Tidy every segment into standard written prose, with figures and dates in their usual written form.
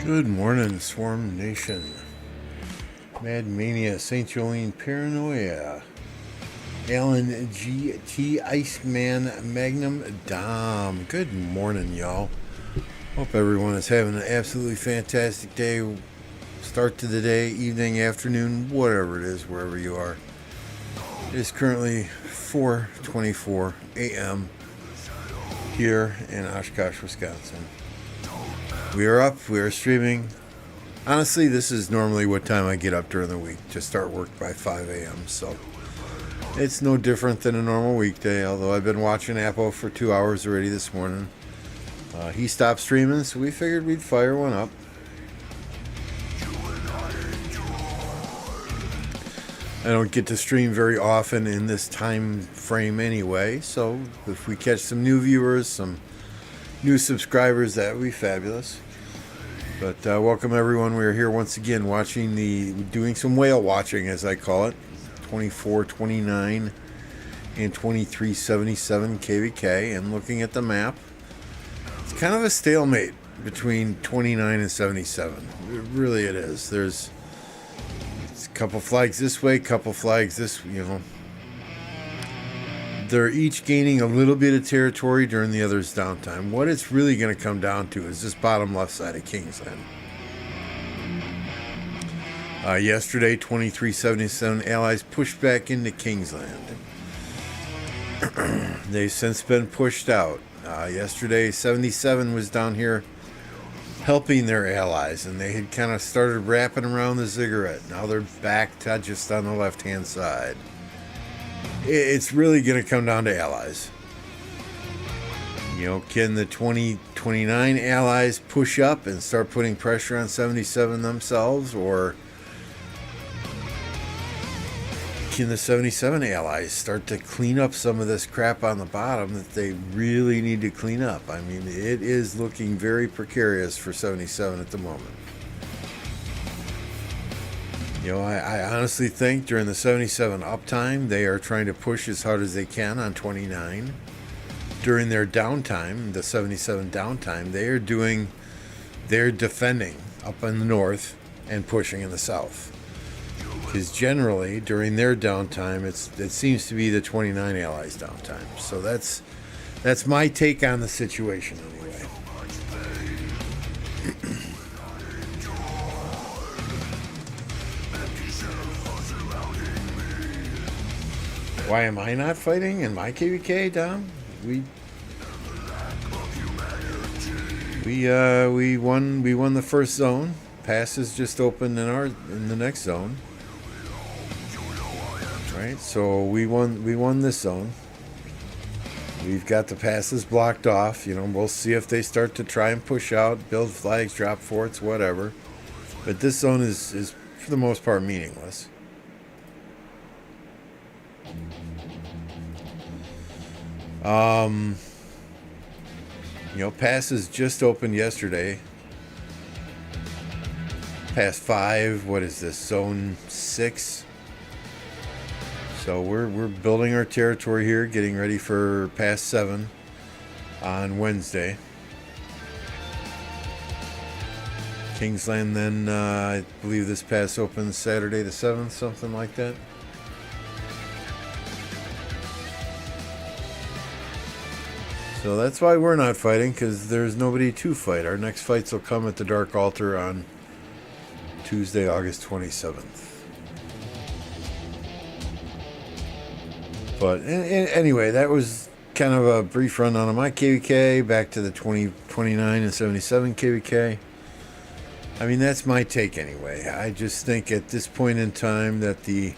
Good morning, Swarm Nation. Mad Mania, St. Jolene Paranoia, Alan GT Iceman Magnum Dom. Good morning, y'all. Hope everyone is having an absolutely fantastic day. Start to the day, evening, afternoon, whatever it is, wherever you are. It is currently 4:24 a.m. here in Oshkosh, Wisconsin. We are up, we are streaming. Honestly, this is normally what time I get up during the week to start work by 5 a.m. So it's no different than a normal weekday, although I've been watching Apple for 2 hours already this morning. He stopped streaming, so we figured we'd fire one up. I don't get to stream very often in this time frame anyway, so if we catch some new viewers, some new subscribers, that would be fabulous. But welcome everyone. We are here once again doing some whale watching, as I call it. 2429 and 2377 KvK, and looking at the map, it's kind of a stalemate between 29 and 77. It is. There's a couple flags this way, couple flags this, They're each gaining a little bit of territory during the other's downtime. What it's really going to come down to is this bottom left side of Kingsland. Yesterday, 2377 Allies pushed back into Kingsland. They've since been pushed out. Yesterday, 77 was down here helping their allies, and they had kind of started wrapping around the ziggurat. Now they're back to just on the left-hand side. It's really going to come down to allies. Can the 2029 allies push up and start putting pressure on 77 themselves, or can the 77 allies start to clean up some of this crap on the bottom that they really need to clean up? I mean, it is looking very precarious for 77 at the moment. I honestly think during the 77 uptime, they are trying to push as hard as they can on 29. During their downtime, the 77 downtime, they're defending up in the north and pushing in the south. Because generally, during their downtime, it seems to be the 29 allies' downtime. So that's my take on the situation anyway. Why am I not fighting in my KvK, Dom? We won the first zone. Passes just opened in the next zone. Right? So we won this zone. We've got the passes blocked off. We'll see if they start to try and push out, build flags, drop forts, whatever. But this zone is for the most part meaningless. Passes just opened yesterday. Pass 5, what is this, zone 6? So we're building our territory here, getting ready for pass 7 on Wednesday. Kingsland then, I believe this pass opens Saturday the 7th, something like that. So that's why we're not fighting, because there's nobody to fight. Our next fights will come at the Dark Altar on Tuesday, August 27th. But anyway, that was kind of a brief rundown of my KvK. Back to the 29 and 77 KvK. I mean, that's my take anyway. I just think at this point in time that the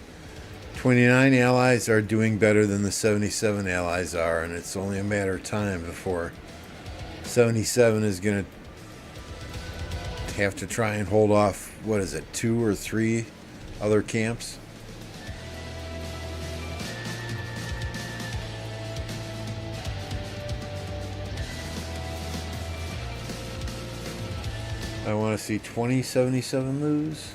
29 allies are doing better than the 77 allies are, and it's only a matter of time before 77 is going to have to try and hold off, 2 or 3 other camps? I want to see 2077 lose.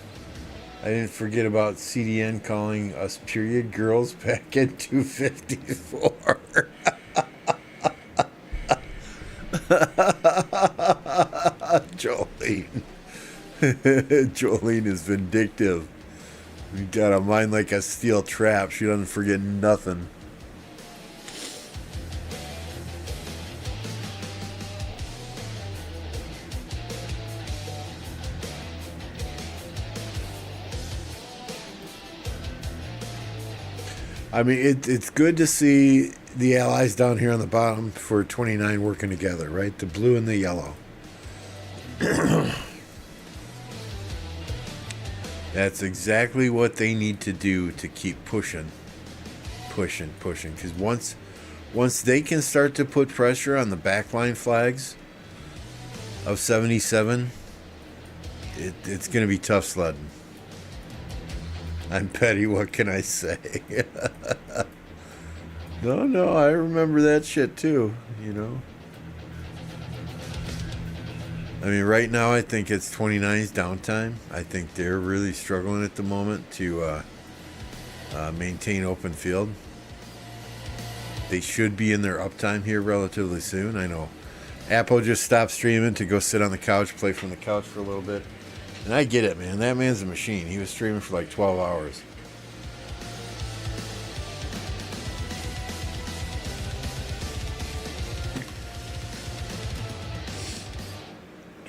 I didn't forget about CDN calling us period girls back in 254. Jolene. Jolene is vindictive. You got a mind like a steel trap. She doesn't forget nothing. I mean, it's good to see the allies down here on the bottom for 29 working together, right? The blue and the yellow. That's exactly what they need to do to keep pushing. Because once they can start to put pressure on the backline flags of 77, it's going to be tough sledding. I'm petty, what can I say? No, I remember that shit too, you know. I mean, right now I think it's 29's downtime. I think they're really struggling at the moment to maintain open field. They should be in their uptime here relatively soon. I know Apo just stopped streaming to go sit on the couch, play from the couch for a little bit. And I get it, man. That man's a machine. He was streaming for like 12 hours.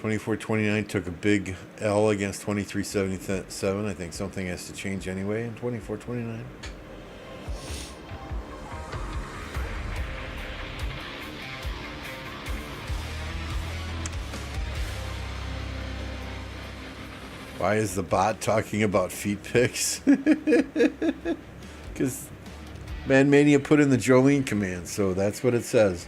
$24.29 took a big L against $23.77. I think something has to change anyway in $24.29. Why is the bot talking about feet pics? Because Man Mania put in the Jolene command, so that's what it says.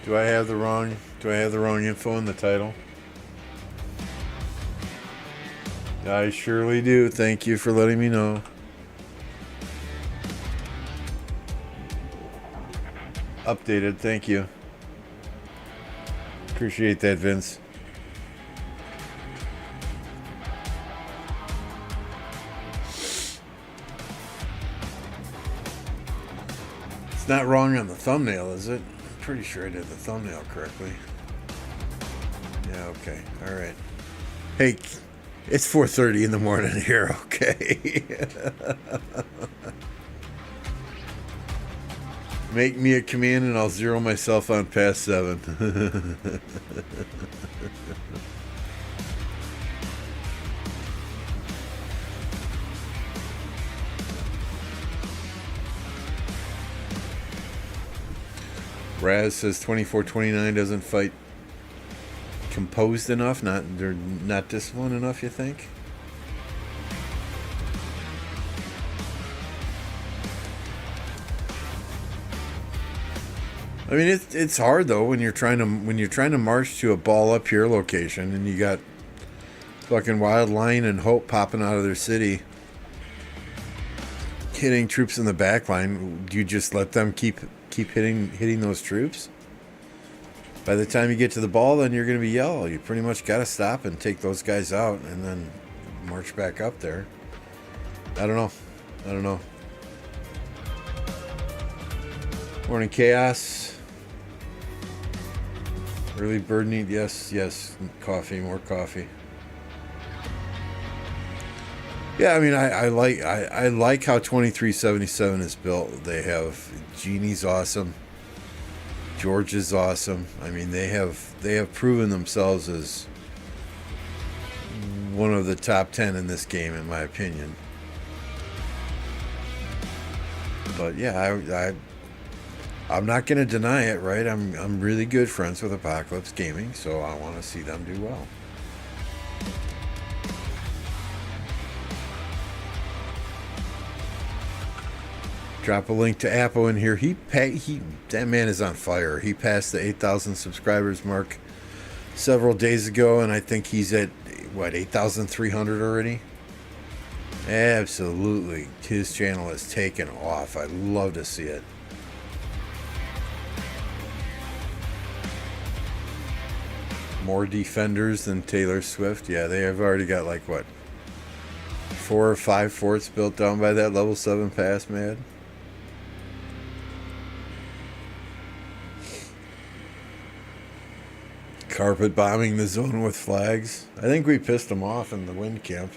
Do I have the wrong info in the title? I surely do. Thank you for letting me know. Updated, thank you. Appreciate that, Vince. It's not wrong on the thumbnail, is it? I'm pretty sure I did the thumbnail correctly. Yeah, okay. All right. Hey, it's 4:30 in the morning here, okay? Make me a command and I'll zero myself on past 7. Raz says 24-29 doesn't fight composed enough. They're not disciplined enough, you think? I mean, it's hard though when you're trying to march to a ball up here location and you got fucking Wild Lion and Hope popping out of their city, hitting troops in the back line. Do you just let them keep hitting those troops? By the time you get to the ball, then you're going to be yellow. You pretty much got to stop and take those guys out and then march back up there. I don't know. Morning Chaos. Early bird need, yes. Coffee, more coffee. Yeah, I mean, I like how 2377 is built. They have Genie's awesome. George is awesome. I mean, they have proven themselves as one of the top 10 in this game, in my opinion. But yeah, I'm not going to deny it, right? I'm really good friends with Apocalypse Gaming, so I want to see them do well. Drop a link to Apo in here. That man is on fire. He passed the 8,000 subscribers mark several days ago, and I think he's at, 8,300 already? Absolutely. His channel has taken off. I'd love to see it. More defenders than Taylor Swift. Yeah, they have already got 4 or 5 forts built down by that level 7 pass, man. Carpet bombing the zone with flags. I think we pissed them off in the wind camp.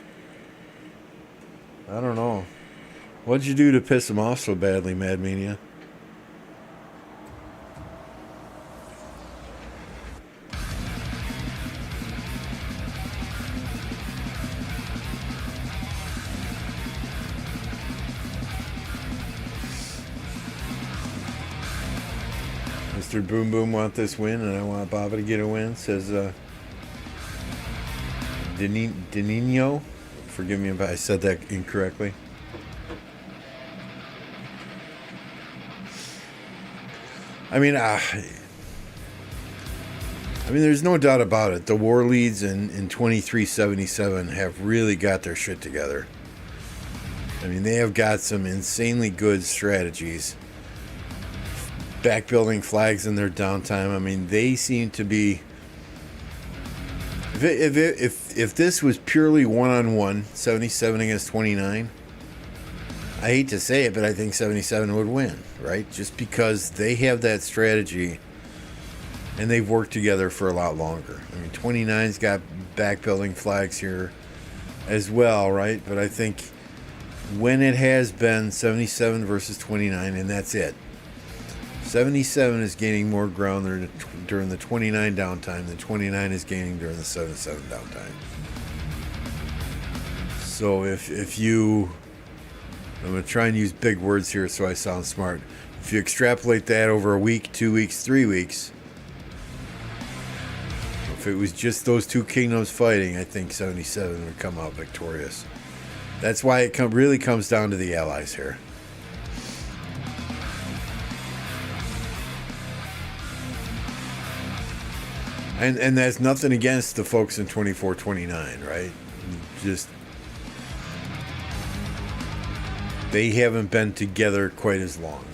I don't know. What'd you do to piss them off so badly, Mad Mania? Mr. Boom Boom want this win, and I want Baba to get a win, says Denino. Forgive me if I said that incorrectly. I mean, there's no doubt about it. The war leads in 2377 have really got their shit together. I mean, they have got some insanely good strategies. Backbuilding flags in their downtime. I mean, they seem to be. If this was purely one-on-one, 77 against 29, I hate to say it, but I think 77 would win, right? Just because they have that strategy and they've worked together for a lot longer. I mean, 29's got backbuilding flags here as well, right? But I think when it has been 77 versus 29, and that's it. 77 is gaining more ground during the 29 downtime than 29 is gaining during the 77 downtime. So if you, I'm going to try and use big words here so I sound smart. If you extrapolate that over a week, 2 weeks, 3 weeks, if it was just those two kingdoms fighting, I think 77 would come out victorious. That's why it really comes down to the allies here. And that's nothing against the folks in 2429, right? Just they haven't been together quite as long.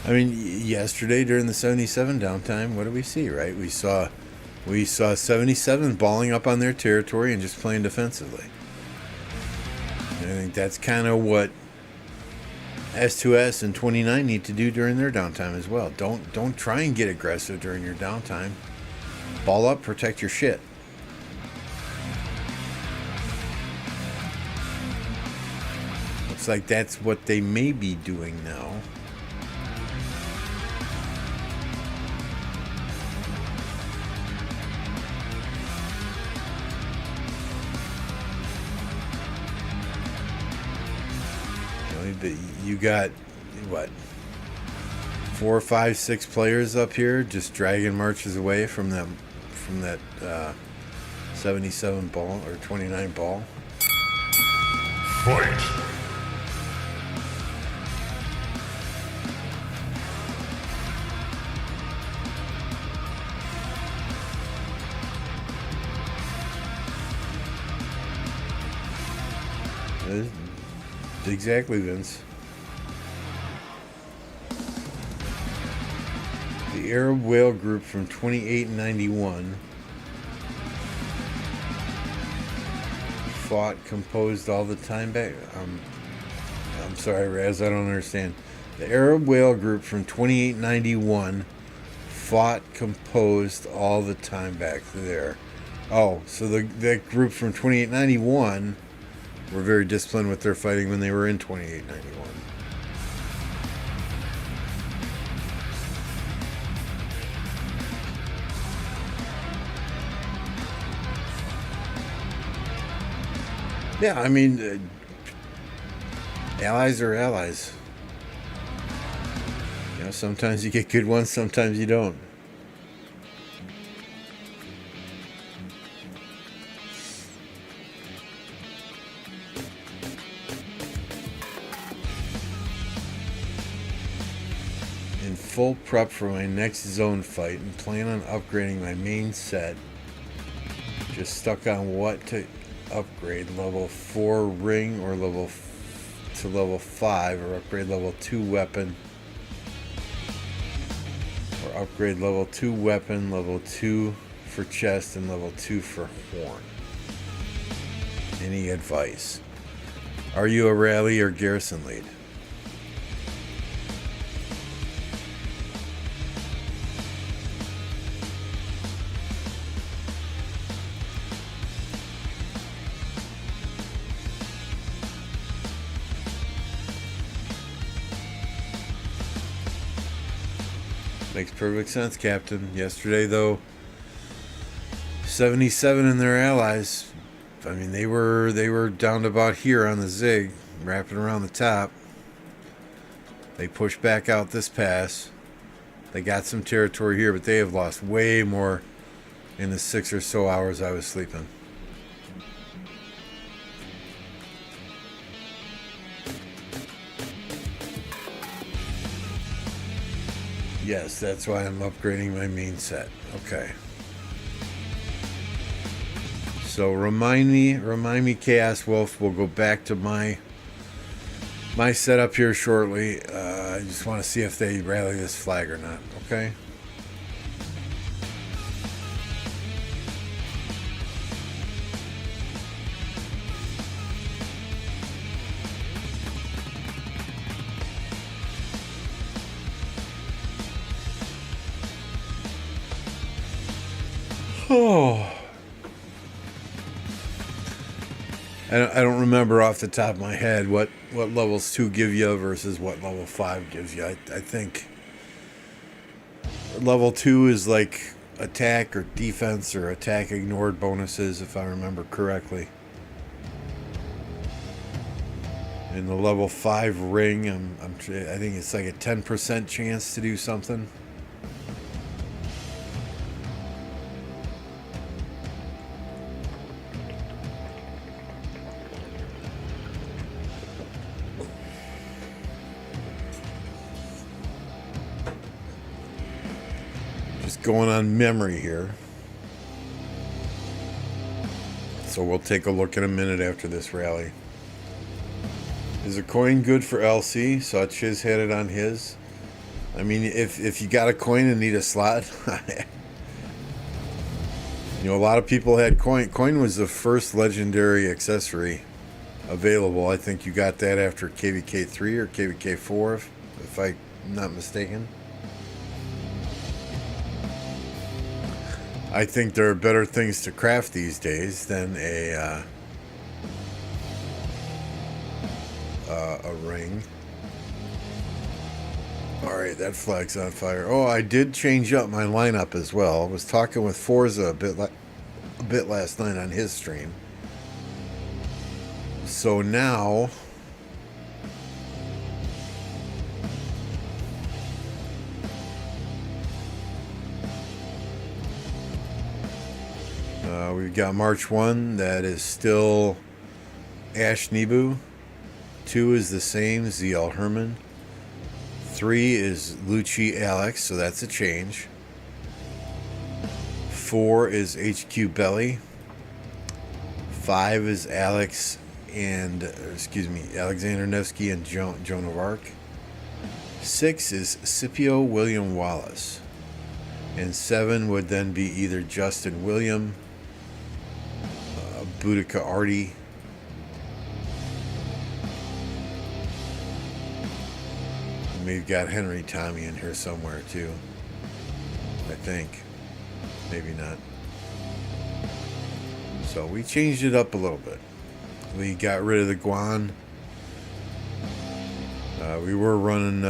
I mean, yesterday during the 77 downtime, what did we see, right? We saw 77 balling up on their territory and just playing defensively. And I think that's kind of what S2S and 29 need to do during their downtime as well. Don't try and get aggressive during your downtime. Ball up, protect your shit. Looks like that's what they may be doing now. You got, what, 4, 5, 6 players up here just dragging marches away from that 77 ball or 29 ball. Fight! Exactly, Vince. The Arab Whale Group from 2891 fought, composed all the time back. I'm sorry, Raz, I don't understand. The Arab Whale Group from 2891 fought, composed all the time back there. Oh, so that group from 2891 were very disciplined with their fighting when they were in 2891. Yeah, I mean, allies are allies. You know, sometimes you get good ones, sometimes you don't. full prep for my next zone fight and plan on upgrading my main set. Just stuck on what to upgrade. Level 4 ring or to level 5, or upgrade level 2 weapon. Or upgrade level 2 weapon, level 2 for chest, and level 2 for horn. Any advice? Are you a rally or garrison lead? Makes perfect sense, Captain. Yesterday, though, 77 and their allies. I mean, they were down to about here on the zig, wrapping around the top. They pushed back out this pass. They got some territory here, but they have lost way more in the 6 or so hours I was sleeping. Yes, that's why I'm upgrading my main set. Okay. So remind me, Chaos Wolf. We'll go back to my setup here shortly. I just want to see if they rally this flag or not. Okay. Oh. I don't remember off the top of my head what levels 2 give you versus what level 5 gives you. I think level 2 is like attack or defense or attack ignored bonuses, if I remember correctly. In the level 5 ring, I think it's like a 10% chance to do something. Going on memory here. So we'll take a look in a minute after this rally. Is a coin good for LC? Such his had it on his. I mean, if you got a coin and need a slot, you know, a lot of people had coin. Coin was the first legendary accessory available. I think you got that after KvK 3 or KvK 4, if I'm not mistaken. I think there are better things to craft these days than a ring. All right, that flag's on fire. Oh, I did change up my lineup as well. I was talking with Forza a bit last night on his stream. So now we've got March 1, that is still Ash Nebu. 2 is the same, ZL Herman. 3 is Lucci Alex, so that's a change. 4 is HQ Belly. 5 is Alexander Nevsky and Joan of Arc. 6 is Scipio William Wallace. And 7 would then be either Justin William, Boudica Artie, and we've got Henry Tommy in here somewhere too, I think. Maybe not. So we changed it up a little bit. We got rid of the Guan. We were running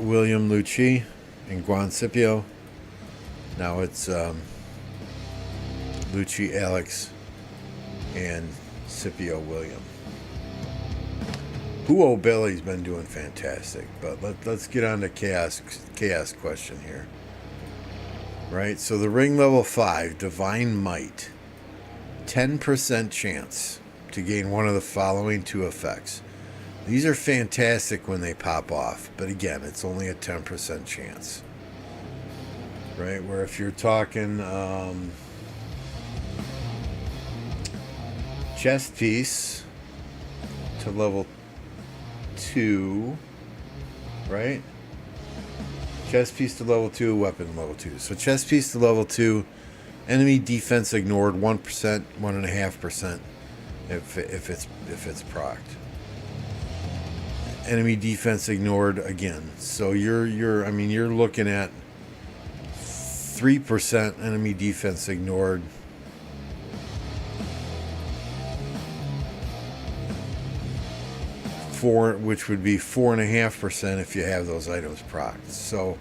William Lucci and Guan Scipio. Now it's Lucci Alex and Scipio William. Huo Belly's been doing fantastic, but let's get on to chaos question here. Right, so the ring level 5, Divine Might, 10% chance to gain one of the following 2 effects: These are fantastic when they pop off, but again, it's only a 10% chance. Right? Where if you're talking chest piece to level 2, right? Chest piece to level 2, weapon level 2. So chest piece to level 2, enemy defense ignored 1%, 1.5% if it's procced. Enemy defense ignored again. So you're looking at 3% enemy defense ignored. Which would be 4.5% if you have those items procced. So,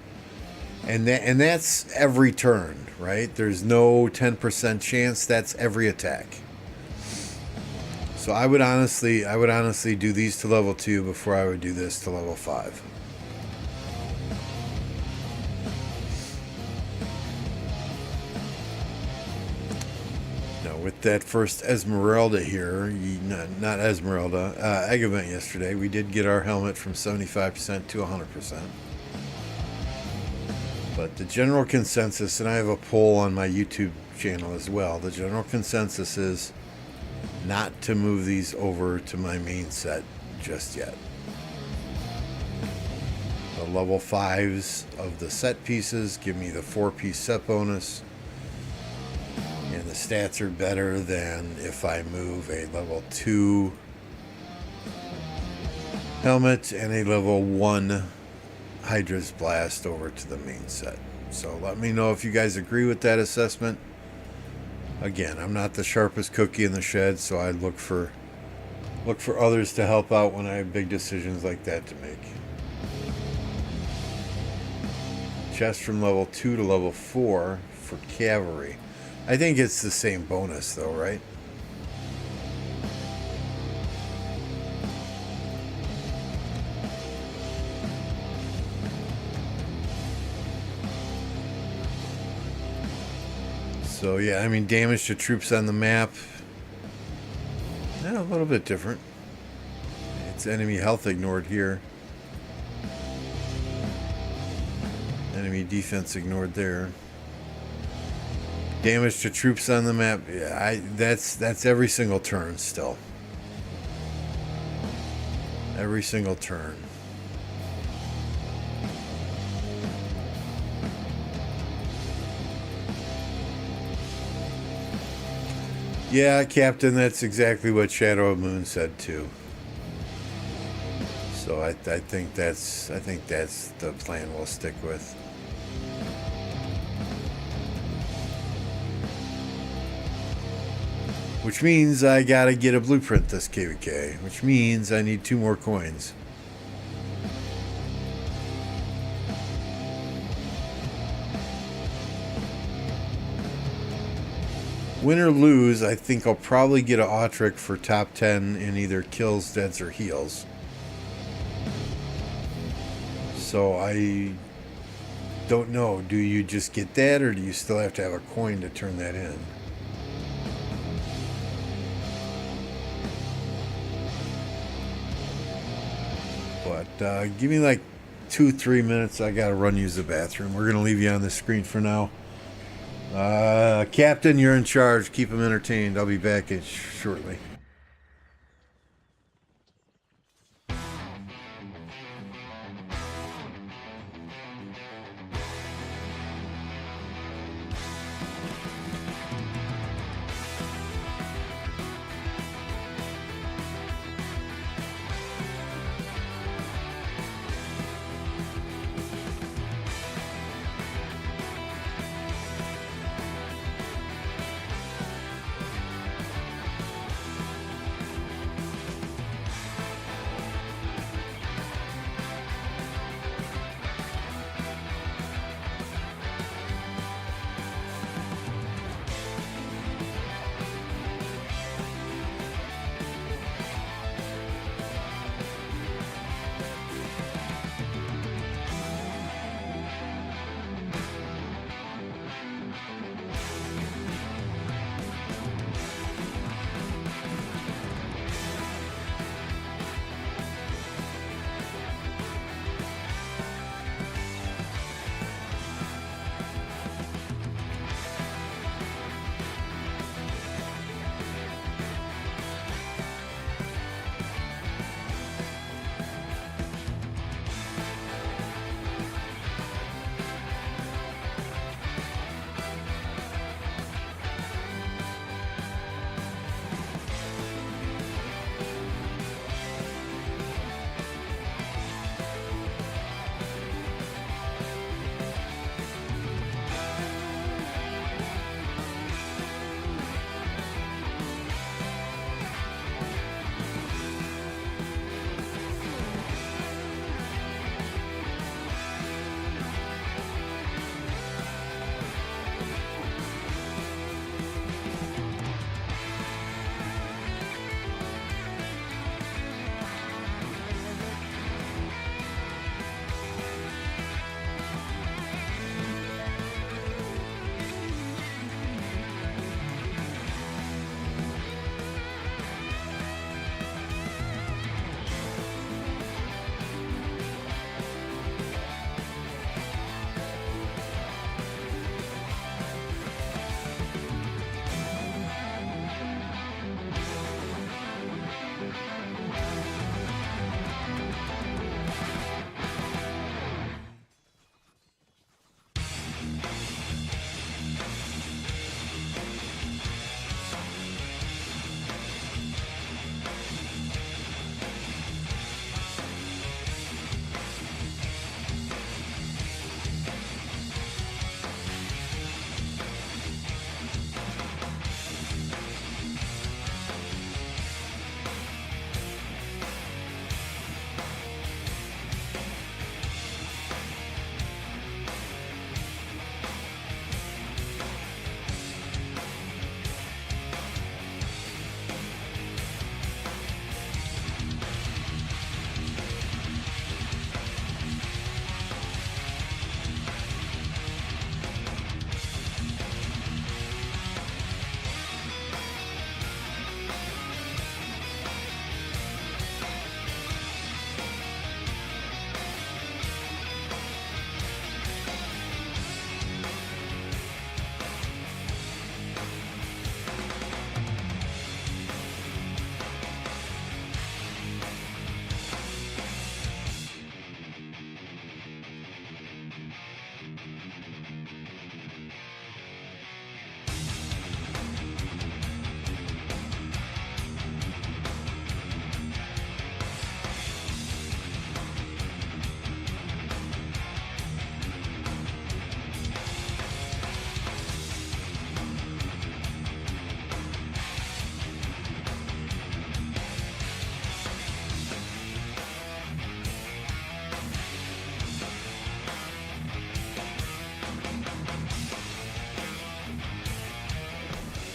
and that's every turn, right? There's no 10% chance. That's every attack. So I would honestly do these to level 2 before I would do this to level 5. With that first Esmeralda here, not Esmeralda, egg event yesterday, we did get our helmet from 75% to 100%. But the general consensus, and I have a poll on my YouTube channel as well, the general consensus is not to move these over to my main set just yet. The level 5s of the set pieces give me the 4-piece set bonus. And the stats are better than if I move a level 2 helmet and a level 1 Hydra's Blast over to the main set. So let me know if you guys agree with that assessment. Again, I'm not the sharpest cookie in the shed, so I look for others to help out when I have big decisions like that to make. Chest from level 2 to level 4 for cavalry. I think it's the same bonus though, right? So yeah, I mean, damage to troops on the map, a little bit different. It's enemy health ignored here. Enemy defense ignored there. Damage to troops on the map, yeah, that's every single turn still. Every single turn. Yeah, Captain, that's exactly what Shadow of Moon said too. So I think that's the plan we'll stick with. Which means I gotta get a blueprint this KvK, which means I need 2 more coins. Win or lose, I think I'll probably get an Autric for top 10 in either kills, deads, or heals. So I don't know. Do you just get that, or do you still have to have a coin to turn that in? But give me like 2-3 minutes. I gotta run use the bathroom. We're gonna leave you on the screen for now. Captain, you're in charge. Keep them entertained. I'll be back shortly.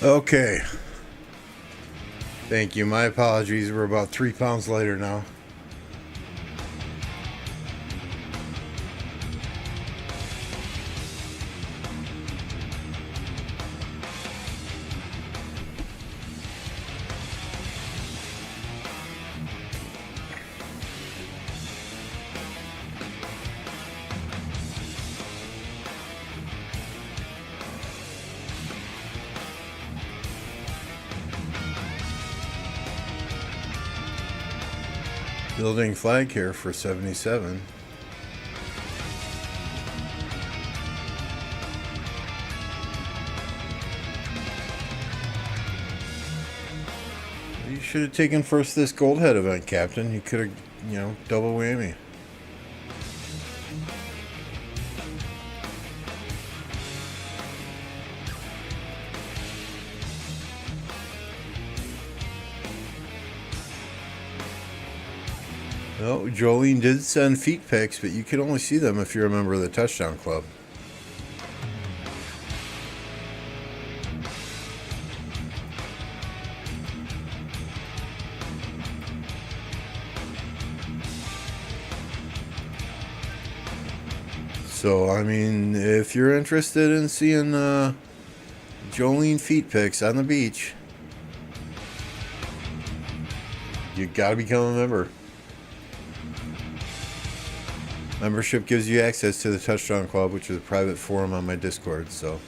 Okay. Thank you. My apologies. We're about 3 pounds lighter now. Building flag here for 77. You should have taken first this gold head event, Captain. You could have, double whammy. No, Jolene did send feet pics, but you could only see them if you're a member of the Touchdown Club. So, I mean, if you're interested in seeing Jolene feet pics on the beach, you gotta become a member. Membership gives you access to the Touchdown Club, which is a private forum on my Discord, so.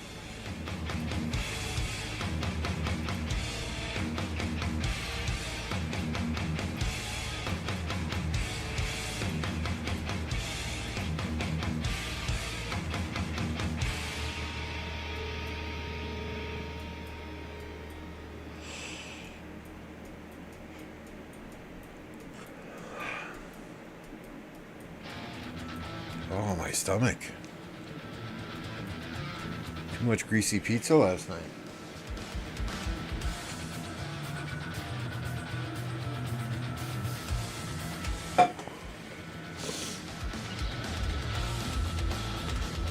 Oh, my stomach. Too much greasy pizza last night.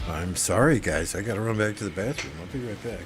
I'm sorry, guys. I gotta run back to the bathroom. I'll be right back.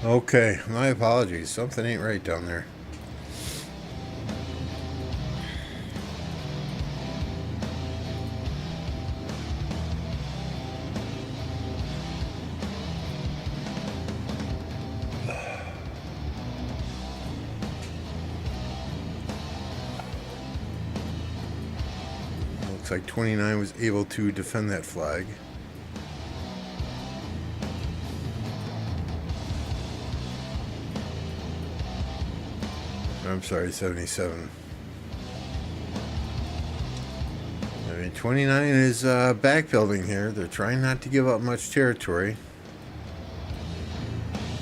Okay, my apologies. Something ain't right down there. Looks like 29 was able to defend that flag. I'm sorry, 77. I mean, 29 is back building here. They're trying not to give up much territory.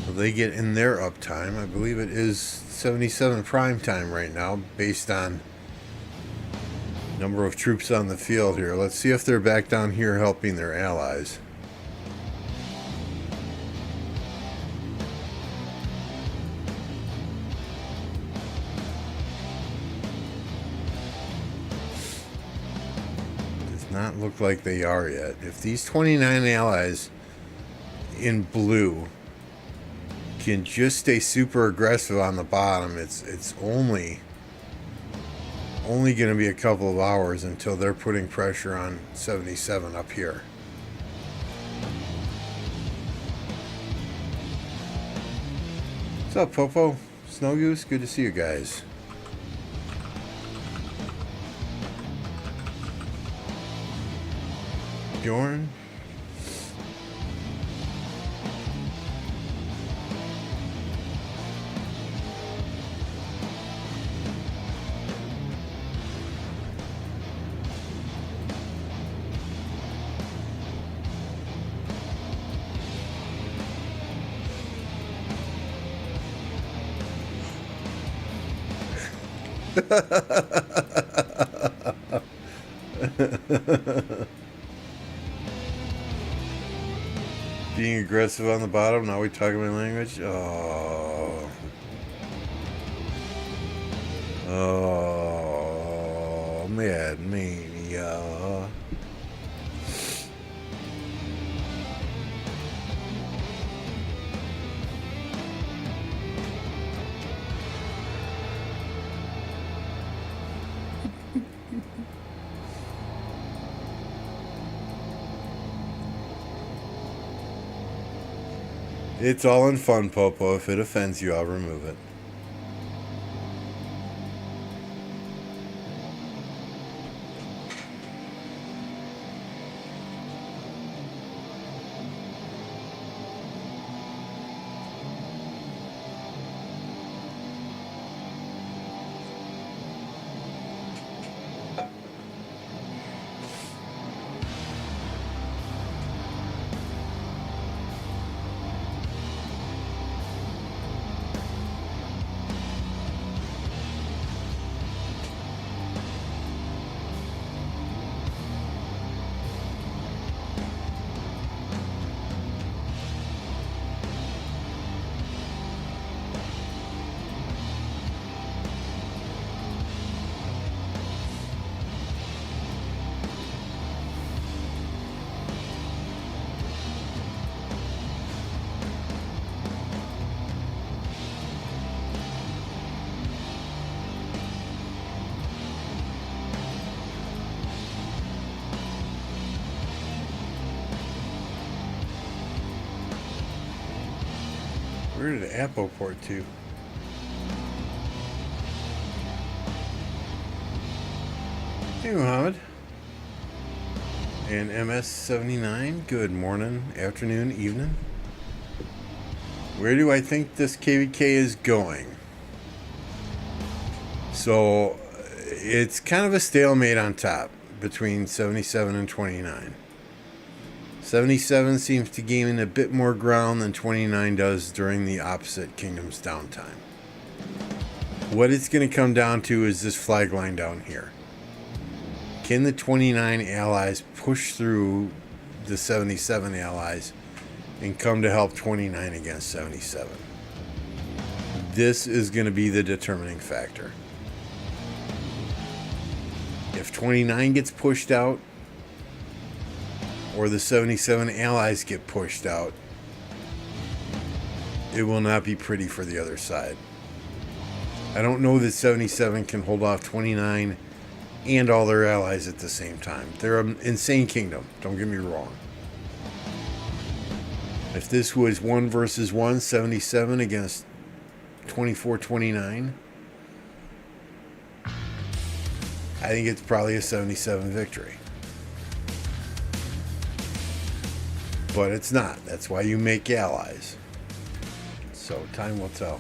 So they get in their uptime. I believe it is 77 prime time right now, based on number of troops on the field here. Let's see if they're back down here helping their allies. Not look like they are yet. If these 29 allies in blue can just stay super aggressive on the bottom, it's only going to be a couple of hours until they're putting pressure on 77 up here. What's up, Popo? Snow Goose? Good to see you guys. Bjorn. Being aggressive on the bottom. Now we talking my language. Oh, Mad Mania. It's all in fun, Popo. If it offends you, I'll remove it. Where did Apple port to? Hey, Muhammad. And MS79, good morning, afternoon, evening. Where do I think this KvK is going? So, it's kind of a stalemate on top between 77 and 29. 77 seems to gain a bit more ground than 29 does during the opposite kingdom's downtime. What it's going to come down to is this flag line down here. Can the 29 allies push through the 77 allies and come to help 29 against 77? This is going to be the determining factor. If 29 gets pushed out, or the 77 allies get pushed out, it will not be pretty for the other side. I don't know that 77 can hold off 29 and all their allies at the same time. They're an insane kingdom, don't get me wrong. If this was 1 versus 1, 77 against 24-29, I think it's probably a 77 victory. But it's not. That's why you make allies. So time will tell.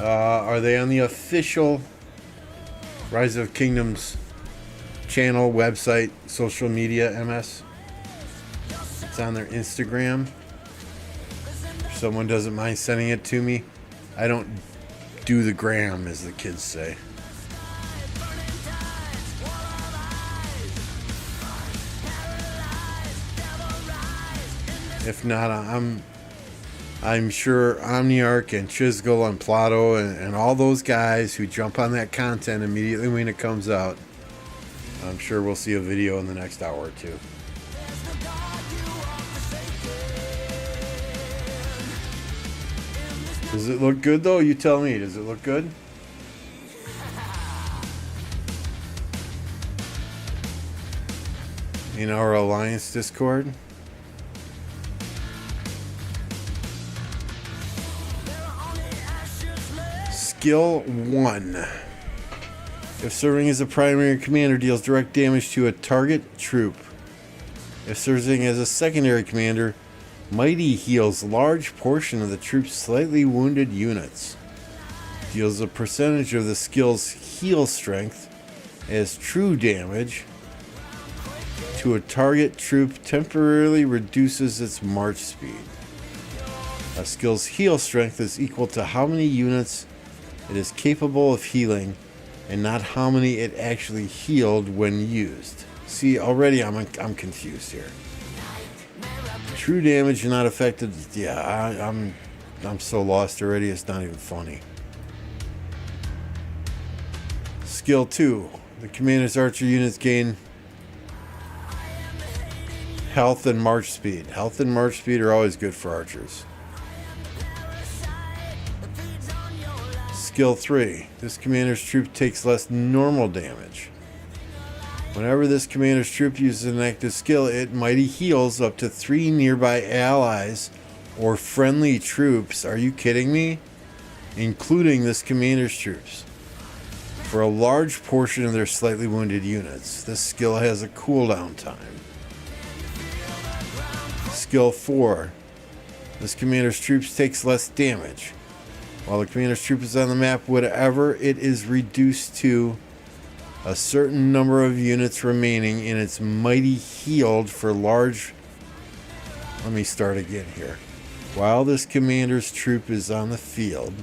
Are they on the official Rise of Kingdoms channel, website, social media, MS? It's on their Instagram. If someone doesn't mind sending it to me. I don't do the gram, as the kids say. If not, I'm sure Omniarch and Chisgul and Plato and all those guys who jump on that content immediately when it comes out, I'm sure we'll see a video in the next hour or two. Does it look good though? You tell me. Does it look good? In our Alliance Discord? Skill 1. If serving as a primary commander, deals direct damage to a target troop. If serving as a secondary commander, Mighty heals large portion of the troop's slightly wounded units. Deals a percentage of the skill's heal strength as true damage to a target troop, temporarily reduces its march speed. A skill's heal strength is equal to how many units it is capable of healing and not how many it actually healed when used. See, already I'm confused here. True damage not affected. Yeah, I'm so lost already. It's not even funny. Skill 2. The commander's archer units gain health and march speed. Health and march speed are always good for archers. Skill 3. This commander's troop takes less normal damage. Whenever this commander's troop uses an active skill, it mighty heals up to 3 nearby allies or friendly troops. Are you kidding me? Including this commander's troops. For a large portion of their slightly wounded units. This skill has a cooldown time. Skill 4. This commander's troops takes less damage. While the commander's troop is on the map, whatever it is reduced to a certain number of units remaining in its mighty healed for large... Let me start again here. While this commander's troop is on the field,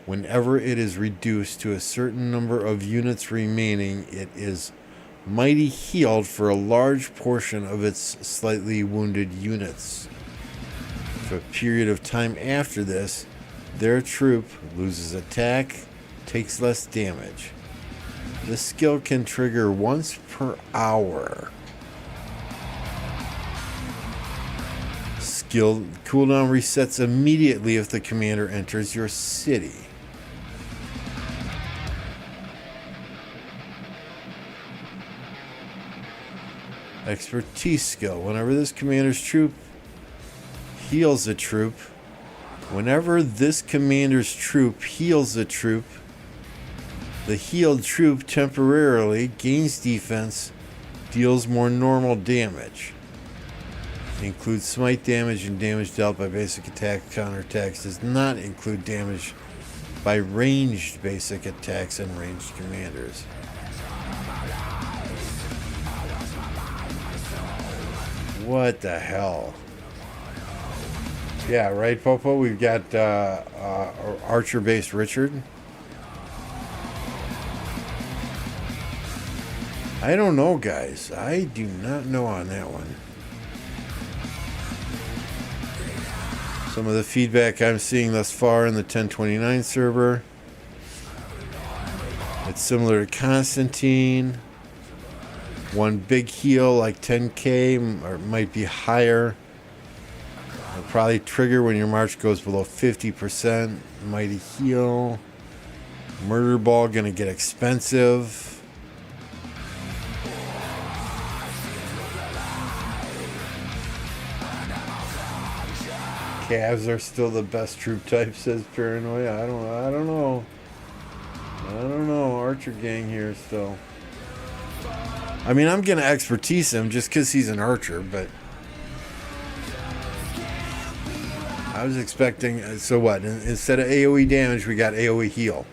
whenever it is reduced to a certain number of units remaining, it is mighty healed for a large portion of its slightly wounded units. For a period of time after this, their troop loses attack, takes less damage. This skill can trigger once per hour. Skill cooldown resets immediately if the commander enters your city. Expertise skill. Whenever this commander's troop heals a troop, the healed troop temporarily gains defense, deals more normal damage. It includes smite damage and damage dealt by basic attack counterattacks. Does not include damage by ranged basic attacks and ranged commanders. What the hell? Yeah, right, Popo? We've got archer-based Richard. I don't know, guys. I do not know on that one. Some of the feedback I'm seeing thus far in the 1029 server. It's similar to Constantine. One big heal like 10k or might be higher. It'll probably trigger when your march goes below 50%. Mighty heal. Murder ball gonna get expensive. Calves are still the best troop type, says Paranoia. I don't know. Archer gang here still. I mean, I'm gonna expertise him just because he's an archer, but I was expecting. So what? Instead of AOE damage, we got AOE heal.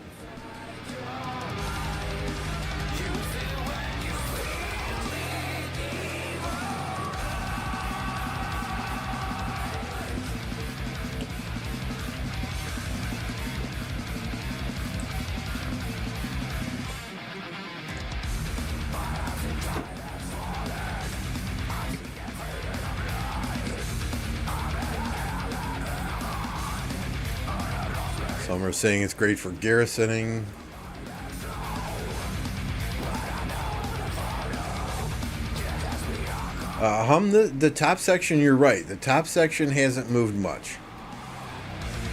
Some are saying it's great for garrisoning. The top section, you're right. The top section hasn't moved much.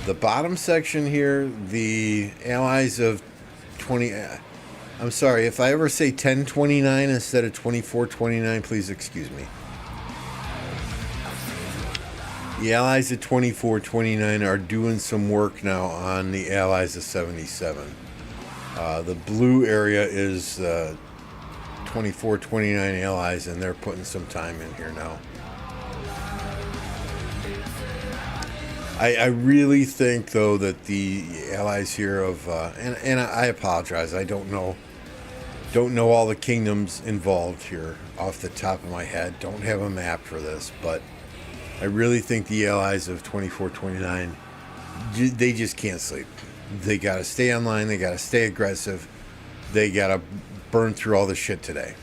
The bottom section here, the allies of 20... I'm sorry, if I ever say 1029 instead of 2429, please excuse me. The allies of 2429 are doing some work now on the allies of 77. The blue area is 2429 allies, and they're putting some time in here now. I really think, though, that the allies here of and I apologize, I don't know all the kingdoms involved here off the top of my head. Don't have a map for this, but I really think the allies of 2429, they just can't sleep. They got to stay online. They got to stay aggressive. They got to burn through all the shit today.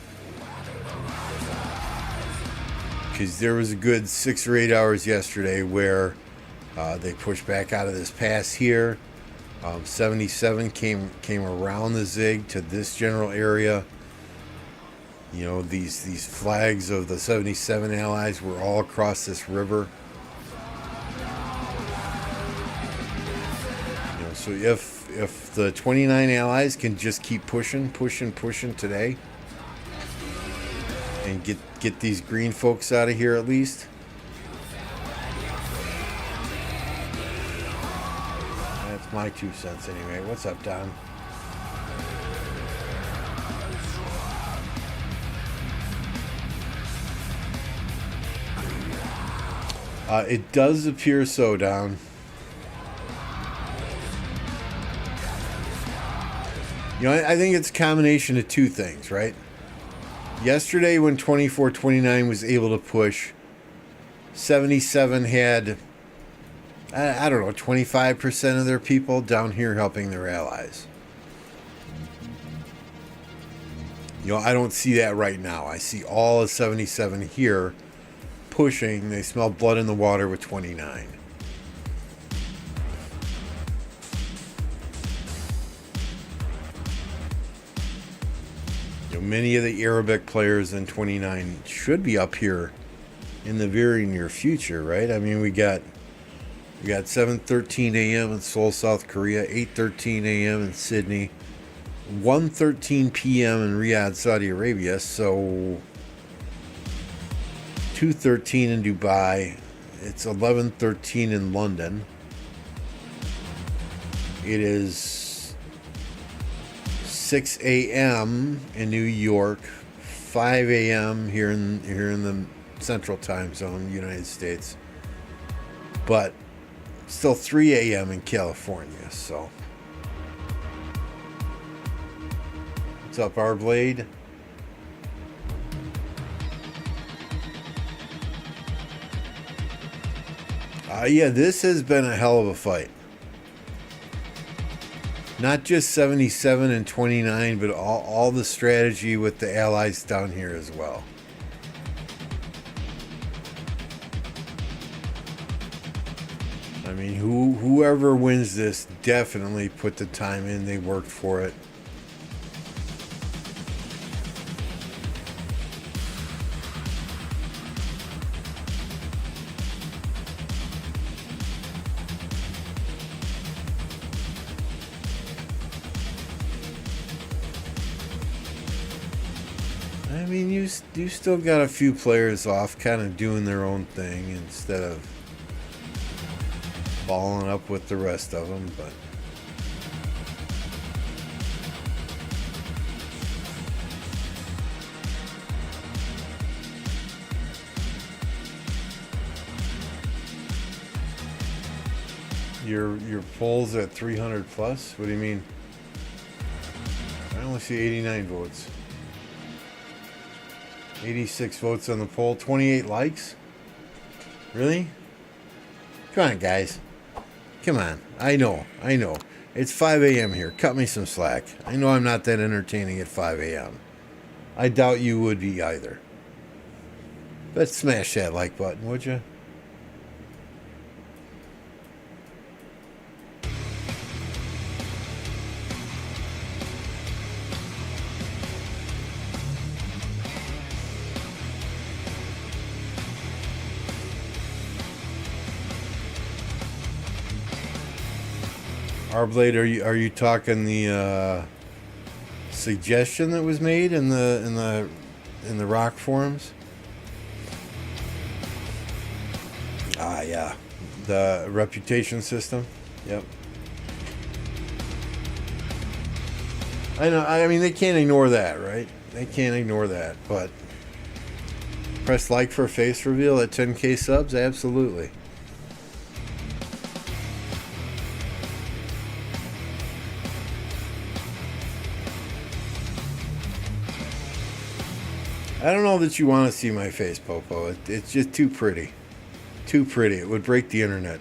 Because there was a good 6 or 8 hours yesterday where they pushed back out of this pass here. 77 came around the Zig to this general area. You know, these flags of the 77 allies were all across this river. You know, so if the 29 allies can just keep pushing today and get these green folks out of here at least. That's my 2 cents anyway. What's up, Don? It does appear so, Don. You know, I think it's a combination of two things, right? Yesterday when 2429 was able to push, 77 had, I don't know, 25% of their people down here helping their allies. You know, I don't see that right now. I see all of 77 here pushing. They smell blood in the water with 29. You know, many of the Arabic players in 29 should be up here in the very near future, right? I mean, we got 7:13 a.m. in Seoul, South Korea, 8:13 a.m. in Sydney, 1:13 p.m. in Riyadh, Saudi Arabia, so 2:13 in Dubai. It's 11:13 in London. It is 6 a.m. in New York, 5 a.m. here in the Central Time Zone, United States, but still 3 a.m. in California. So, what's up, our Blade? Yeah, this has been a hell of a fight. Not just 77 and 29, but all the strategy with the allies down here as well. I mean, whoever wins this definitely put the time in. They worked for it. I mean, you still got a few players off kind of doing their own thing instead of following up with the rest of them, but your polls at 300 plus? What do you mean? I only see 89 votes. 86 votes on the poll, 28 likes? Really? Come on, guys. Come on. I know. It's 5 a.m. here. Cut me some slack. I know I'm not that entertaining at 5 a.m. I doubt you would be either. But smash that like button, would you? Arblade, are you talking the suggestion that was made in the rock forums? Ah, yeah, the reputation system. Yep. I know. I mean, they can't ignore that, right? They can't ignore that. But press like for a face reveal at 10K subs. Absolutely. I don't know that you want to see my face, Popo. It's just too pretty. Too pretty. It would break the internet.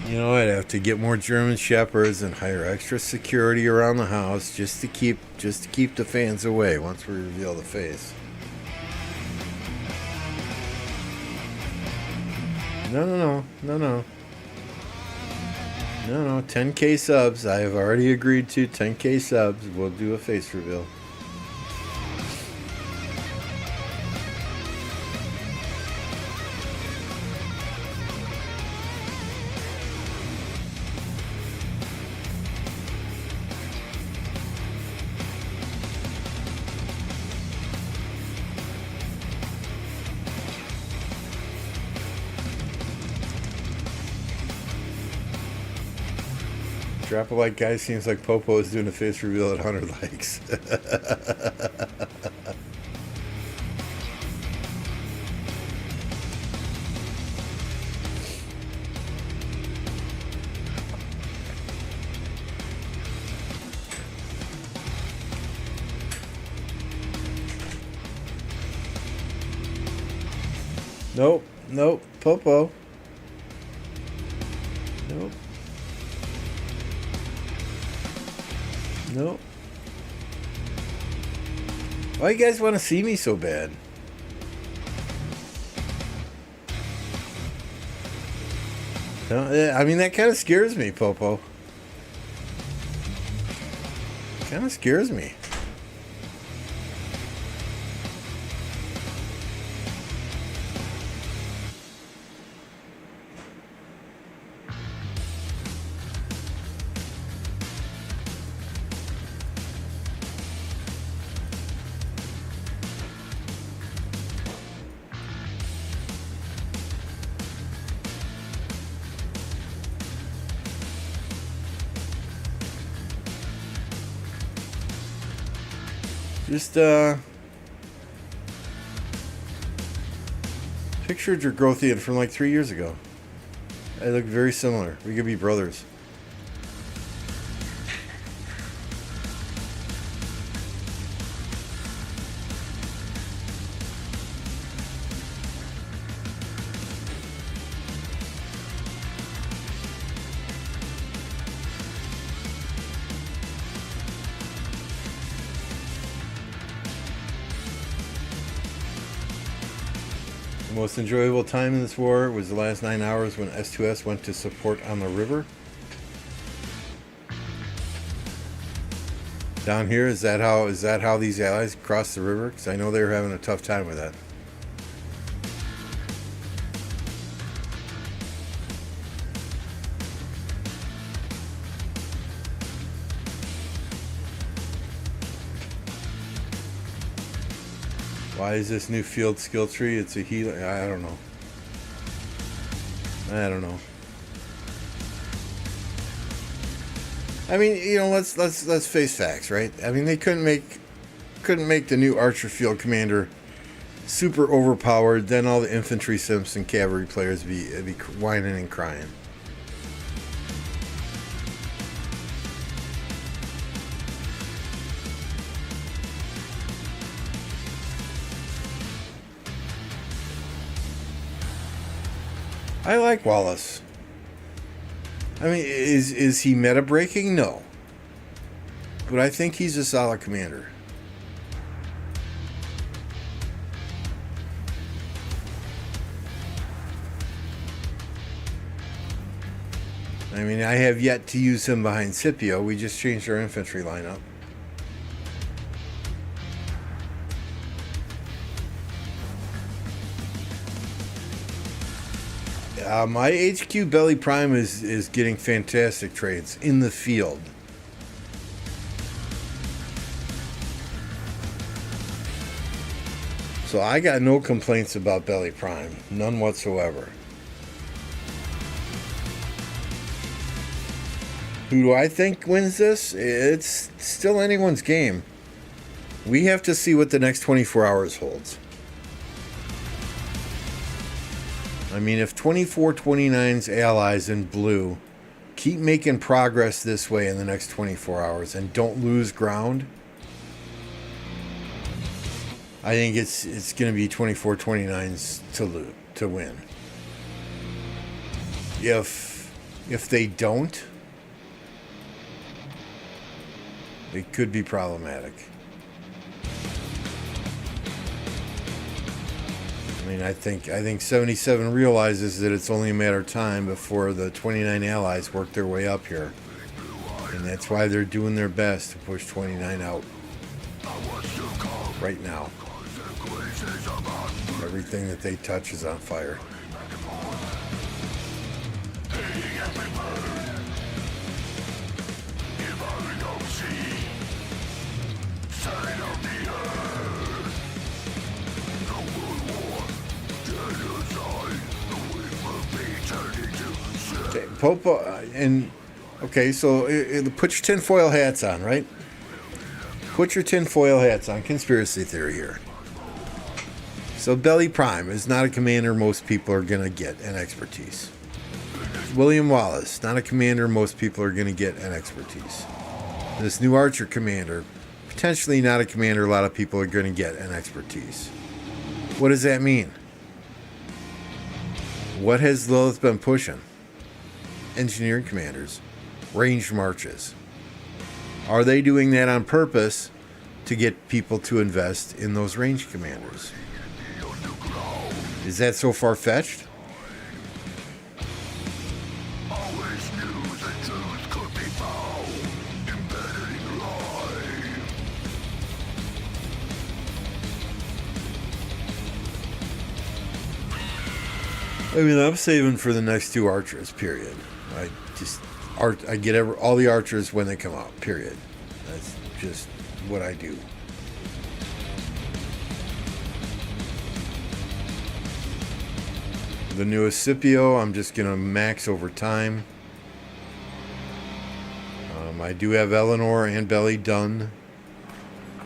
You know, I'd have to get more German Shepherds and hire extra security around the house just to keep the fans away once we reveal the face. No. 10K subs. I have already agreed to 10K subs. We'll do a face reveal. Drop a like, guys. Seems like Popo is doing a face reveal at 100 likes. Nope, Popo. Nope. Why you guys want to see me so bad? No, I mean, that kind of scares me, Popo. Kind of scares me. Just pictured your Growthian from like 3 years ago. I look very similar. We could be brothers. The most enjoyable time in this war was the last 9 hours when S2S went to support on the river. Down here, is that how these allies crossed the river? Because I know they were having a tough time with that. Why is this new field skill tree? It's a healer. I don't know. I mean, you know, let's face facts, right? I mean, they couldn't make the new Archer Field Commander super overpowered. Then all the infantry simps and cavalry players be whining and crying. I like Wallace. I mean, is he meta breaking? No. But I think he's a solid commander. I mean, I have yet to use him behind Scipio. We just changed our infantry lineup. My HQ Belly Prime is getting fantastic trades in the field. So I got no complaints about Belly Prime. None whatsoever. Who do I think wins this? It's still anyone's game. We have to see what the next 24 hours holds. I mean, if 2429's allies in blue keep making progress this way in the next 24 hours and don't lose ground, I think it's going to be 2429's to win. If they don't, it could be problematic. I mean, I think 77 realizes that it's only a matter of time before the 29 allies work their way up here. And that's why they're doing their best to push 29 out right now. Everything that they touch is on fire. Okay, Popo, so put your tinfoil hats on, right? Put your tinfoil hats on. Conspiracy theory here. So Belly Prime is not a commander most people are going to get an expertise. William Wallace, not a commander most people are going to get an expertise. This new Archer commander, potentially not a commander a lot of people are going to get an expertise. What does that mean? What has Lilith been pushing? Engineering commanders, ranged marches. Are they doing that on purpose to get people to invest in those ranged commanders? Is that so far-fetched? I mean, I'm saving for the next two Archers, period. I get all the Archers when they come out, period. That's just what I do. The newest Scipio, I'm just going to max over time. I do have Eleanor and Belly done.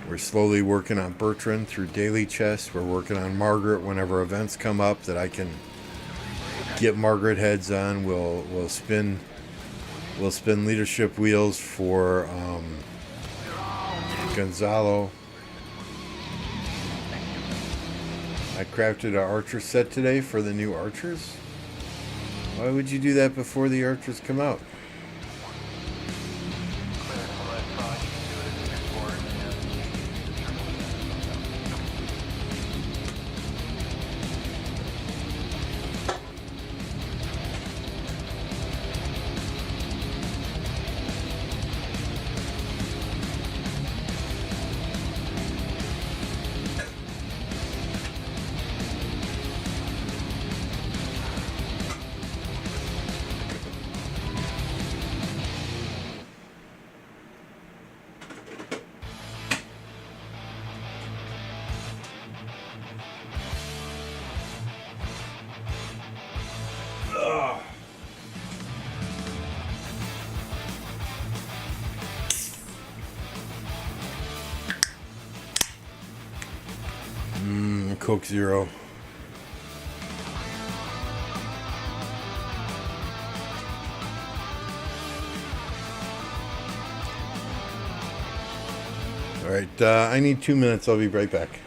We're slowly working on Bertrand through daily chess. We're working on Margaret whenever events come up that I can get Margaret heads on. We'll spin leadership wheels for Gonzalo. I crafted an Archer set today for the new Archers. Why would you do that before the Archers come out? Coke Zero. Alright, I need 2 minutes. I'll be right back.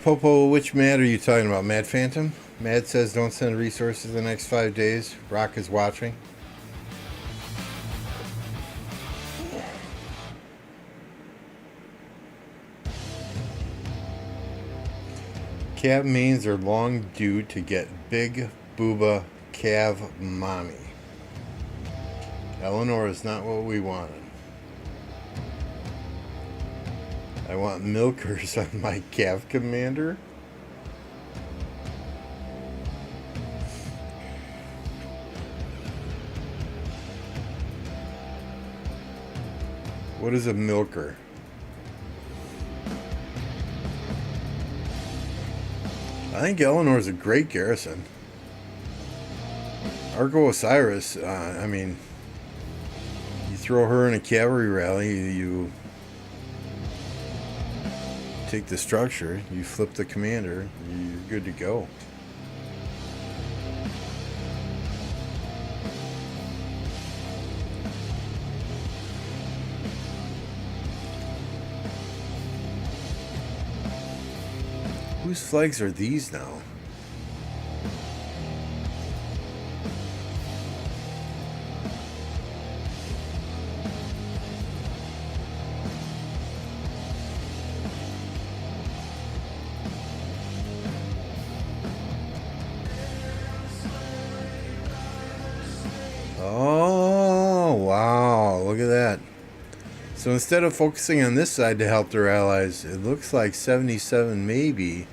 Popo, which Mad are you talking about? Mad Phantom? Mad says don't send resources the next 5 days. Rock is watching. Cav mains are long due to get big booba Cav mommy. Eleanor is not what we wanted. I want milkers on my Cav commander. What is a milker? I think Eleanor is a great garrison. Argo Osiris, I mean, you throw her in a cavalry rally, you take the structure, you flip the commander, you're good to go. Whose flags are these now? Oh, wow, look at that. So instead of focusing on this side to help their allies, it looks like 77 maybe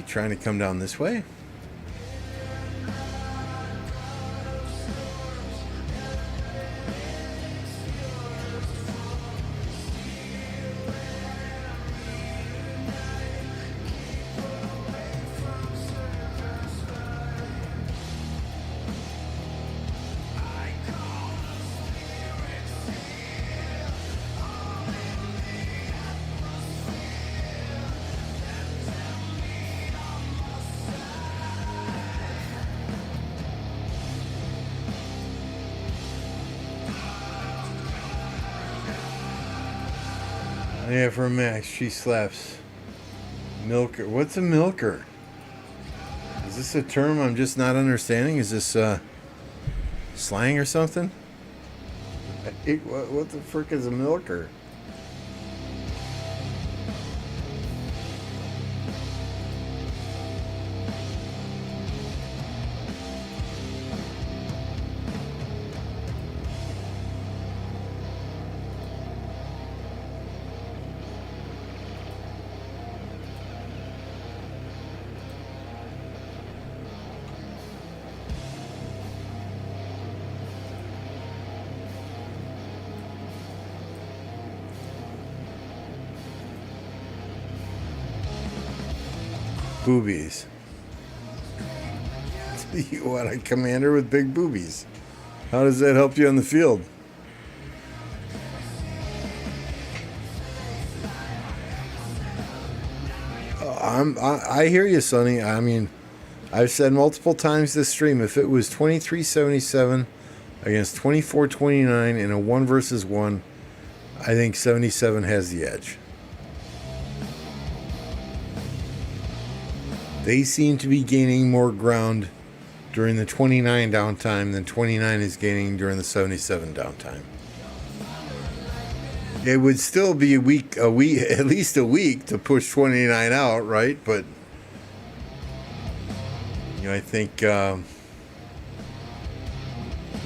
trying to come down this way. Yeah, for Max, she slaps. Milker. What's a milker? Is this a term I'm just not understanding? Is this slang or something? What the frick is a milker? Boobies. You want a commander with big boobies. How does that help you on the field? I hear you, Sonny. I mean, I've said multiple times this stream, if it was 23-77 against 24-29 in a 1 versus 1, I think 77 has the edge. They seem to be gaining more ground during the 29 downtime than 29 is gaining during the 77 downtime. It would still be a week, at least a week to push 29 out, right? But I think when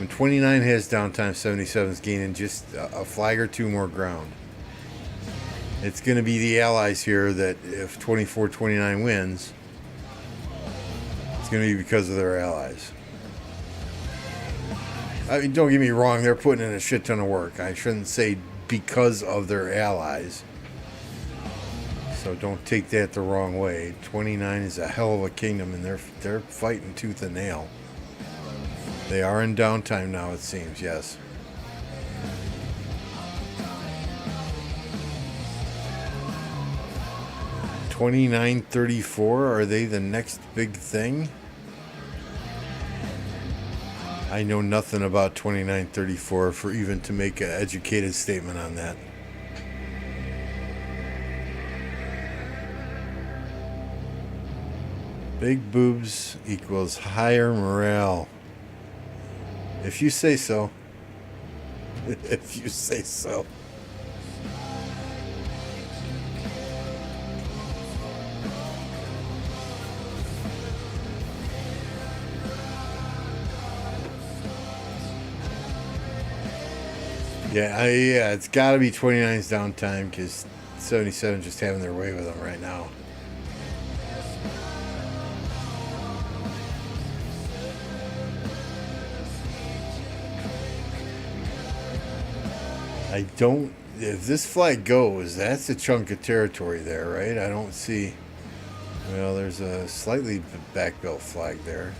29 has downtime, 77 is gaining just a flag or two more ground. It's going to be the allies here that if 24-29 wins, it's going to be because of their allies. I mean, don't get me wrong, they're putting in a shit ton of work. I shouldn't say because of their allies. So don't take that the wrong way. 29 is a hell of a kingdom, and they're fighting tooth and nail. They are in downtime now, it seems, yes. $29.34, are they the next big thing? I know nothing about 29.34 for even to make an educated statement on that. Big boobs equals higher morale. If you say so. If you say so. Yeah, it's got to be 29's downtime because 77 just having their way with them right now. If this flag goes, that's a chunk of territory there, right? I don't see, well, there's a slightly back-built flag there.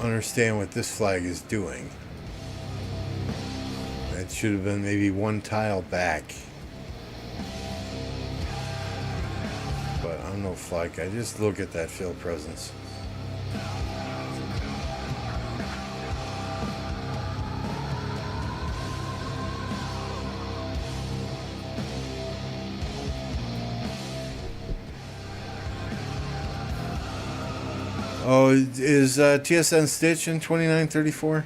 Understand what this flag is doing. That should have been maybe one tile back. But I'm no flag. I just look at that field presence. Oh, is TSN Stitch in 29.34?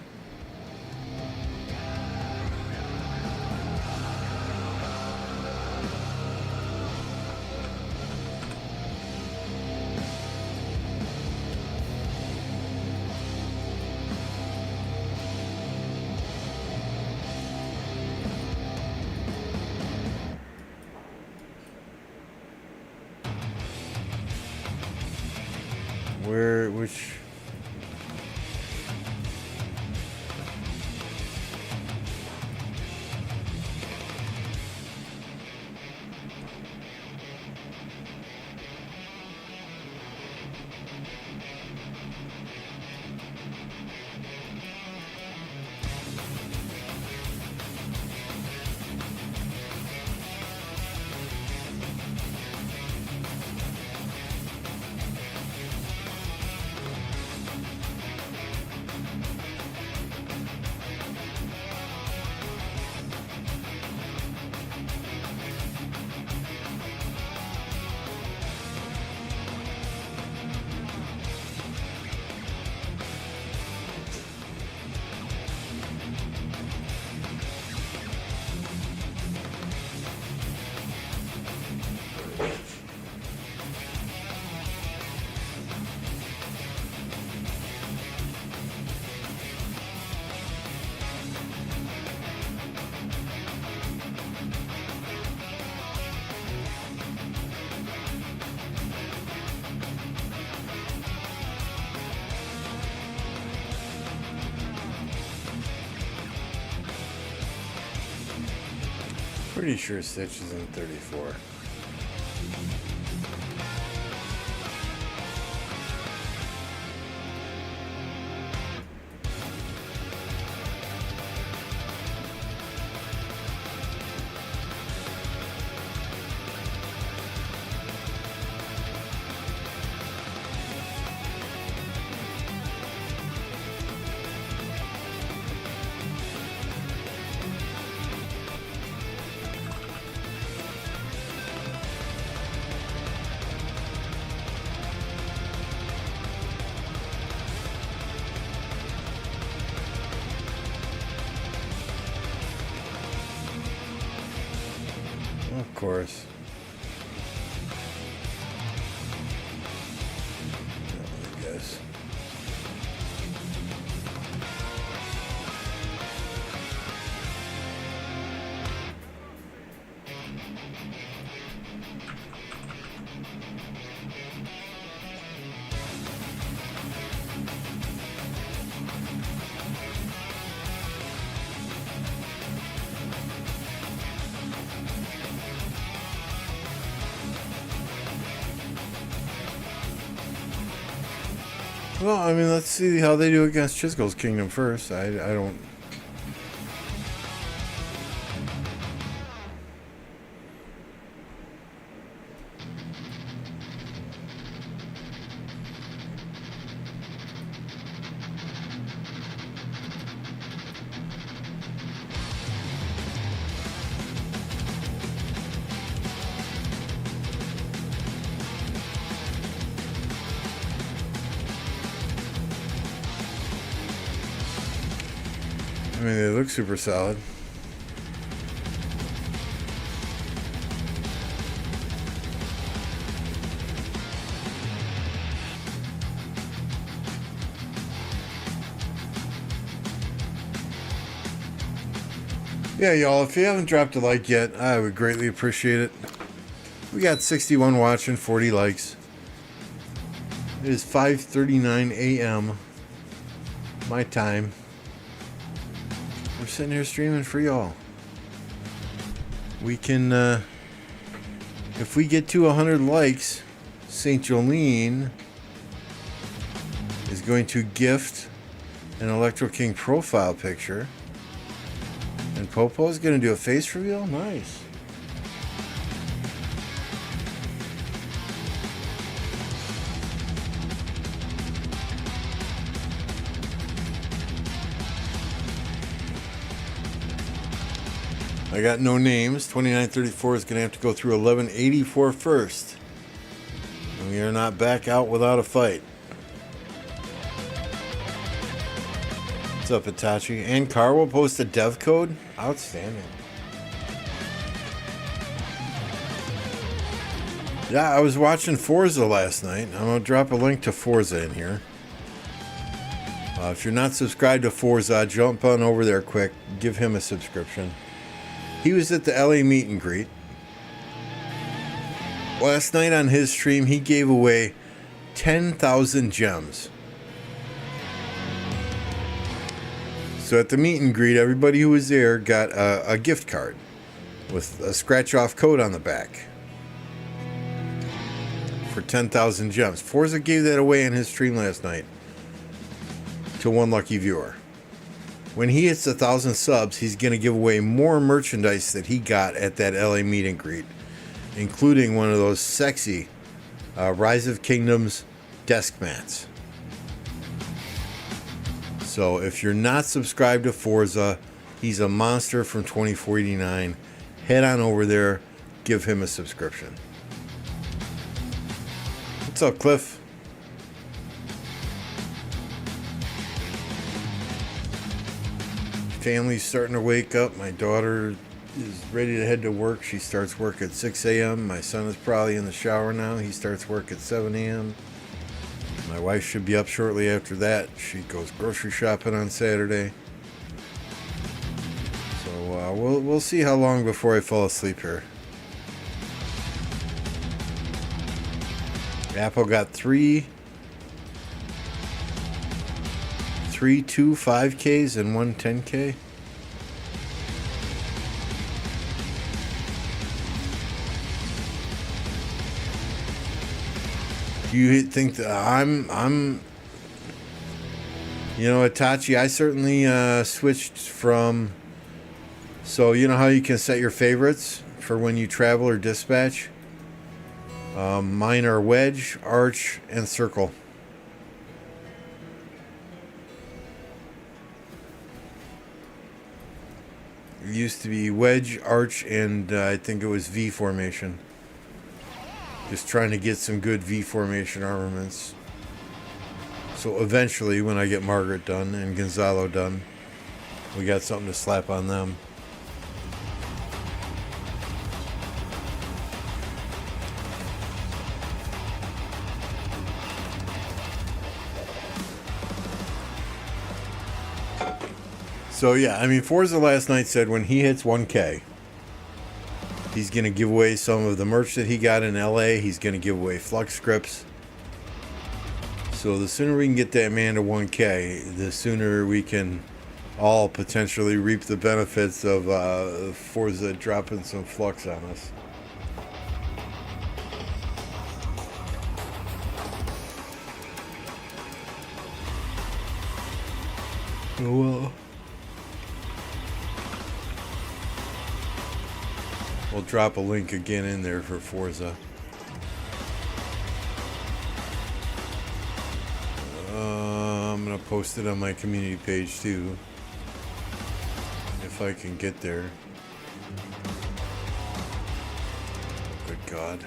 Which? Pretty sure Stitch is in 34. Of course. I guess. Well, I mean, let's see how they do against Chisco's Kingdom first. I don't... I mean, they look super solid. Yeah, y'all, if you haven't dropped a like yet, I would greatly appreciate it. We got 61 watching, 40 likes. It is 5:39 a.m. my time. We're sitting here streaming for y'all. We can, if we get to 100 likes, St. Jolene is going to gift an Electro King profile picture. And Popo is going to do a face reveal? Nice. I got no names. 2934 is going to have to go through 1184 first. And we are not back out without a fight. What's up, Itachi? And Car will post a dev code? Outstanding. Yeah, I was watching Forza last night. I'm going to drop a link to Forza in here. If you're not subscribed to Forza, jump on over there quick. Give him a subscription. He was at the LA meet and greet. Last night on his stream, he gave away 10,000 gems. So at the meet and greet, everybody who was there got a gift card with a scratch-off code on the back for 10,000 gems. Forza gave that away in his stream last night to one lucky viewer. When he hits 1,000 subs, he's going to give away more merchandise that he got at that LA meet and greet, including one of those sexy Rise of Kingdoms desk mats. So if you're not subscribed to Forza, he's a monster from 2489. Head on over there, give him a subscription. What's up, Cliff? Family's starting to wake up. My daughter is ready to head to work. She starts work at 6 a.m. My son is probably in the shower now. He starts work at 7 a.m. My wife should be up shortly after that. She goes grocery shopping on Saturday. So we'll see how long before I fall asleep here. Apple got three 2 5Ks and one 10K. You think that I'm you know, Itachi, I certainly switched from, so you know how you can set your favorites for when you travel or dispatch? Mine are wedge, arch, and circle. It used to be wedge, arch, and I think it was V formation. Just trying to get some good V formation armaments. So eventually, when I get Margaret done and Gonzalo done, we got something to slap on them. So yeah, I mean, Forza last night said when he hits 1K, he's going to give away some of the merch that he got in LA. He's going to give away Flux scripts. So the sooner we can get that man to 1K, the sooner we can all potentially reap the benefits of Forza dropping some Flux on us. Oh well. We'll drop a link again in there for Forza. I'm going to post it on my community page too, if I can get there. Good God.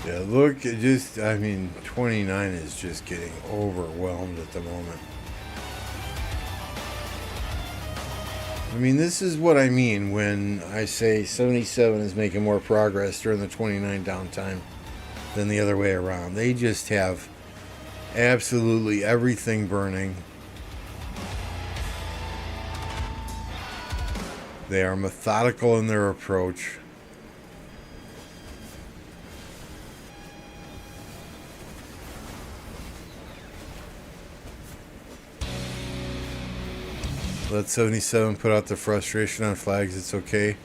Yeah, look, it just, I mean, 29 is just getting overwhelmed at the moment. I mean, this is what I mean when I say 77 is making more progress during the 29 downtime than the other way around. They just have absolutely everything burning. They are methodical in their approach. Let 77 put out the frustration on flags. It's okay.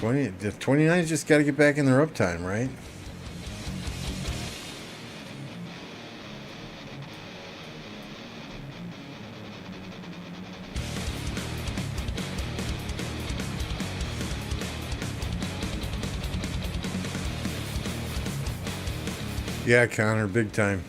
29 just got to get back in their uptime, right? Yeah, Connor, big time.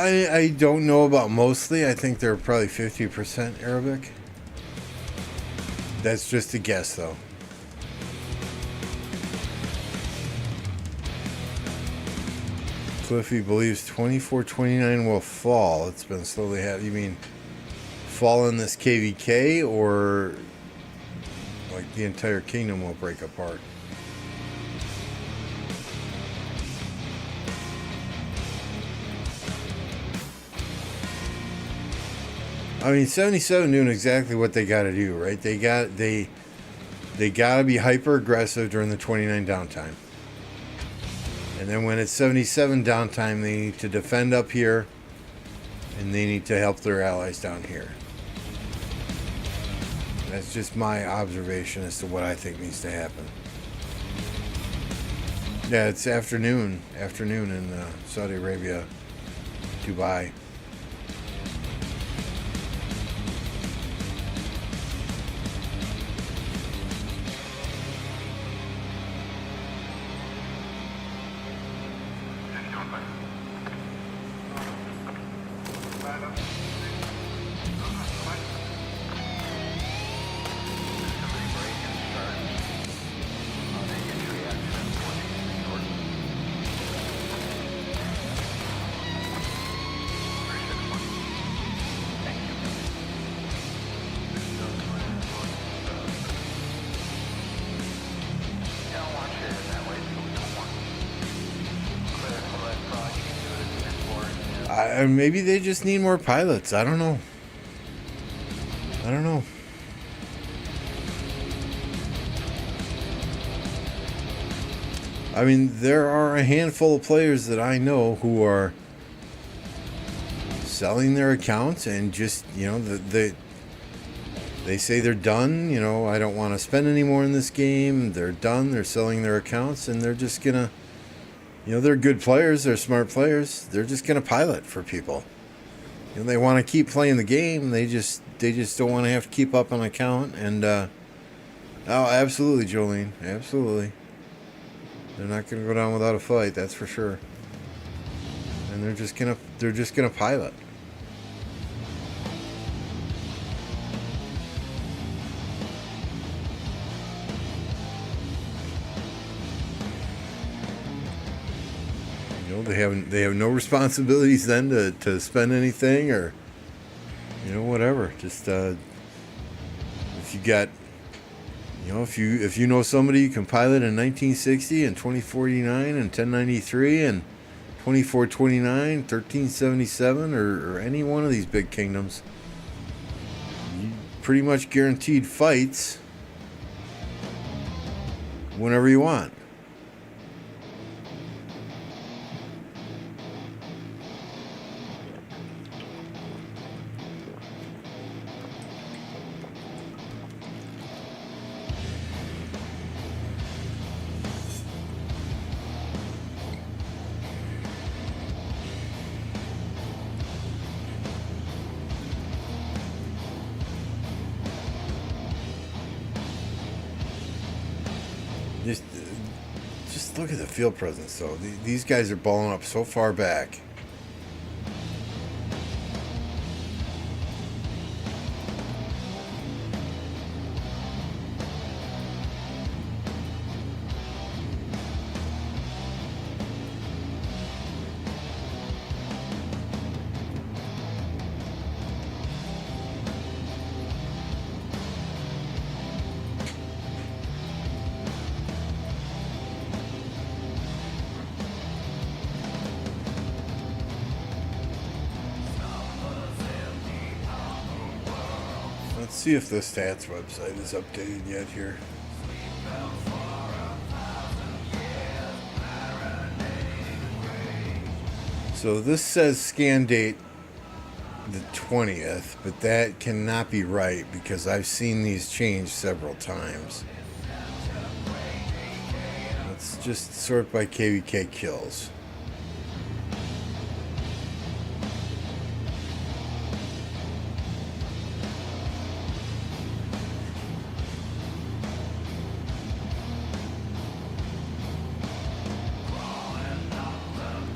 I don't know about mostly. I think they're probably 50% Arabic. That's just a guess, though. Cliffy believes 2429 will fall. It's been slowly happening. You mean fall in this KvK, or like the entire kingdom will break apart. I mean, 77 doing exactly what they got to do, right? They got to be hyper aggressive during the 29 downtime. And then when it's 77 downtime, they need to defend up here, and they need to help their allies down here. That's just my observation as to what I think needs to happen. Yeah, it's afternoon in Saudi Arabia, Dubai. Maybe they just need more pilots. I don't know. I mean, there are a handful of players that I know who are selling their accounts and just, they say they're done. I don't want to spend any more in this game. They're done. They're selling their accounts, and they're just gonna, they're good players. They're smart players. They're just gonna pilot for people. They want to keep playing the game. They just don't want to have to keep up an account. And oh, absolutely, Jolene, absolutely. They're not gonna go down without a fight. That's for sure. And they're just gonna pilot. They have no responsibilities then to spend anything, or whatever. Just if you got, if you know somebody you can pilot in 1960 and 2049 and 1093 and 2429, 1377, or any one of these big kingdoms, you pretty much guaranteed fights whenever you want. Just look at the field presence, though. These guys are balling up so far back. Let's see if the stats website is updated yet here. So this says scan date the 20th, but that cannot be right because I've seen these change several times. Let's just sort by KvK kills.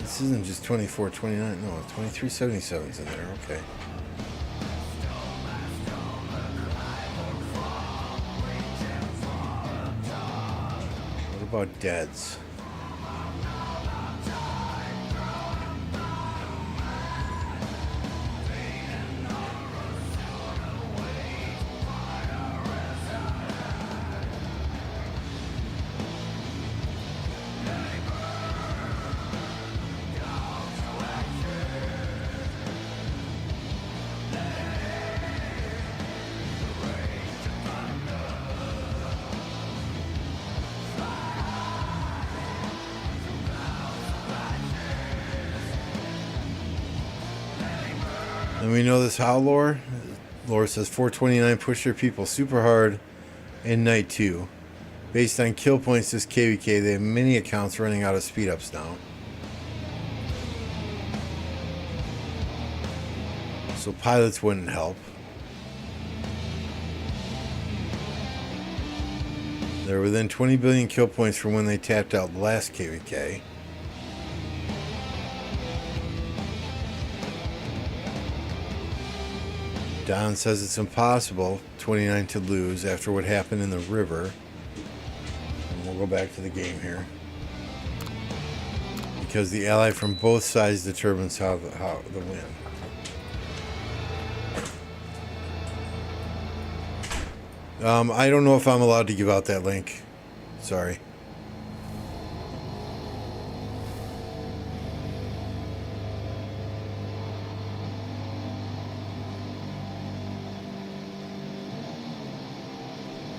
This isn't just 2429, no, 2377's in there, okay. What about deads? And we know this how, lore? Lore says 429 push their people super hard in night 2. Based on kill points this KvK, they have many accounts running out of speed ups now. So pilots wouldn't help. They're within 20 billion kill points from when they tapped out the last KvK. Don says it's impossible 29 to lose after what happened in the river. And we'll go back to the game here. Because the ally from both sides determines how the win. I don't know if I'm allowed to give out that link. Sorry.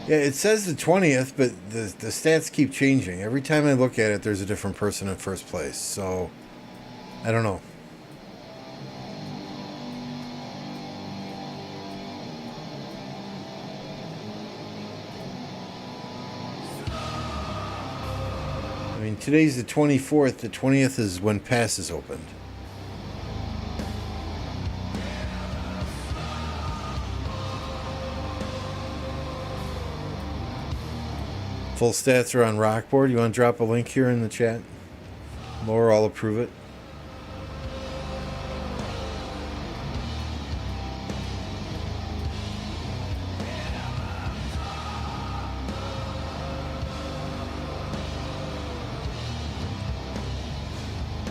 Yeah, it says the 20th, but the stats keep changing. Every time I look at it, there's a different person in first place. So, I don't know. I mean, today's the 24th. The 20th is when pass is opened. Full stats are on Rockboard. You want to drop a link here in the chat? Laura, I'll approve it.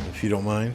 If you don't mind.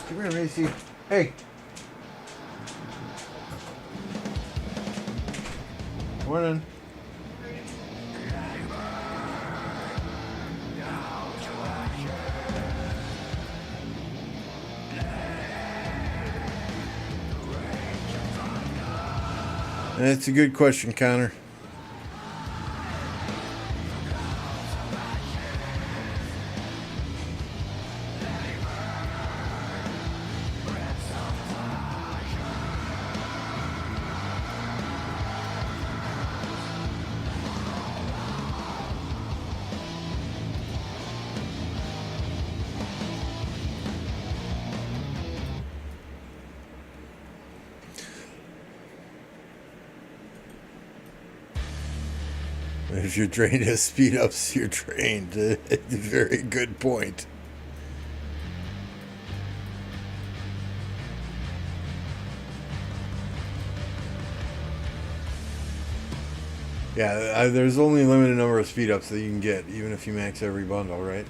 Come here, Macy. Hey. Morning. That's a good question, Connor. If you're trained as speed ups, you're trained. Very good point. Yeah, there's only a limited number of speed ups that you can get, even if you max every bundle, right?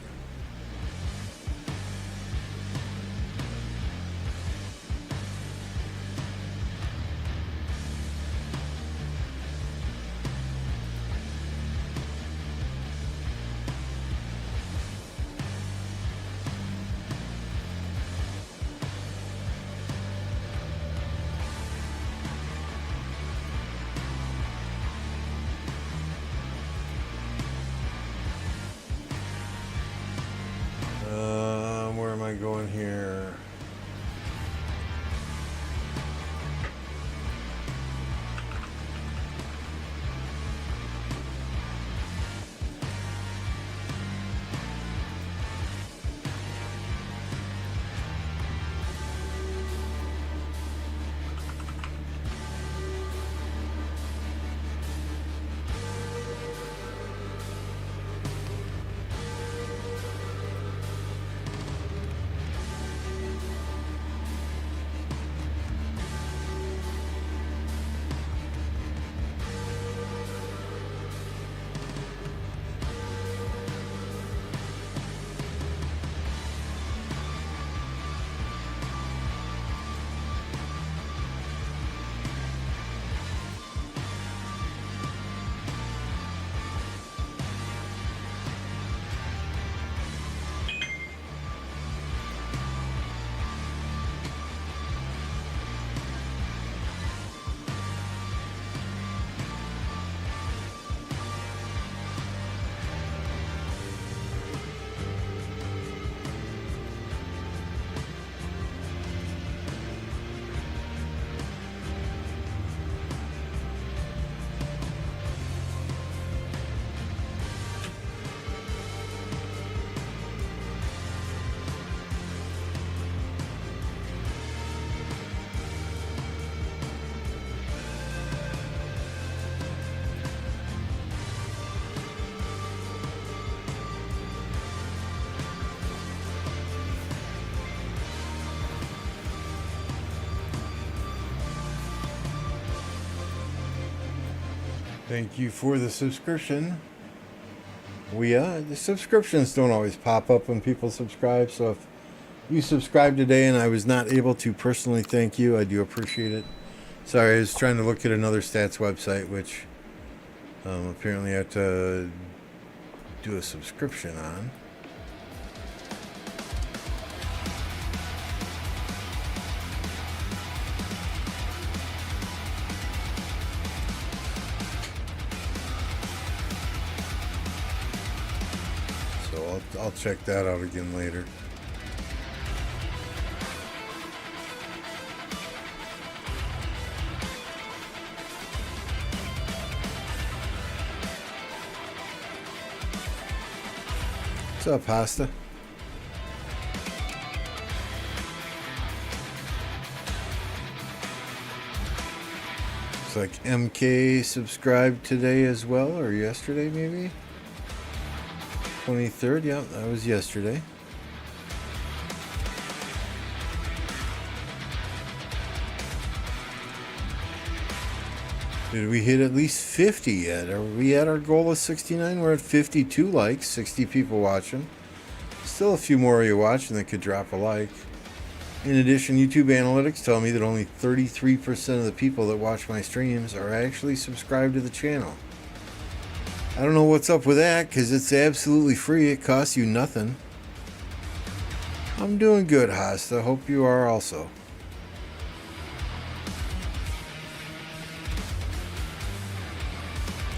Thank you for the subscription. The subscriptions don't always pop up when people subscribe, so if you subscribed today and I was not able to personally thank you, I do appreciate it. Sorry, I was trying to look at another stats website, which apparently I have to do a subscription on. So I'll check that out again later. What's up, Pasta? Looks like MK subscribed today as well, or yesterday maybe? 23rd, yeah, that was yesterday. Did we hit at least 50 yet? Are we at our goal of 69? We're at 52 likes, 60 people watching. Still a few more of you watching that could drop a like. In addition, YouTube analytics tell me that only 33% of the people that watch my streams are actually subscribed to the channel. I don't know what's up with that, because it's absolutely free. It costs you nothing. I'm doing good, Hasta. Hope you are also.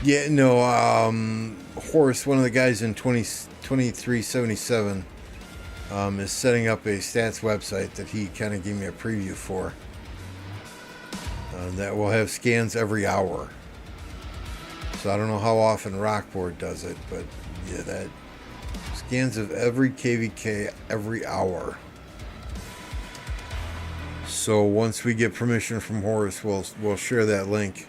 Yeah, no, Horace, one of the guys in 2377, is setting up a stats website that he kind of gave me a preview for. That will have scans every hour. So I don't know how often Rockboard does it, but yeah, that scans of every KvK every hour. So once we get permission from Horace, we'll share that link.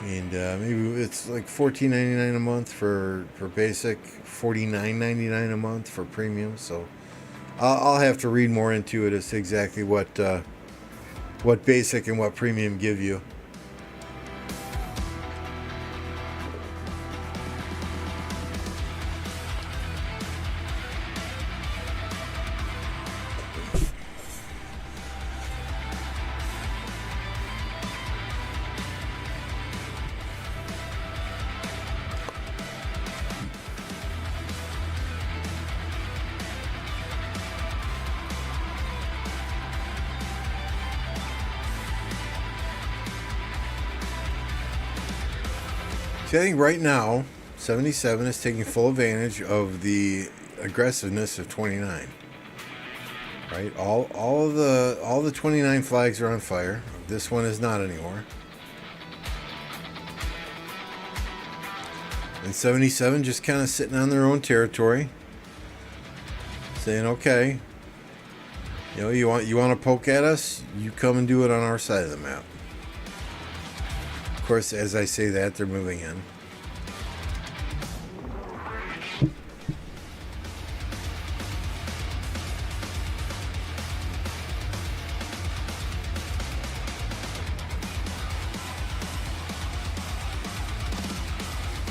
And maybe it's like $14.99 a month for basic, $49.99 a month for premium. So I'll have to read more into it as to exactly what basic and what premium give you. I think right now 77 is taking full advantage of the aggressiveness of 29. Right? All the 29 flags are on fire. This one is not anymore. And 77 just kind of sitting on their own territory, saying, "Okay, you want to poke at us? You come and do it on our side of the map." Of course, as I say that, they're moving in.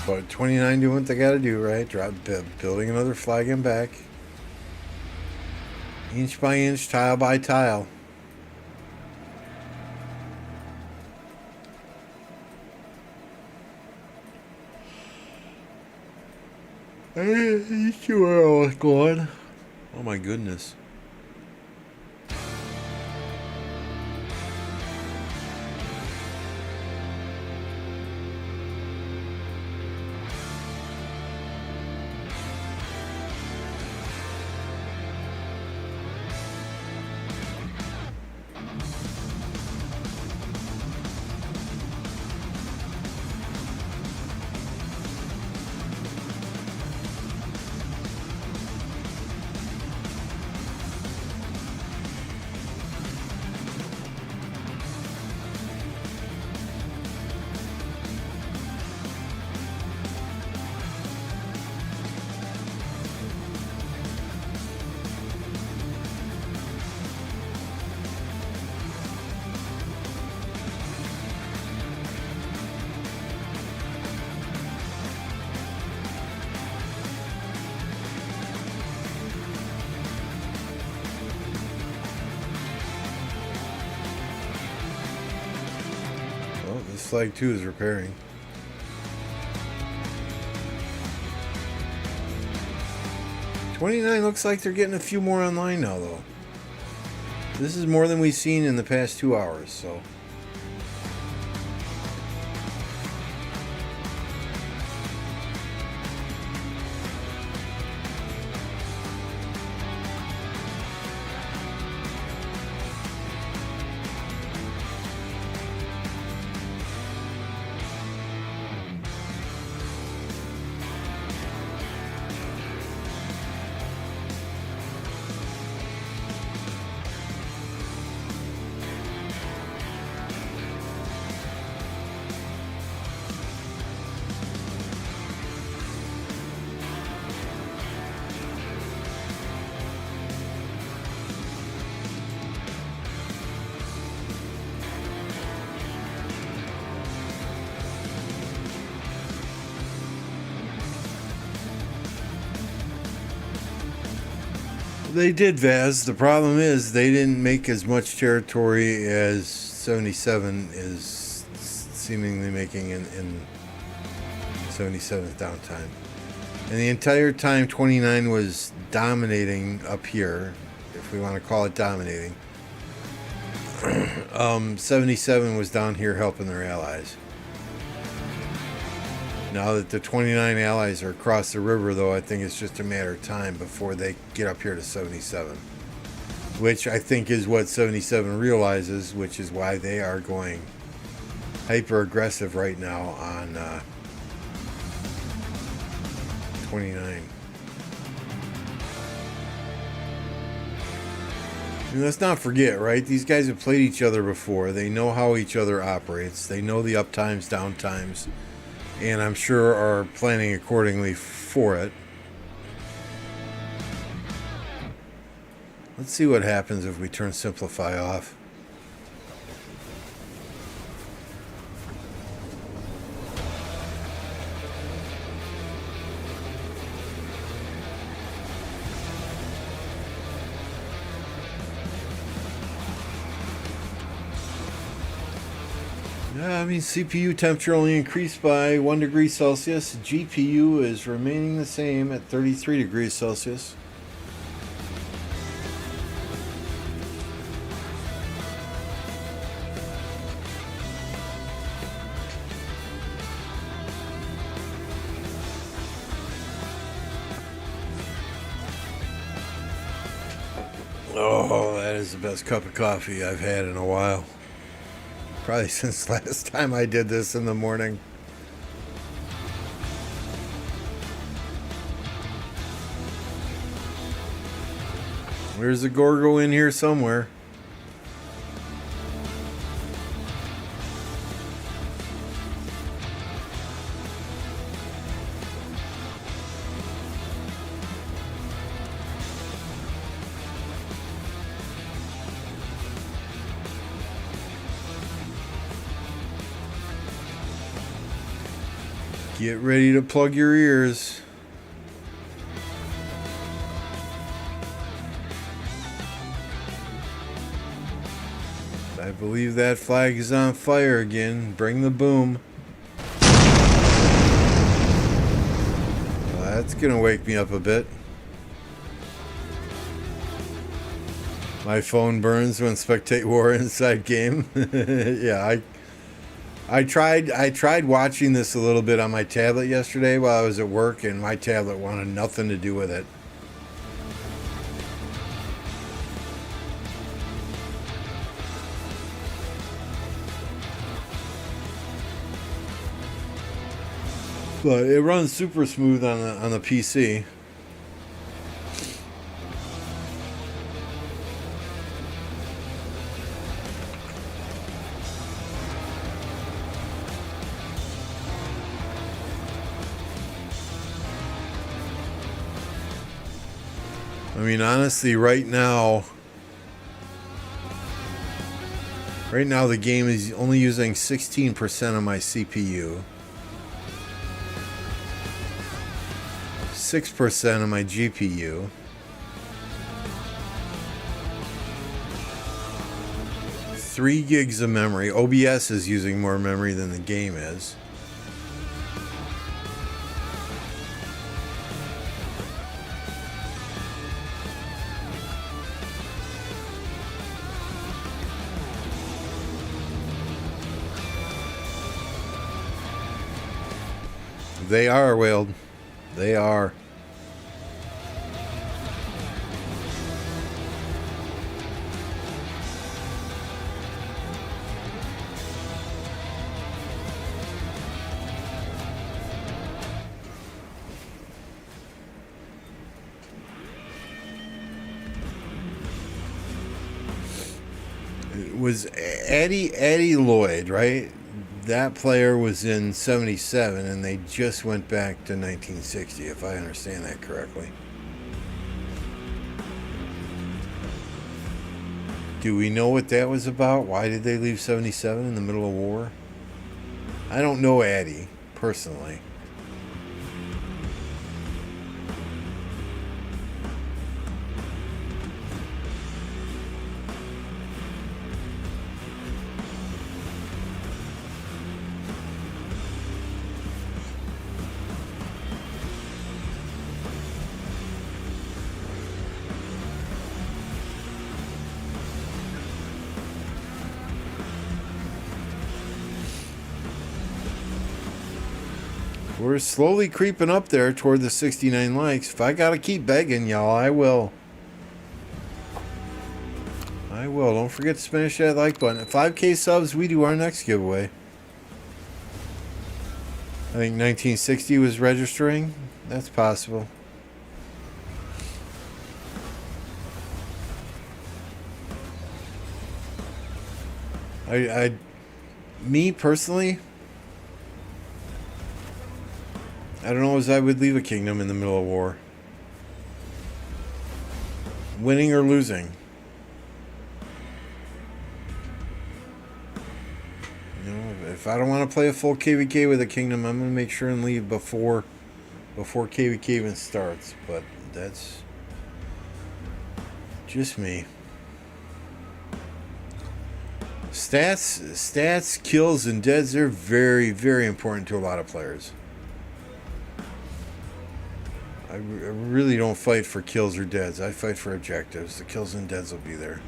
But 29 doing what they got to do, right? Building another flag and back. Inch by inch, tile by tile. You see where I was going? Oh my goodness. Flag 2 is repairing. '29 looks like they're getting a few more online now, though. This is more than we've seen in the past 2 hours, so. They did, Vaz. The problem is they didn't make as much territory as 77 is seemingly making in 77's downtime. And the entire time 29 was dominating up here, if we want to call it dominating. 77 was down here helping their allies. Now that the 29 allies are across the river, though, I think it's just a matter of time before they get up here to 77. Which I think is what 77 realizes, which is why they are going hyper-aggressive right now on 29. And let's not forget, right? These guys have played each other before. They know how each other operates. They know the uptimes, downtimes. And I'm sure are planning accordingly for it. Let's see what happens if we turn Simplify off. I mean, CPU temperature only increased by 1 degree Celsius. GPU is remaining the same at 33 degrees Celsius. Oh, that is the best cup of coffee I've had in a while. Probably since last time I did this in the morning. There's a Gorgo in here somewhere. Get ready to plug your ears. I believe that flag is on fire again. Bring the boom. Well, that's gonna wake me up a bit. My phone burns when spectate war inside game. Yeah, I tried watching this a little bit on my tablet yesterday while I was at work, and my tablet wanted nothing to do with it. But it runs super smooth on the PC. I mean, honestly, right now the game is only using 16% of my CPU, 6% of my GPU, 3 gigs of memory. OBS is using more memory than the game is. They are, Whaled. They are. It was Eddie Lloyd, right? That player was in 77, and they just went back to 1960, if I understand that correctly. Do we know what that was about? Why did they leave 77 in the middle of war? I don't know Addy, personally. We're slowly creeping up there toward the 69 likes. If I gotta keep begging y'all, I will. I will. Don't forget to smash that like button. At 5K subs, we do our next giveaway. I think 1960 was registering. That's possible. Me personally, I don't know as I would leave a kingdom in the middle of war. Winning or losing. You know, if I don't want to play a full KvK with a kingdom, I'm going to make sure and leave before KvK even starts. But that's just me. Stats, kills, and deads, they're very, very important to a lot of players. I really don't fight for kills or deads. I fight for objectives. The kills and deads will be there.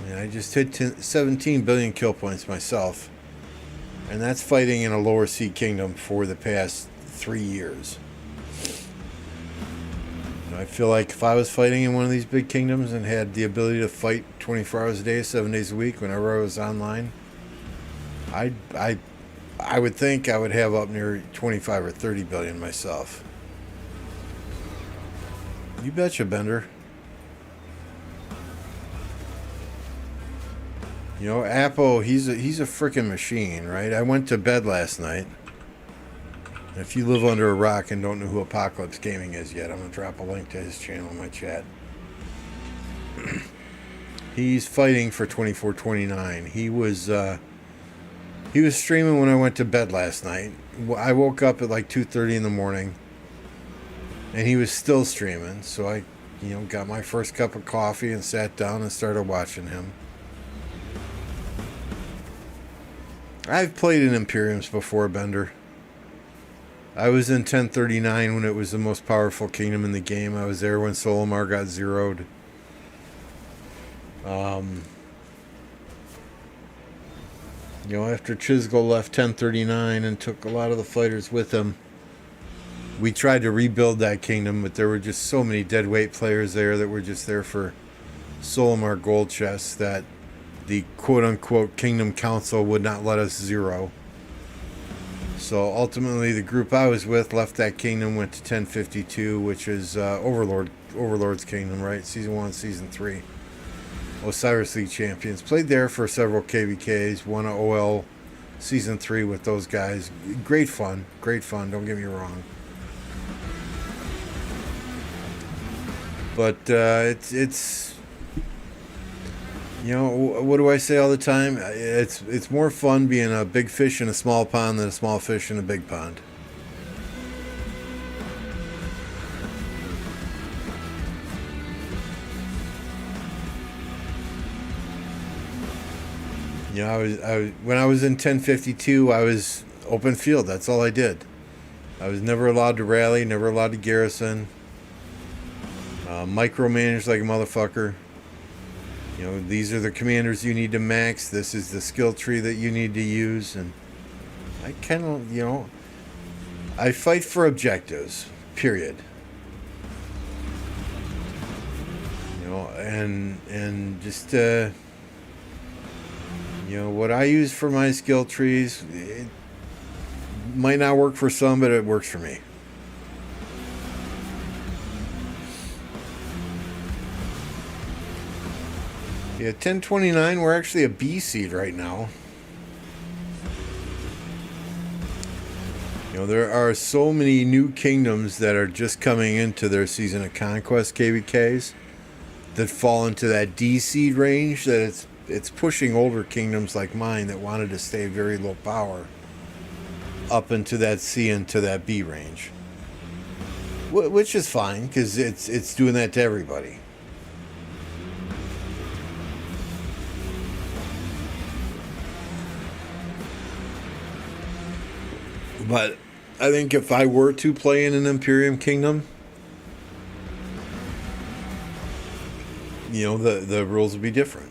And I just hit 17 billion kill points myself. And that's fighting in a lower seed kingdom for the past 3 years. I feel like if I was fighting in one of these big kingdoms and had the ability to fight 24 hours a day, 7 days a week, whenever I was online, I would think I would have up near 25 or 30 billion myself. You betcha, Bender. You know, Apo, he's a freaking machine, right? I went to bed last night. If you live under a rock and don't know who Apocalypse Gaming is yet, I'm going to drop a link to his channel in my chat. He's fighting for 2429. He was streaming when I went to bed last night. I woke up at like 2:30 in the morning, and he was still streaming. So I, got my first cup of coffee and sat down and started watching him. I've played in Imperiums before, Bender. I was in 1039 when it was the most powerful kingdom in the game. I was there when Solomar got zeroed. After Chisgul left 1039 and took a lot of the fighters with him, we tried to rebuild that kingdom, but there were just so many deadweight players there that were just there for Solomar gold chests that the quote-unquote Kingdom Council would not let us zero. So ultimately, the group I was with left that kingdom, went to 1052, which is Overlord's Kingdom, right? Season 1, Season 3. Osiris League champions. Played there for several KvKs. Won an OL Season 3 with those guys. Great fun. Don't get me wrong. But it's what do I say all the time? It's more fun being a big fish in a small pond than a small fish in a big pond. You know, when I was in 1052, I was open field. That's all I did. I was never allowed to rally, never allowed to garrison. Micromanaged like a motherfucker. You know, these are the commanders you need to max. This is the skill tree that you need to use. And I kind of, you know, I fight for objectives, period. You know, and just, you know, what I use for my skill trees, it might not work for some, but it works for me. Yeah, 1029, we're actually a B seed right now. You know, there are so many new kingdoms that are just coming into their season of conquest KvKs that fall into that D seed range, that it's pushing older kingdoms like mine that wanted to stay very low power up into that C and to that B range, which is fine because it's doing that to everybody. But I think if I were to play in an Imperium Kingdom, you know, the rules would be different.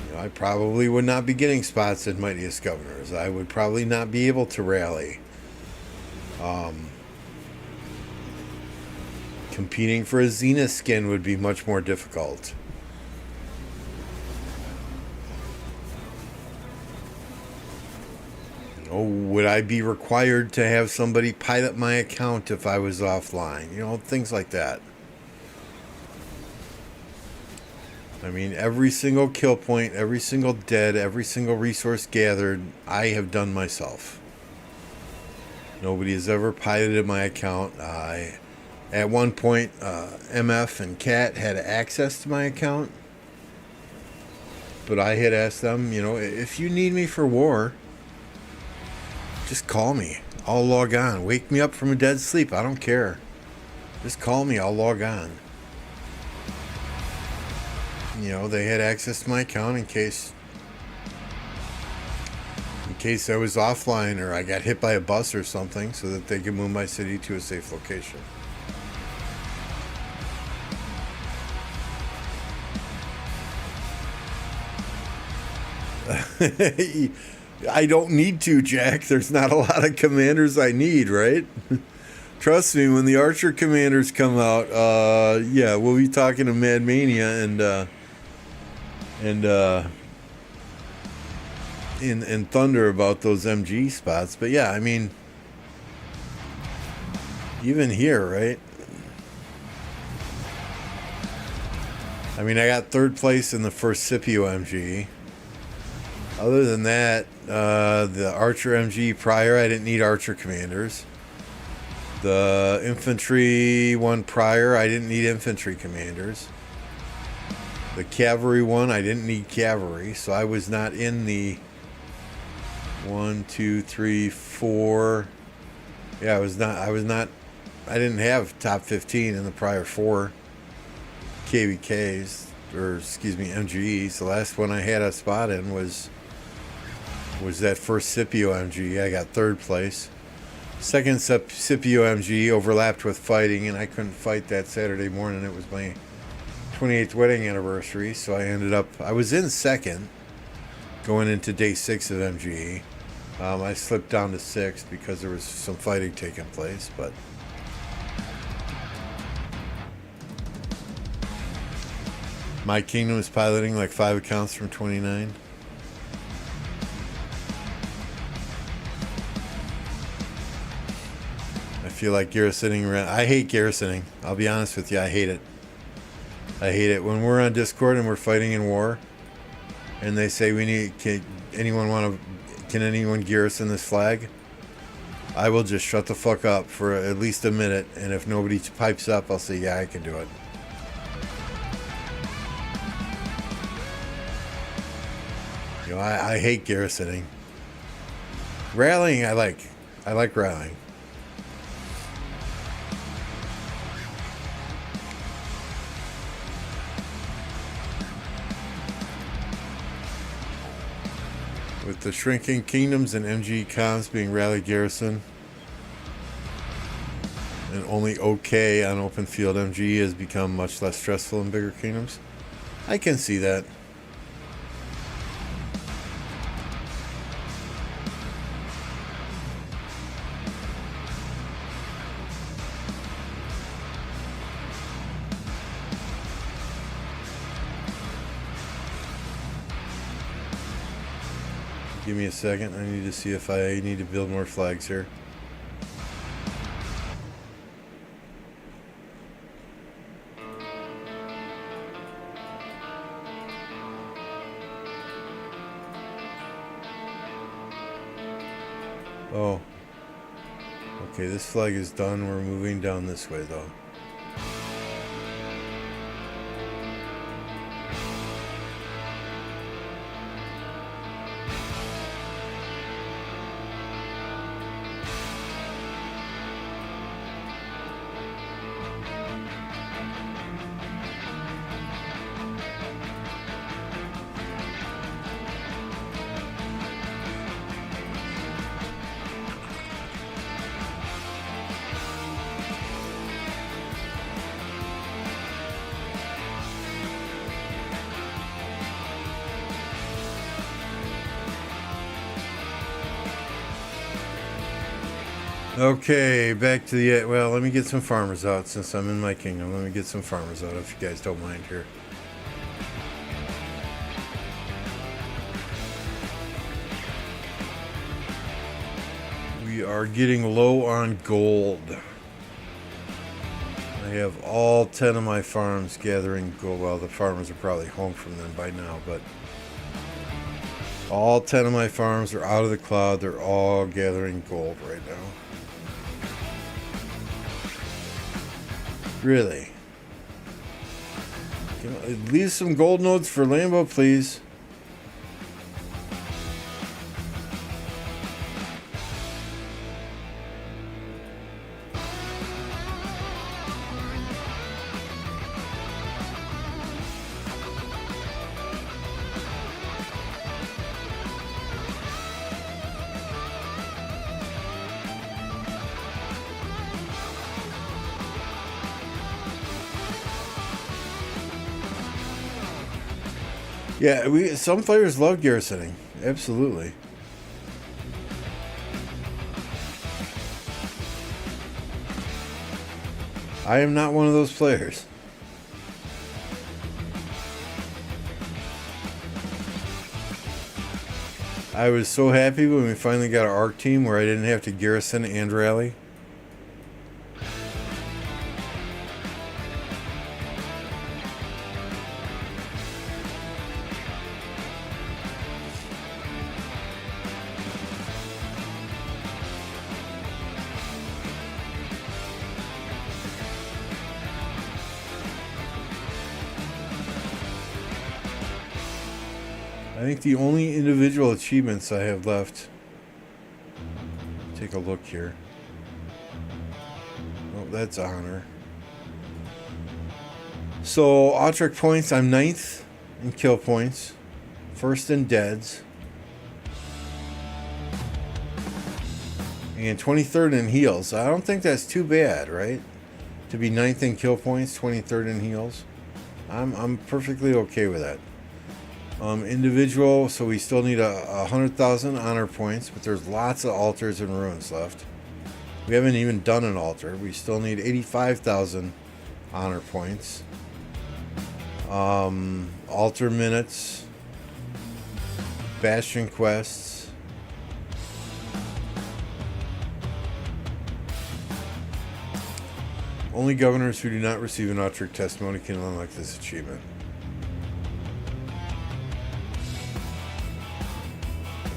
You know, I probably would not be getting spots in Mightiest Governors. I would probably not be able to rally. Competing for a Zenith skin would be much more difficult. Oh, would I be required to have somebody pilot my account if I was offline? You know, things like that. I mean, every single kill point, every single dead, every single resource gathered, I have done myself. Nobody has ever piloted my account. At one point, MF and Cat had access to my account. But I had asked them, you know, if you need me for war, just call me. I'll log on. Wake me up from a dead sleep. I don't care. Just call me. I'll log on. You know, they had access to my account in case I was offline or I got hit by a bus or something, so that they could move my city to a safe location. I don't need to, Jack. There's not a lot of commanders I need, right? Trust me, when the Archer commanders come out, yeah, we'll be talking to Mad Mania and Thunder about those MG spots. But yeah, I mean, even here, right? I mean, I got third place in the first Scipio MG. Other than that, the Archer MG prior, I didn't need Archer commanders. The infantry one prior, I didn't need infantry commanders. The cavalry one, I didn't need cavalry, so I was not in the 1, 2, 3, 4. Yeah, I didn't have top 15 in the prior 4 KvKs, or excuse me, MGEs. The last one I had a spot in was that first Scipio MG. I got third place. Second Scipio MG overlapped with fighting, and I couldn't fight that Saturday morning. It was my 28th wedding anniversary, so I was in second going into day 6 of MGE. I slipped down to 6th because there was some fighting taking place, but my kingdom is piloting like 5 accounts from 29. I feel like garrisoning around. I hate garrisoning. I'll be honest with you. I hate it. I hate it. When we're on Discord and we're fighting in war, and they say can anyone garrison this flag? I will just shut the fuck up for at least a minute, and if nobody pipes up, I'll say, yeah, I can do it. You know, I hate garrisoning. Rallying, I like. I like rallying. With the shrinking kingdoms and MG cons being rally garrison, and only OK on open field MG has become much less stressful in bigger kingdoms. I can see that. Give me a second. I need to see if I need to build more flags here. Oh. Okay, this flag is done. We're moving down this way, though. Okay, back to the... Well, let me get some farmers out since I'm in my kingdom. Let me get some farmers out if you guys don't mind here. We are getting low on gold. I have all 10 of my farms gathering gold. Well, the farmers are probably home from them by now, but... all 10 of my farms are out of the cloud. They're all gathering gold right now. Really? Leave some gold nodes for Lambo, please. Yeah, some players love garrisoning. Absolutely. I am not one of those players. I was so happy when we finally got our ARC team where I didn't have to garrison and rally. I think the only individual achievements I have left. Take a look here. Oh, that's honor. So, Autric points, I'm 9th in kill points. 1st in deads. And 23rd in heals. I don't think that's too bad, right? To be 9th in kill points, 23rd in heals. I'm perfectly okay with that. Individual, so we still need 100,000 honor points, but there's lots of altars and ruins left. We haven't even done an altar. We still need 85,000 honor points. Altar minutes, bastion quests. Only governors who do not receive an Autric testimony can unlock this achievement.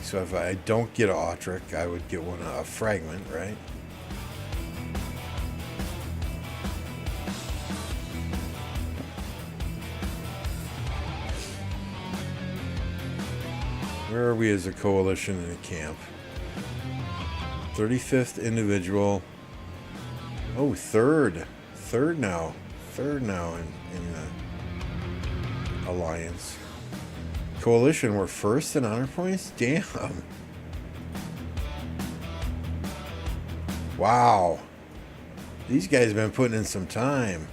So if I don't get an Autric, I would get one a fragment, right? Where are we as a coalition in a camp? 35th individual. Oh, third now in the alliance. Coalition were first in honor points? Damn. Wow. These guys have been putting in some time.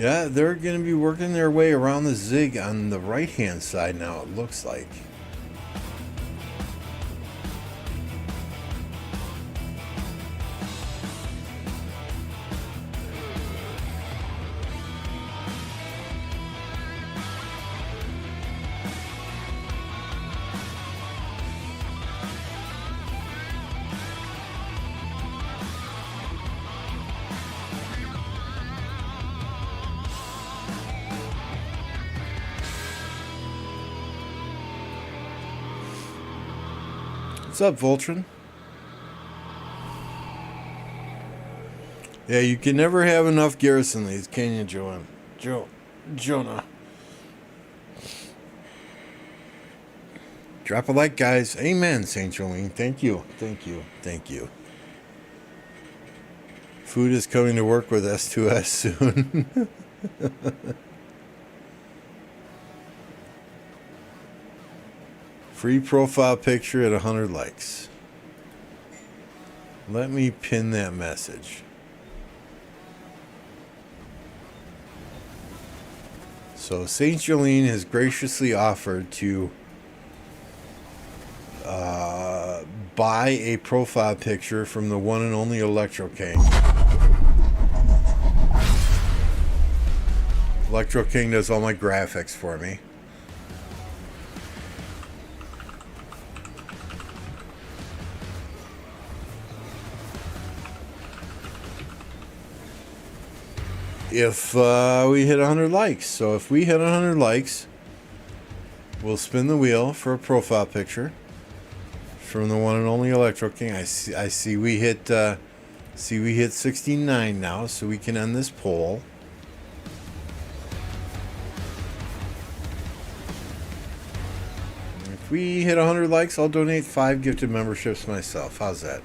Yeah, they're going to be working their way around the zig on the right-hand side now, it looks like. What's up, Voltron? Yeah, you can never have enough garrison leads, can you, Jonah? Drop a like, guys. Amen, Saint Jolene. Thank you. Food is coming to work with S2S soon. Free profile picture at 100 likes. Let me pin that message. So Saint Jolene has graciously offered to buy a profile picture from the one and only Electro King. Electro King does all my graphics for me. If we hit 100 likes. So if we hit 100 likes, we'll spin the wheel for a profile picture from the one and only Electro King. I see we hit 69 now, so we can end this poll. If we hit 100 likes, I'll donate 5 gifted memberships myself. How's that?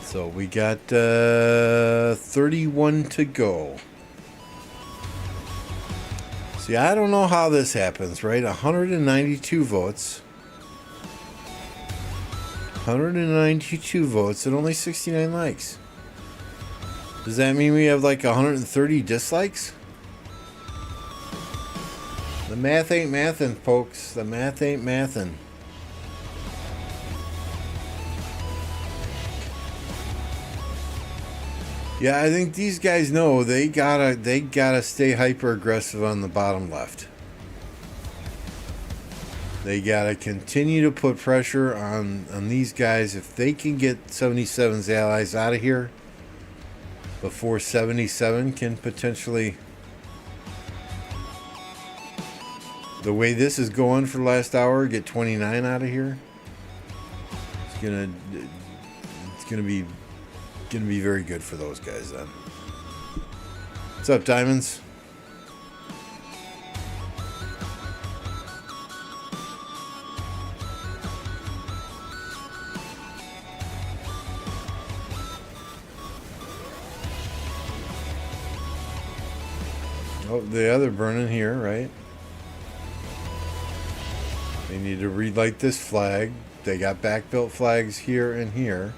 So we got 31 to go. See, I don't know how this happens, right? 192 votes. 192 votes and only 69 likes. Does that mean we have like 130 dislikes? The math ain't mathin', folks. The math ain't mathin'. Yeah, I think these guys know they gotta stay hyper aggressive on the bottom left. They gotta continue to put pressure on these guys. If they can get 77's allies out of here before 77 can potentially, the way this is going for the last hour, get 29 out of here. It's gonna be very good for those guys then. What's up, Diamonds? Oh, the other burning here, right? They need to relight this flag. They got back-built flags here and here.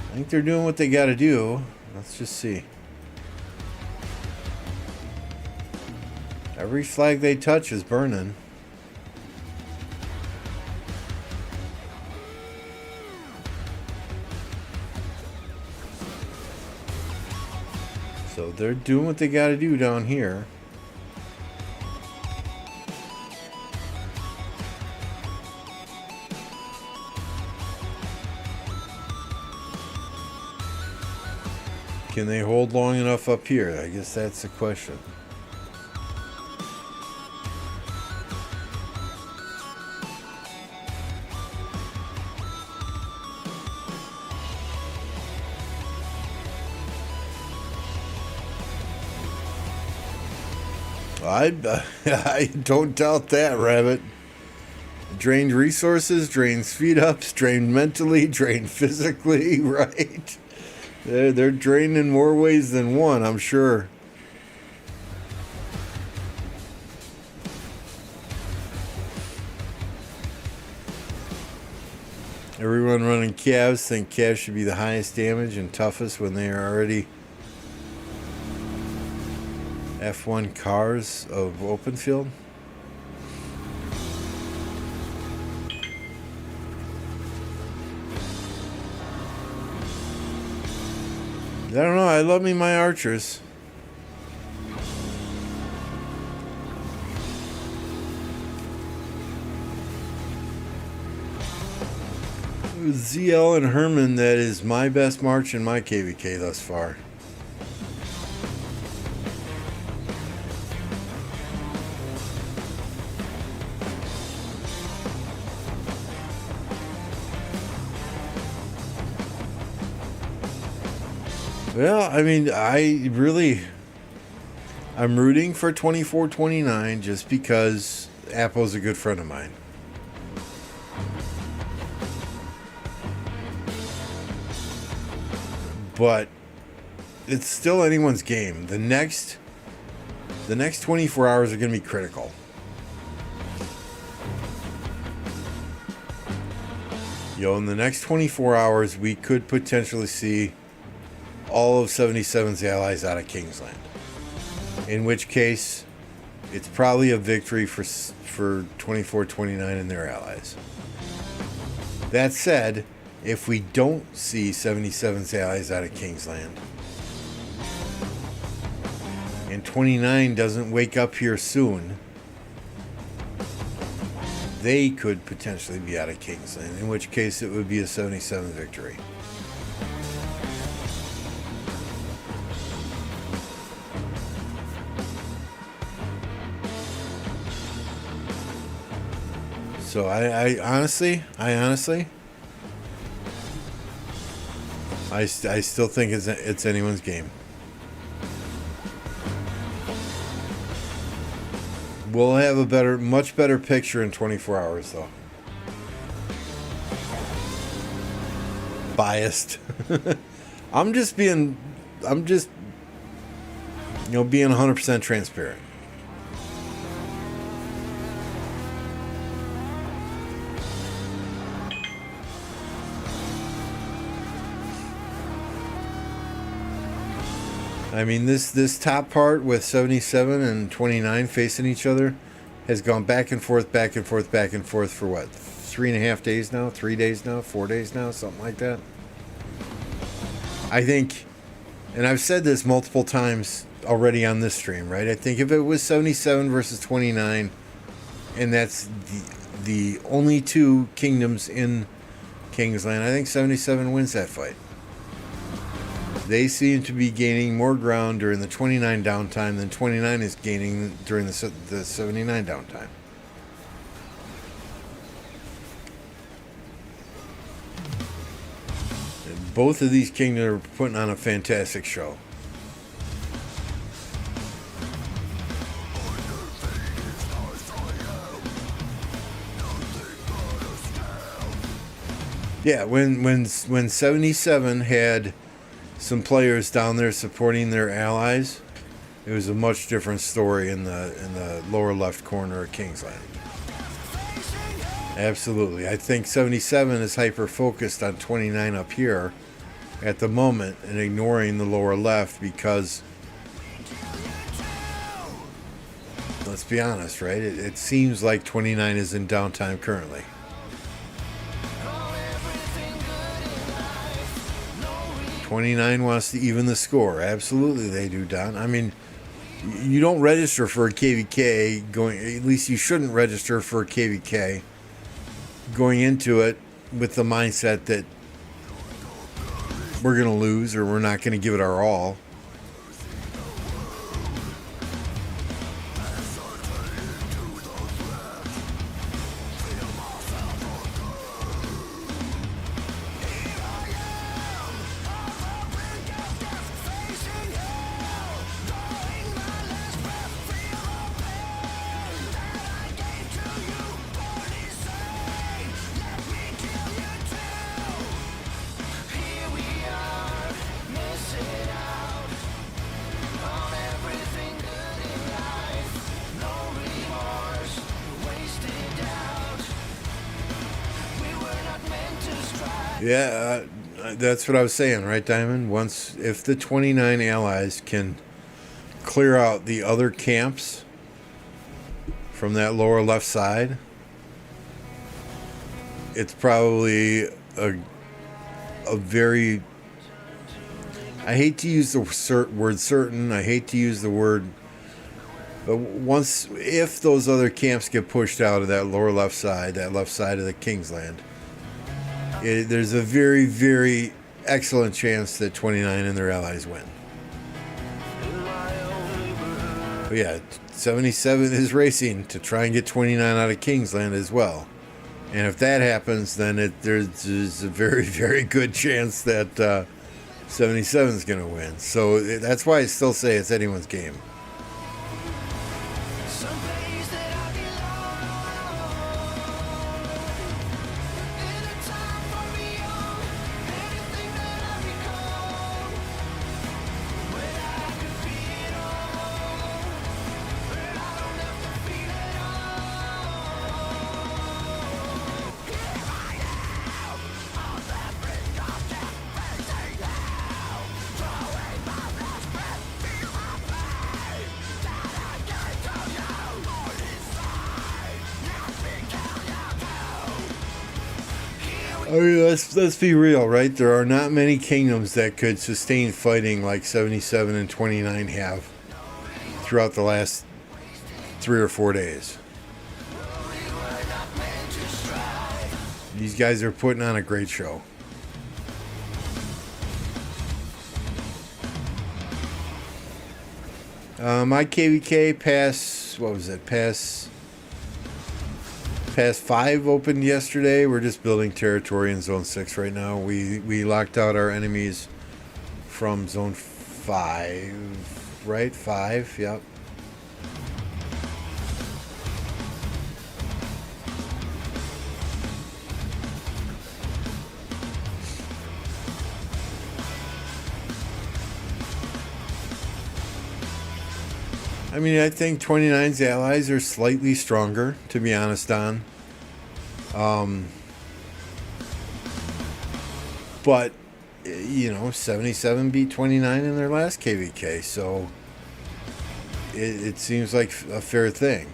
I think they're doing what they got to do. Let's just see. Every flag they touch is burning. So they're doing what they got to do down here. Can they hold long enough up here? I guess that's the question. I don't doubt that, Rabbit. Drained resources, drained speed ups, drained mentally, drained physically, right? They're drained in more ways than one, I'm sure. Everyone running Cavs think Cavs should be the highest damage and toughest when they are already F1 cars of open field. I don't know. I love me my archers. ZL and Herman, that is my best march in my KvK thus far. Well, I mean, I'm rooting for 24-29 just because Apple's a good friend of mine. But it's still anyone's game. The next 24 hours are going to be critical. In the next 24 hours, we could potentially see all of 77's allies out of Kingsland. In which case, it's probably a victory for 24-29 and their allies. That said, if we don't see 77's allies out of Kingsland, and 29 doesn't wake up here soon, they could potentially be out of Kingsland, in which case it would be a 77 victory. So I honestly, I still think it's anyone's game. We'll have a much better picture in 24 hours, though. Biased. I'm just being 100% transparent. I mean, this top part with 77 and 29 facing each other has gone back and forth for what? 3.5 days now? 3 days now? 4 days now? Something like that. I think, and I've said this multiple times already on this stream, right? I think if it was 77 versus 29, and that's the only two kingdoms in Kingsland, I think 77 wins that fight. They seem to be gaining more ground during the 29 downtime than 29 is gaining during the 79 downtime. And both of these kingdoms are putting on a fantastic show. Yeah, when 77 had some players down there supporting their allies, it was a much different story in the lower left corner of Kingsland. Absolutely. I think 77 is hyper focused on 29 up here at the moment and ignoring the lower left because, let's be honest, right? It seems like 29 is in downtime currently. 29 wants to even the score. Absolutely they do, Don. I mean, you don't register for a KvK at least you shouldn't register for a KvK going into it with the mindset that we're going to lose or we're not going to give it our all. Yeah, that's what I was saying, right, Diamond? If the 29 allies can clear out the other camps from that lower left side, it's probably a very... I hate to use the word certain. I hate to use the word... But if those other camps get pushed out of that lower left side, that left side of the Kingsland, there's a very, very excellent chance that 29 and their allies win. But yeah, 77 is racing to try and get 29 out of Kingsland as well. And if that happens, then there's a very, very good chance that 77 is going to win. So that's why I still say it's anyone's game. I mean, let's be real, right? There are not many kingdoms that could sustain fighting like 77 and 29 have throughout the last 3 or 4 days. These guys are putting on a great show. My KvK Pass 5 opened yesterday. We're just building territory in Zone 6 right now. We locked out our enemies from Zone 5, right? 5, yep. I mean, I think 29's allies are slightly stronger, to be honest, on. But, 77 beat 29 in their last KvK, so it seems like a fair thing.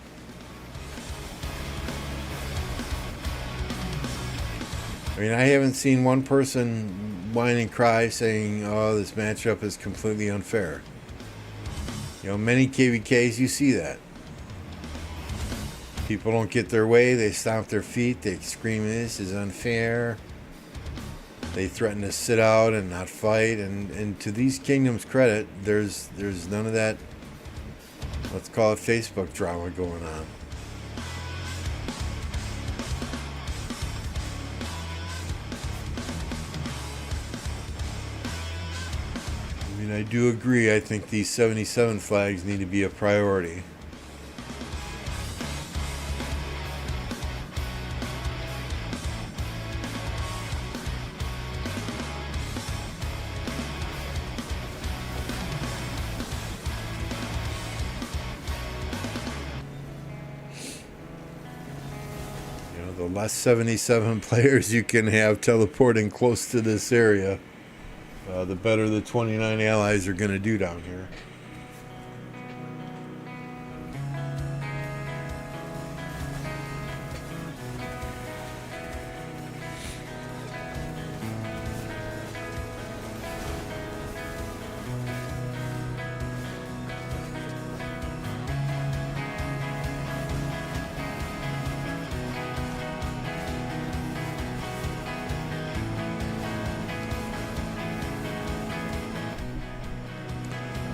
I mean, I haven't seen one person whine and cry saying, oh, this matchup is completely unfair. Many KvKs, you see that. People don't get their way, they stomp their feet, they scream, this is unfair. They threaten to sit out and not fight, and to these kingdoms' credit, there's none of that, let's call it Facebook drama going on. I do agree. I think these 77 flags need to be a priority. The less 77 players you can have teleporting close to this area, the better the 29 allies are going to do down here.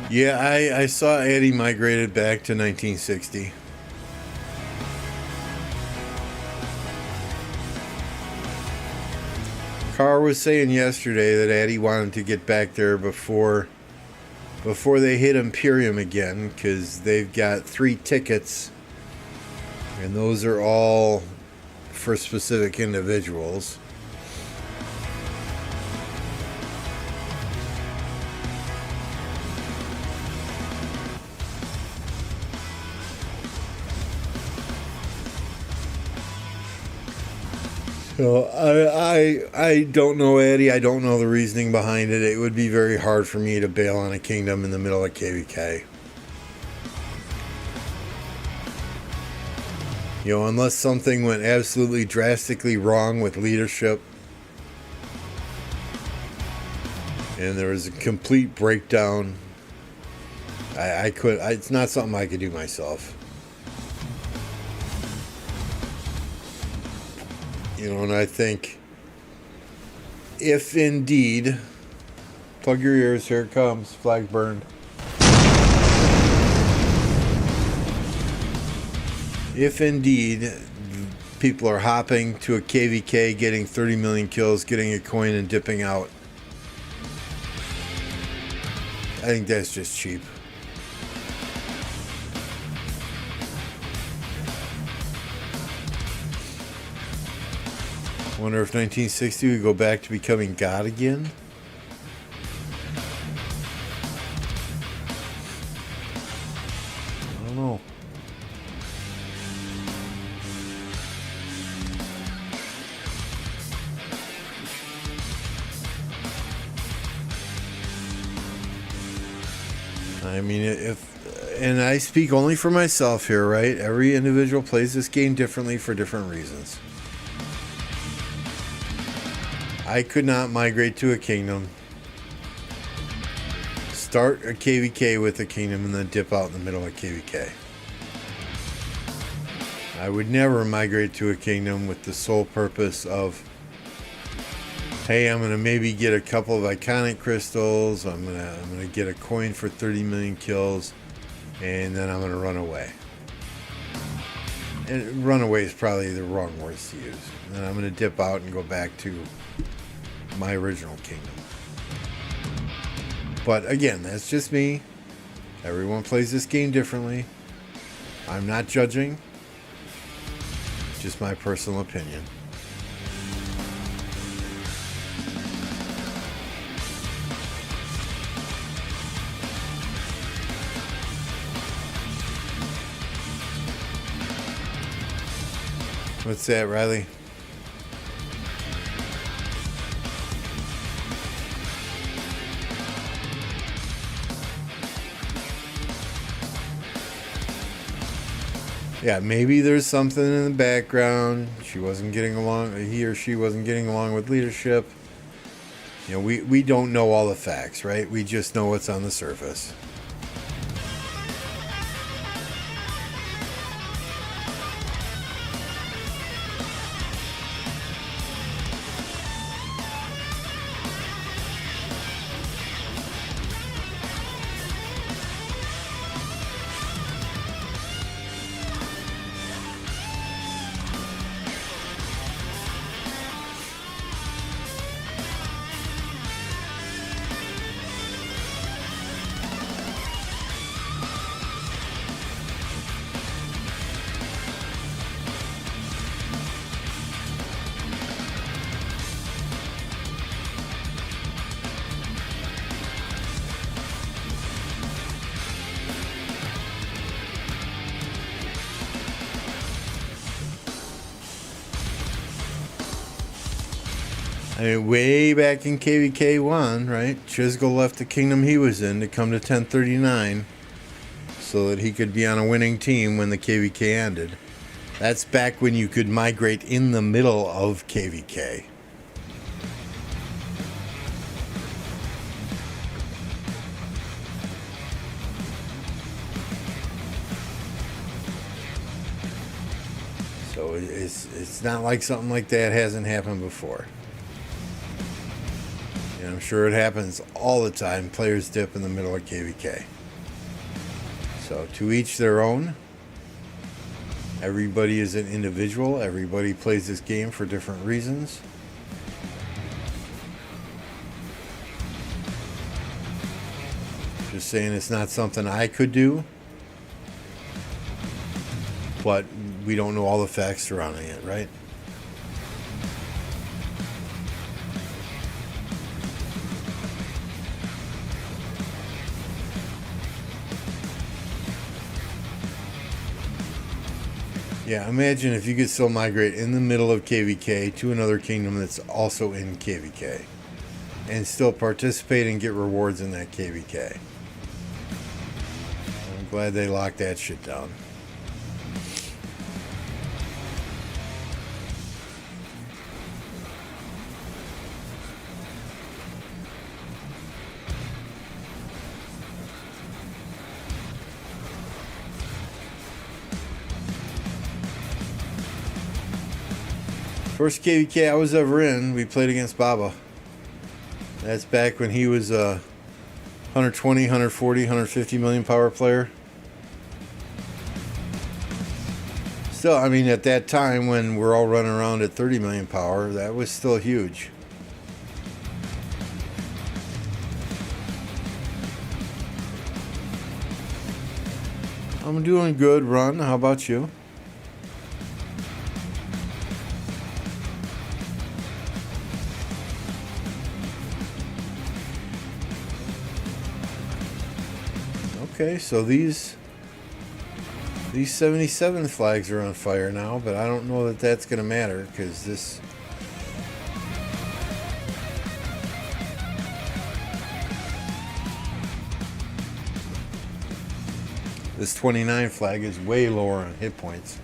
Yeah, I saw Eddie migrated back to 1960. Carr was saying yesterday that Eddie wanted to get back there before they hit Imperium again, because they've got 3 tickets, and those are all for specific individuals. So I don't know Eddie. I don't know the reasoning behind it. It would be very hard for me to bail on a kingdom in the middle of KvK. You know, unless something went absolutely drastically wrong with leadership and there was a complete breakdown, it's not something I could do myself. You know, and I think if indeed, plug your ears, here it comes, flag burned. If indeed people are hopping to a KvK, getting 30 million kills, getting a coin and dipping out, I think that's just cheap. Wonder if 1960 would go back to becoming God again? I don't know. I mean, and I speak only for myself here, right? Every individual plays this game differently for different reasons. I could not migrate to a kingdom, start a KvK with a kingdom, and then dip out in the middle of KvK. I would never migrate to a kingdom with the sole purpose of, hey, I'm gonna maybe get a couple of iconic crystals, I'm gonna get a coin for 30 million kills, and then I'm gonna run away. And run away is probably the wrong words to use. And then I'm gonna dip out and go back to my original kingdom. But again, that's just me. Everyone plays this game differently. I'm not judging. Just my personal opinion. What's that, Riley? Yeah, maybe there's something in the background. He or she wasn't getting along with leadership. You know, we don't know all the facts, right? We just know what's on the surface. I mean, way back in KvK 1, right? Chisgall left the kingdom he was in to come to 1039 so that he could be on a winning team when the KvK ended. That's back when you could migrate in the middle of KvK. So it's not like something like that hasn't happened before. I'm sure it happens all the time. Players dip in the middle of KvK. So to each their own. Everybody is an individual. Everybody plays this game for different reasons. Just saying it's not something I could do. But we don't know all the facts surrounding it, right? Yeah, imagine if you could still migrate in the middle of KvK to another kingdom that's also in KvK and still participate and get rewards in that KvK. I'm glad they locked that shit down. First KvK I was ever in, we played against Baba. That's back when he was a 120, 140, 150 million power player. Still, I mean, at that time when we're all running around at 30 million power, that was still huge. I'm doing good, Run. How about you? Okay, so these 77 flags are on fire now, but I don't know that that's going to matter because this 29 flag is way lower on hit points.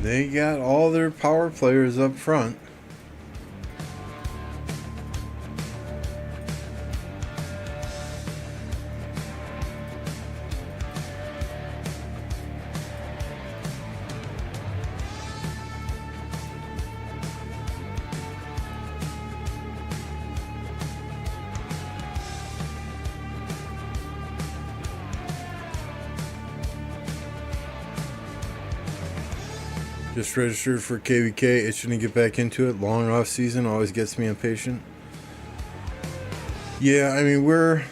They got all their power players up front. Just registered for KvK, itching to get back into it. Long off season always gets me impatient. Yeah, I mean, we're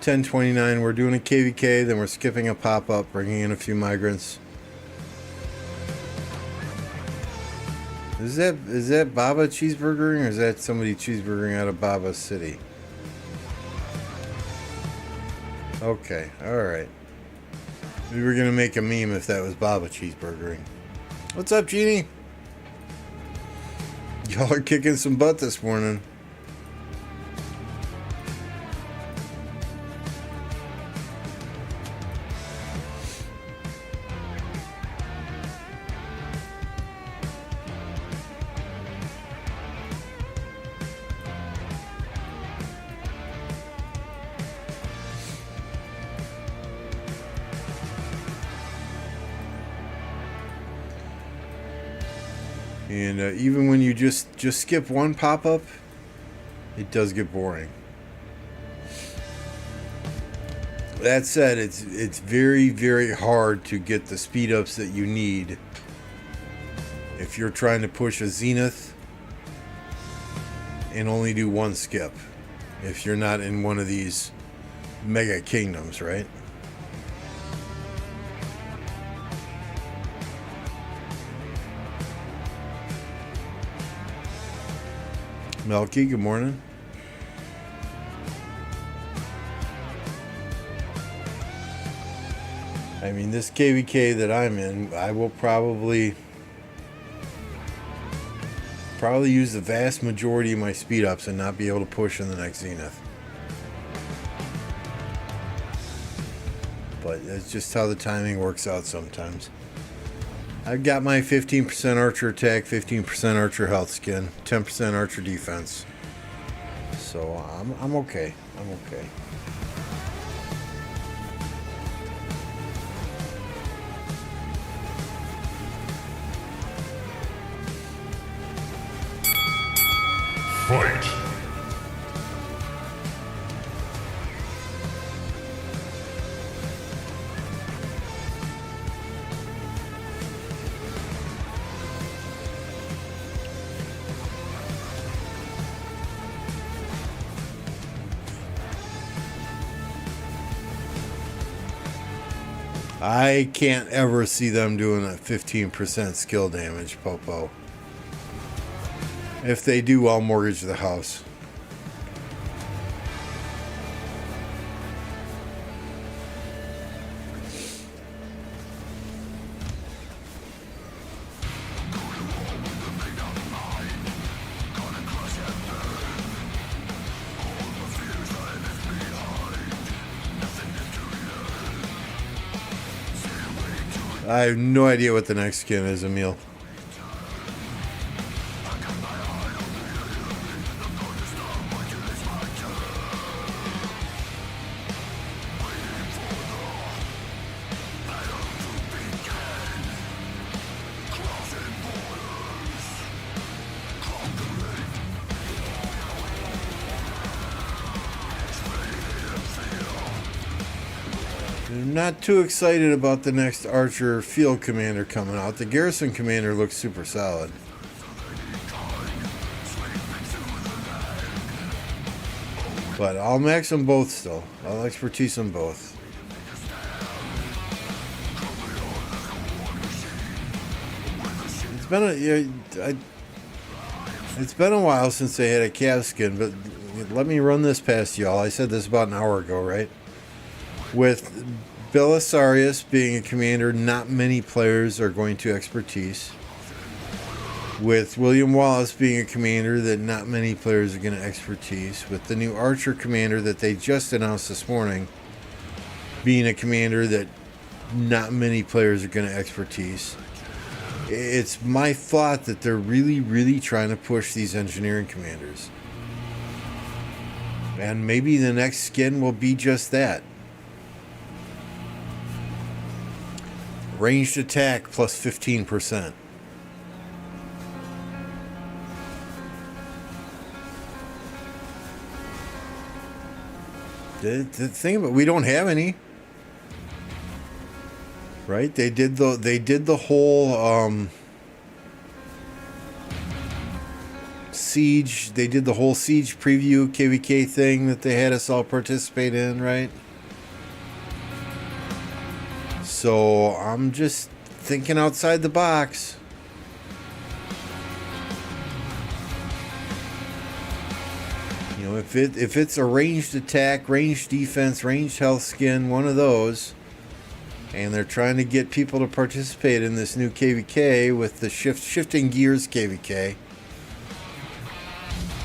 10:29. We're doing a KvK, then we're skipping a pop-up, bringing in a few migrants. Is that Baba cheeseburgering, or is that somebody cheeseburgering out of Baba City? Okay, alright. We were gonna make a meme if that was Baba cheeseburgering. What's up, Jeannie? Y'all are kicking some butt this morning. And even when you just skip one pop-up, it does get boring. That said, it's very, very hard to get the speed ups that you need if you're trying to push a Zenith and only do one skip. If you're not in one of these mega kingdoms, right? Melky, good morning. I mean, this KvK that I'm in, I will probably use the vast majority of my speed ups and not be able to push in the next Zenith. But that's just how the timing works out sometimes. I've got my 15% archer attack, 15% archer health skin, 10% archer defense. So I'm okay. I'm okay. Fight! I can't ever see them doing a 15% skill damage, Popo. If they do, I'll mortgage the house. I have no idea what the next skin is, Emil. I'm not too excited about the next Archer Field Commander coming out. The Garrison Commander looks super solid. But I'll max them both still. I'll expertise them both. It's been a while since they had a Cav skin, but let me run this past y'all. I said this about an hour ago, right? With Belisarius being a commander, not many players are going to expertise. With William Wallace being a commander that not many players are going to expertise. With the new Archer commander that they just announced this morning being a commander that not many players are going to expertise. It's my thought that they're really, really trying to push these engineering commanders. And maybe the next skin will be just that. Ranged attack plus 15%. The thing about, we don't have any, right? They did the whole siege. They did the whole siege preview KvK thing that they had us all participate in, right? So I'm just thinking outside the box. You know, if it's a ranged attack, ranged defense, ranged health skin, one of those, and they're trying to get people to participate in this new KvK with the shifting gears KvK,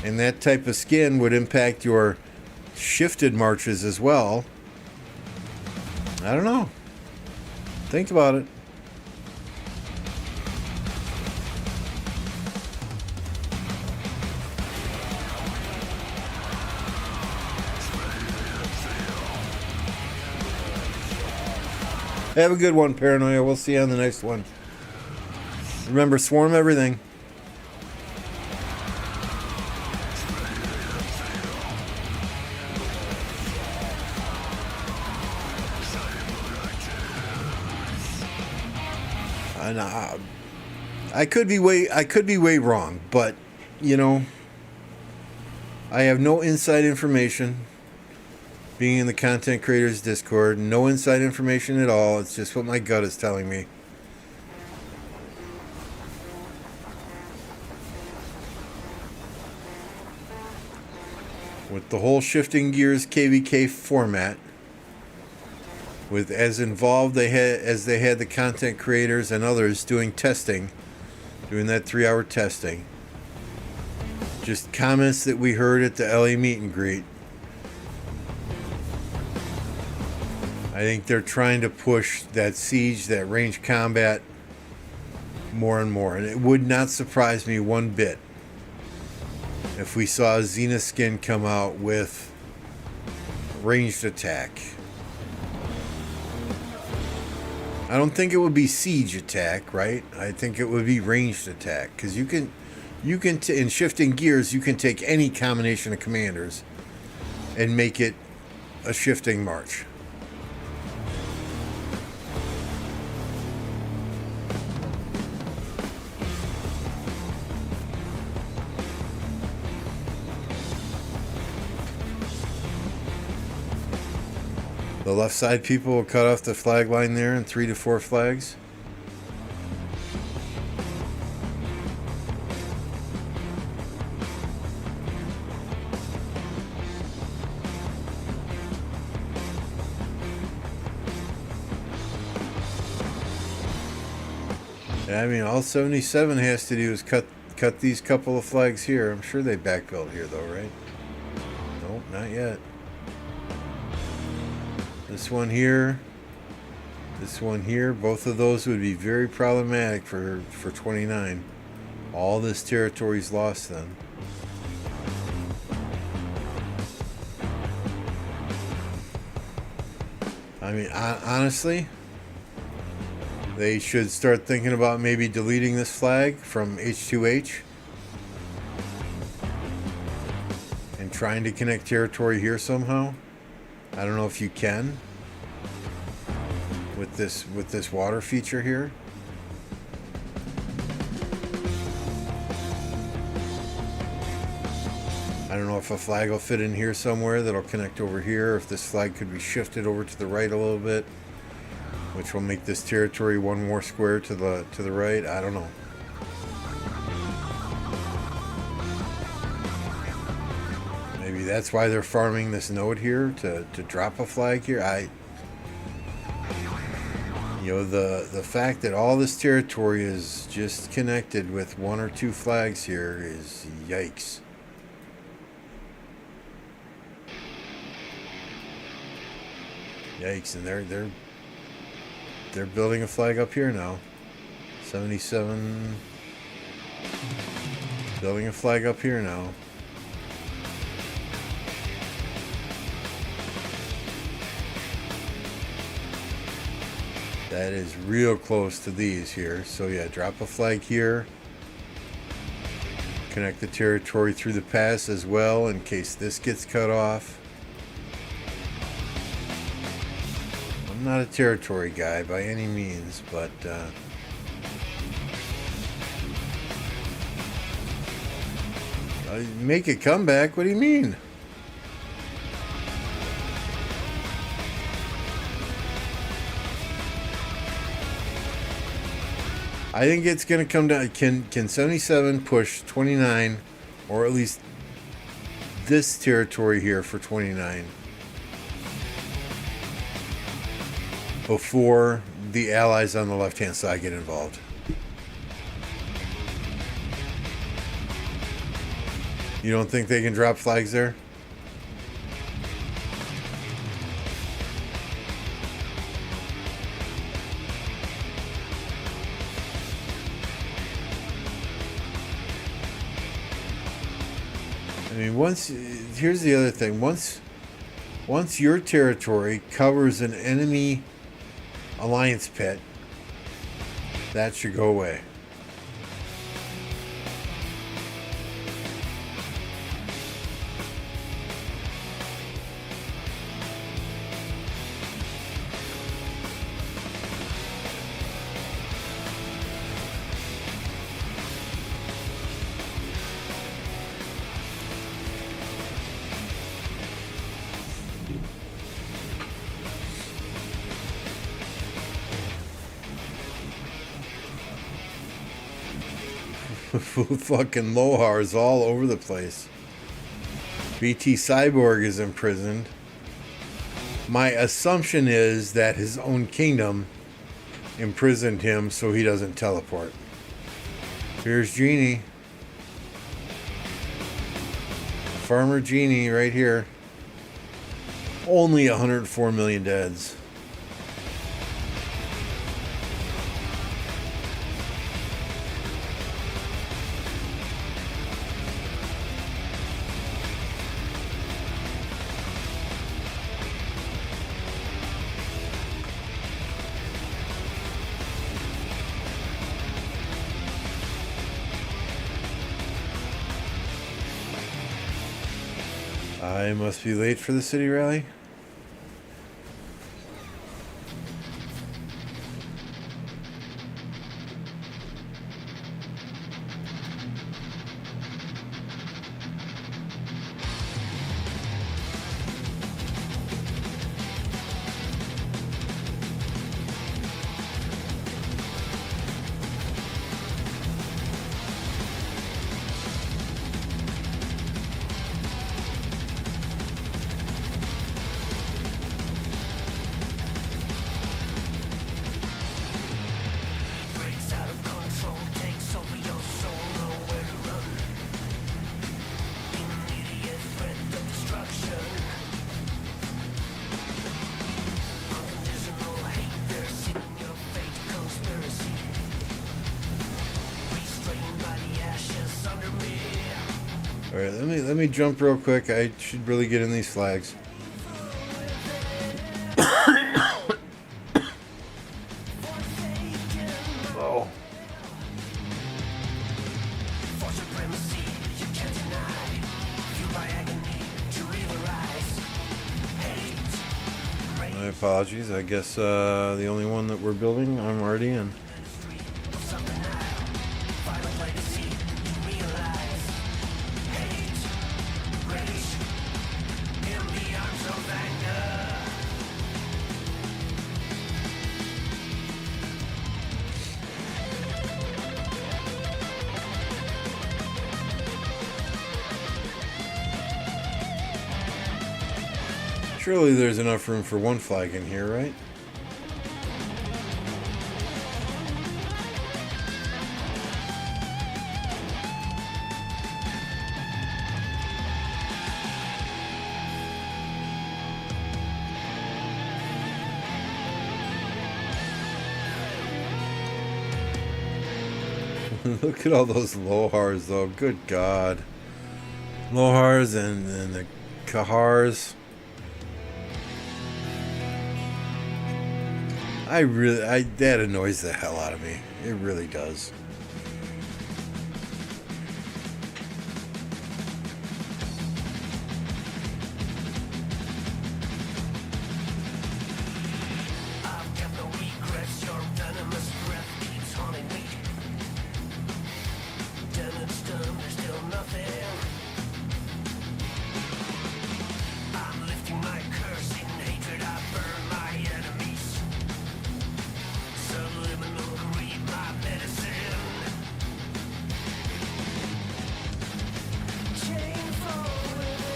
and that type of skin would impact your shifted marches as well. I don't know. Think about it. Have a good one, Paranoia. We'll see you on the next one. Remember, swarm everything. And I could be way wrong, but you know, I have no inside information. Being in the content creators Discord, no inside information at all. It's just what my gut is telling me. With the whole shifting gears KvK format, with as involved as they had the content creators and others doing testing, doing that 3-hour testing. Just comments that we heard at the LA meet and greet. I think they're trying to push that siege, that range combat more and more. And it would not surprise me one bit if we saw a Xena skin come out with ranged attack. I don't think it would be siege attack, right? I think it would be ranged attack. Because you can in shifting gears, you can take any combination of commanders and make it a shifting march. The left side people will cut off the flag line there in 3 to 4 flags. Yeah, I mean, all 77 has to do is cut these couple of flags here. I'm sure they backbuilt here though, right? Nope, not yet. This one here, both of those would be very problematic for 29. All this territory's lost then. I mean, honestly, they should start thinking about maybe deleting this flag from H2H and trying to connect territory here somehow. I don't know if you can with this water feature here. I don't know if a flag will fit in here somewhere that'll connect over here, if this flag could be shifted over to the right a little bit, which will make this territory one more square to the right. I don't know. Maybe that's why they're farming this node here to drop a flag here. The fact that all this territory is just connected with 1 or 2 flags here is yikes. Yikes, and they're building a flag up here now. 77 building a flag up here now. That is real close to these here. So yeah, drop a flag here. Connect the territory through the pass as well in case this gets cut off. I'm not a territory guy by any means, but make a comeback? What do you mean? I think it's going to come down. Can 77 push 29, or at least this territory here for 29 before the allies on the left-hand side get involved? You don't think they can drop flags there? I mean, here's the other thing. Once your territory covers an enemy alliance pit, that should go away. Fucking Lohars all over the place. BT Cyborg is imprisoned. My assumption is that his own kingdom imprisoned him so he doesn't teleport. Here's Genie. Farmer Genie right here. Only 104 million deads. I must be late for the city rally. All right, let me jump real quick. I should really get in these flags. Oh. My apologies. I guess the only one that we're building, I'm already in. Surely there's enough room for one flag in here, right? Look at all those Lohars, though. Good God. Lohars and the Kahars. That annoys the hell out of me. It really does.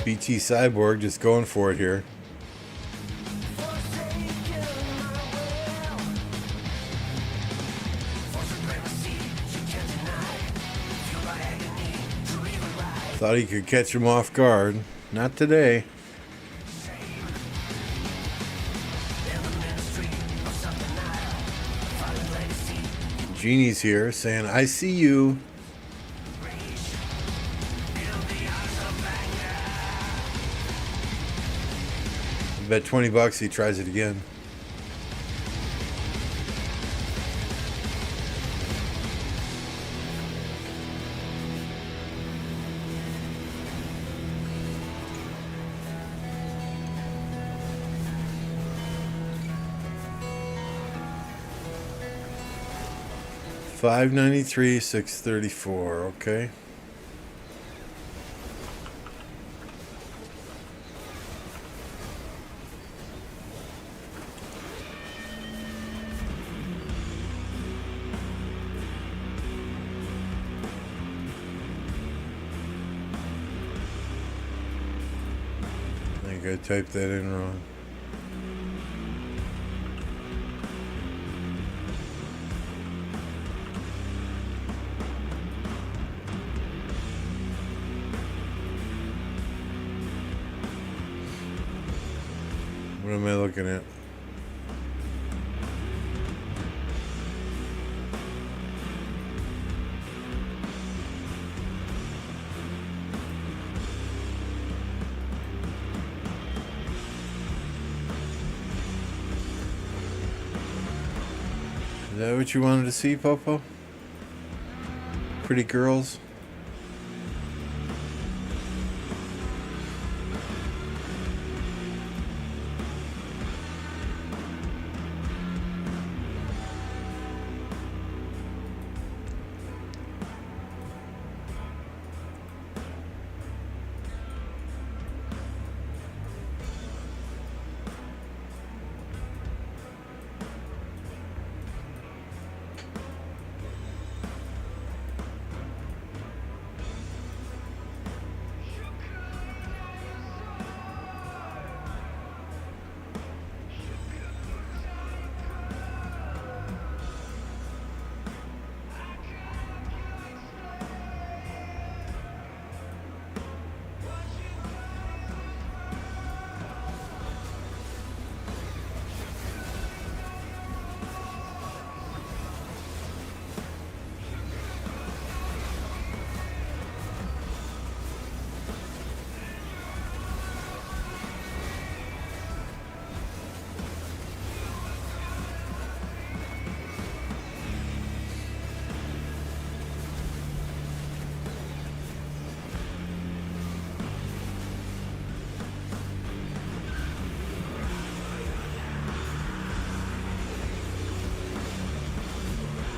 BT Cyborg just going for it here. Thought he could catch him off guard. Not today. Genie's here saying, I see you. Bet $20 he tries it again. $593, $634. Okay. think I typed that in wrong. What am I looking at? Is that what you wanted to see, Popo? Pretty girls?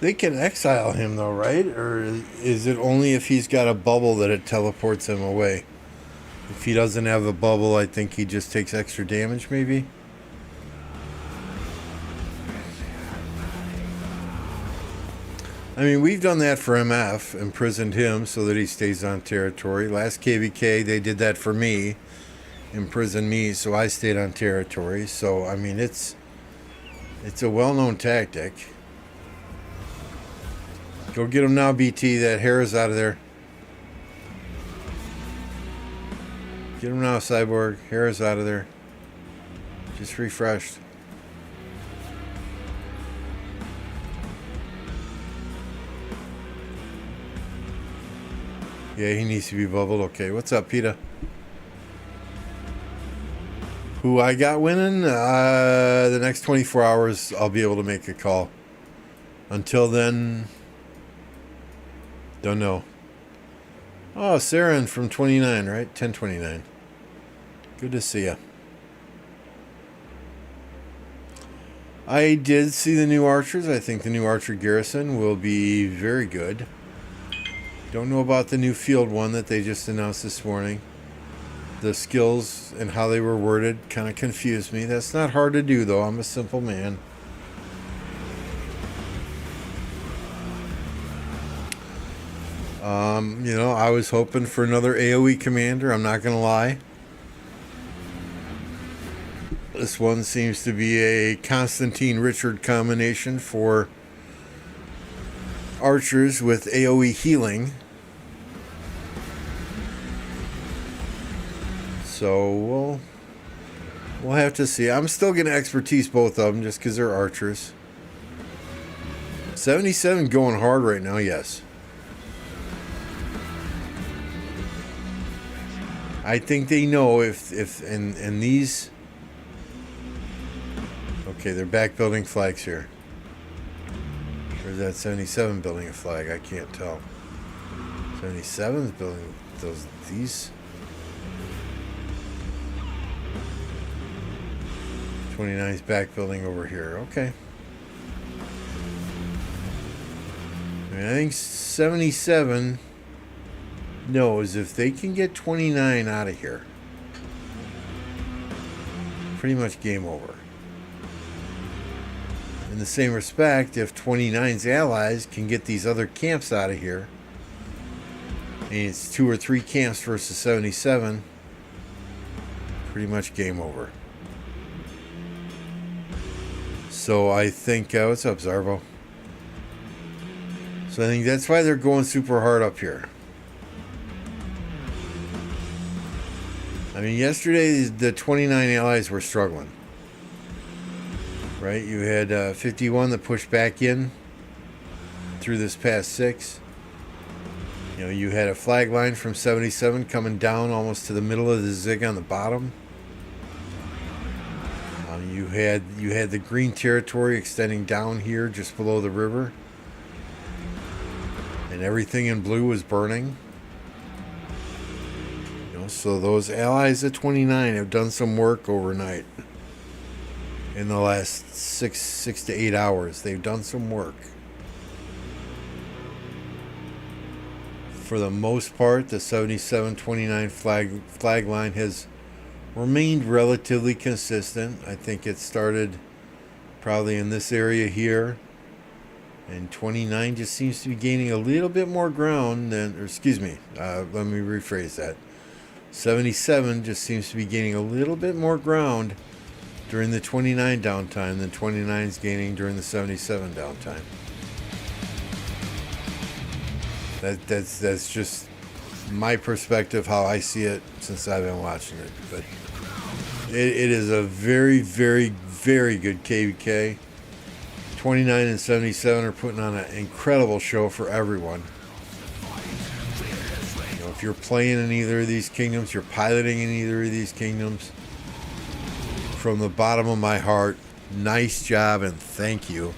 They can exile him though, right? Or is it only if he's got a bubble that it teleports him away? If he doesn't have the bubble, I think he just takes extra damage, maybe? I mean, we've done that for MF, imprisoned him so that he stays on territory. Last KvK, they did that for me, imprisoned me so I stayed on territory. So, I mean, it's a well-known tactic. Go get him now, BT. That hair is out of there. Get him now, Cyborg. Hair is out of there. Just refreshed. Yeah, he needs to be bubbled. Okay, what's up, PETA? Who I got winning? The next 24 hours, I'll be able to make a call. Until then... don't know. Oh, Saren from 29, right? 1029. Good to see ya. I did see the new archers. I think the new archer garrison will be very good. Don't know about the new field one that they just announced this morning. The skills and how they were worded kind of confused me. That's not hard to do, though. I'm a simple man. You know, I was hoping for another AoE commander. I'm not going to lie. This one seems to be a Constantine Richard combination for archers with AoE healing. So we'll have to see. I'm still going to expertise both of them just because they're archers. 77 going hard right now, yes. I think they know if and these... Okay, they're back building flags here. Or is that 77 building a flag? I can't tell. 77's building these. 29's back building over here. Okay. I mean, I think 77 knows if they can get 29 out of here, pretty much game over. In the same respect, if 29's allies can get these other camps out of here, and it's 2 or 3 camps versus 77, pretty much game over. So I think, what's up, Zarbo? So I think that's why they're going super hard up here. I mean, yesterday the 29 allies were struggling. Right? You had 51 that pushed back in through this past 6. You know, you had a flag line from 77 coming down almost to the middle of the zig on the bottom. You had the green territory extending down here just below the river. And everything in blue was burning. You know, so those allies at 29 have done some work overnight. In the last 6 to 8 hours, they've done some work. For the most part, the 77-29 flag line has remained relatively consistent. I think it started probably in this area here, and 29 just seems to be gaining a little bit more ground than, or excuse me, let me rephrase that. 77 just seems to be gaining a little bit more ground during the 29 downtime than 29 is gaining during the 77 downtime. That's just my perspective, how I see it since I've been watching it. But it is a very, very, very good KvK. 29 and 77 are putting on an incredible show for everyone. You know, if you're playing in either of these kingdoms, you're piloting in either of these kingdoms, from the bottom of my heart, nice job and thank you.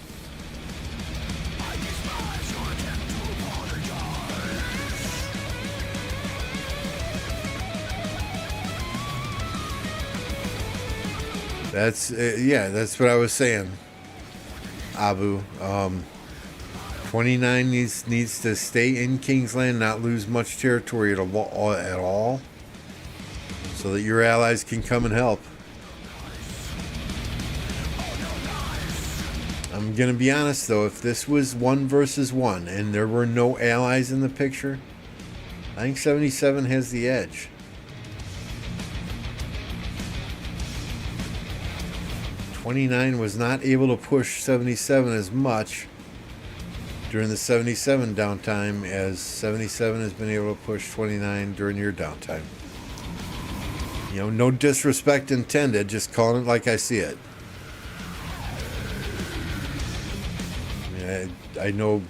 That's that's what I was saying, Abu. 29 needs to stay in Kingsland, not lose much territory at all, so that your allies can come and help. I'm gonna be honest though, if this was 1 versus 1 and there were no allies in the picture, I think 77 has the edge. '29 was not able to push 77 as much during the 77 downtime as 77 has been able to push 29 during your downtime. You know, no disrespect intended, just calling it like I see it. I know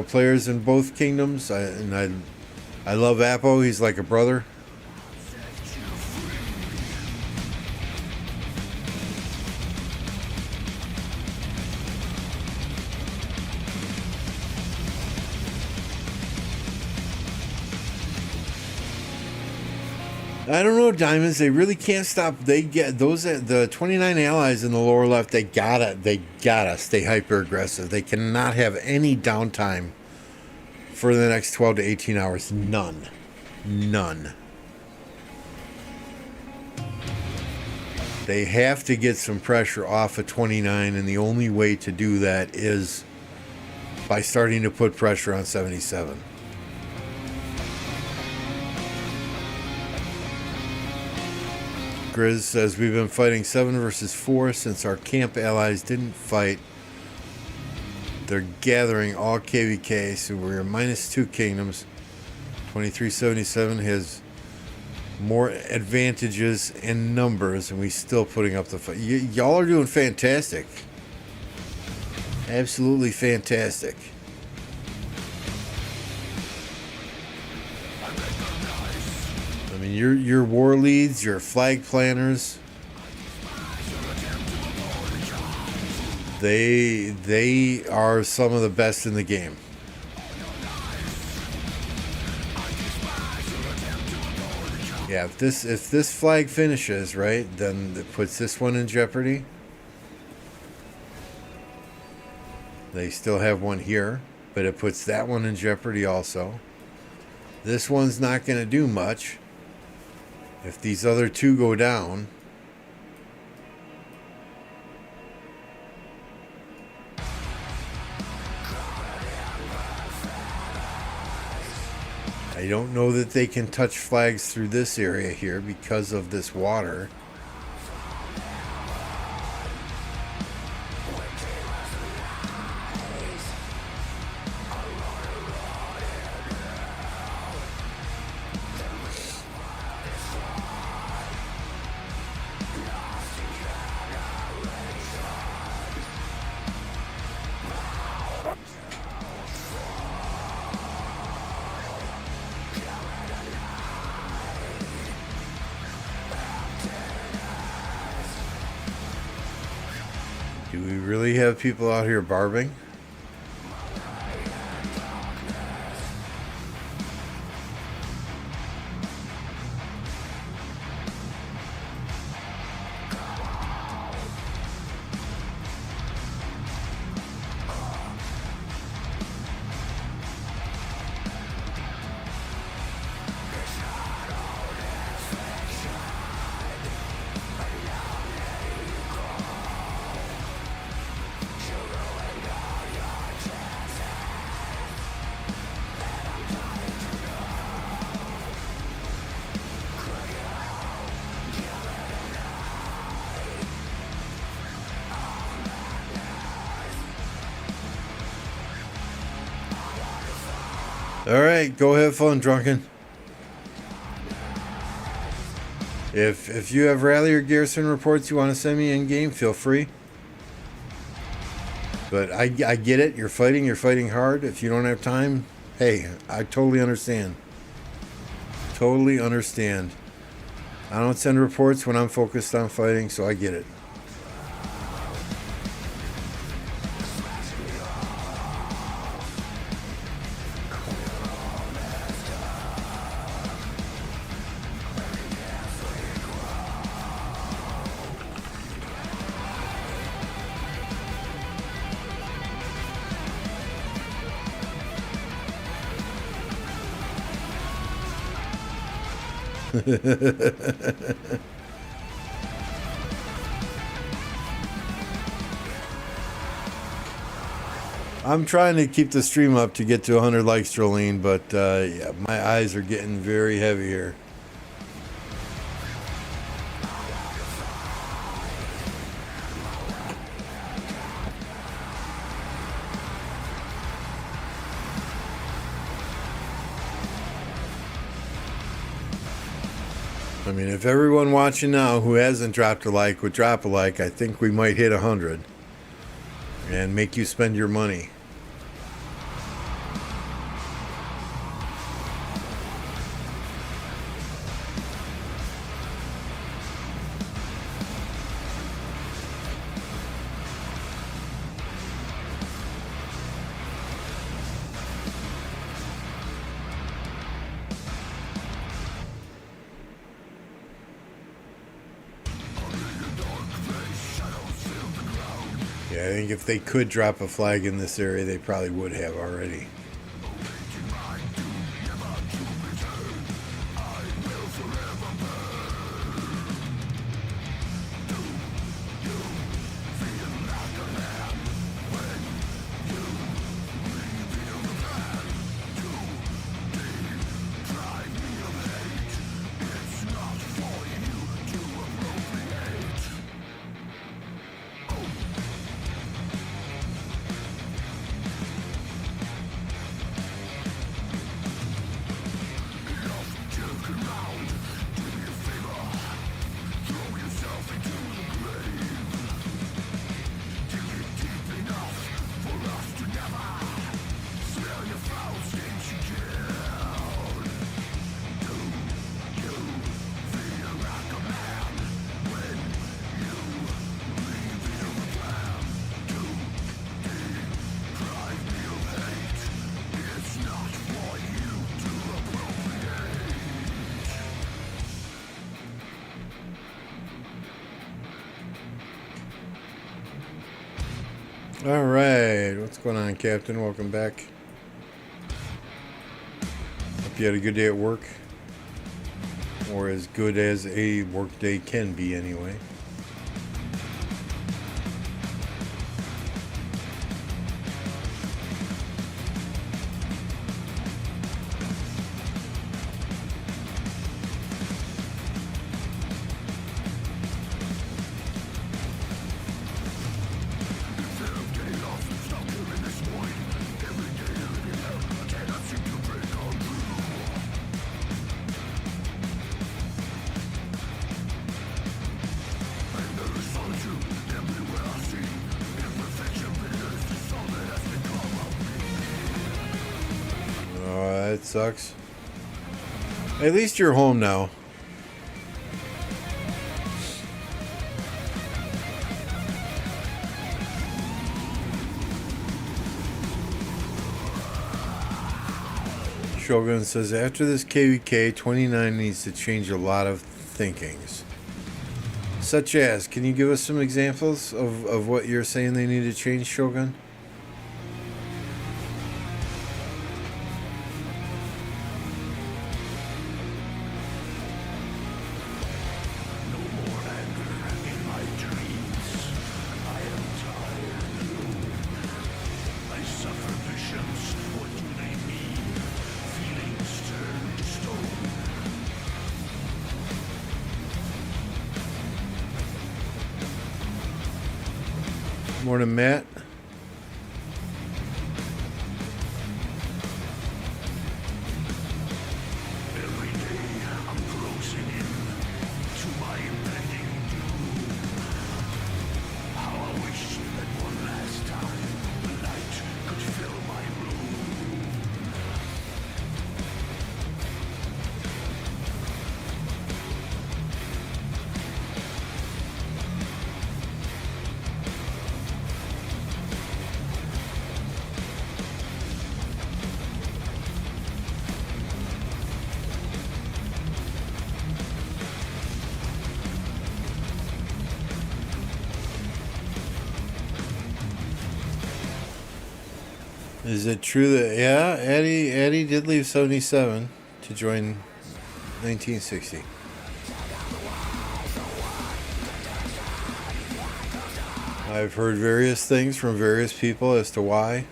players in both kingdoms, and I love Apo. He's like a brother. I don't know, Diamonds. They really can't stop. They get those, the 29 allies in the lower left. They gotta stay hyper aggressive. They cannot have any downtime for the next 12 to 18 hours. None. They have to get some pressure off of 29, and the only way to do that is by starting to put pressure on 77. Grizz says, we've been fighting 7 versus 4 since our camp allies didn't fight. They're gathering all KvK, so we're -2 kingdoms. 2377 has more advantages in numbers, and we still putting up the fight. Y'all are doing fantastic. Absolutely fantastic. I mean, your war leads, your flag planners, they are some of the best in the game. Yeah, if this flag finishes, right, then it puts this one in jeopardy. They still have one here, but it puts that one in jeopardy also. This one's not going to do much. If these other two go down, I don't know that they can touch flags through this area here because of this water. Do we really have people out here barbing? Alright, go have fun, drunken. If you have rally or garrison reports you want to send me in game, feel free. But I get it. You're fighting hard. If you don't have time, hey, I totally understand. Totally understand. I don't send reports when I'm focused on fighting, so I get it. I'm trying to keep the stream up to get to 100 likes, Jolene, but yeah, my eyes are getting very heavy here. I mean, if everyone watching now who hasn't dropped a like would drop a like, I think we might hit 100 and make you spend your money. Yeah, I think if they could drop a flag in this area, they probably would have already. All right, what's going on, Captain? Welcome back. Hope you had a good day at work, or as good as a work day can be anyway. That sucks. At least you're home now. Shogun says, after this KvK, 29 needs to change a lot of thinkings. Such as, can you give us some examples of what you're saying they need to change, Shogun? Morning, Matt. Every day I'm closing in to my impending doom. How I wish that one last time the light could fill my room. Is it true that, yeah, Eddie did leave 77 to join 1960? I've heard various things from various people as to why.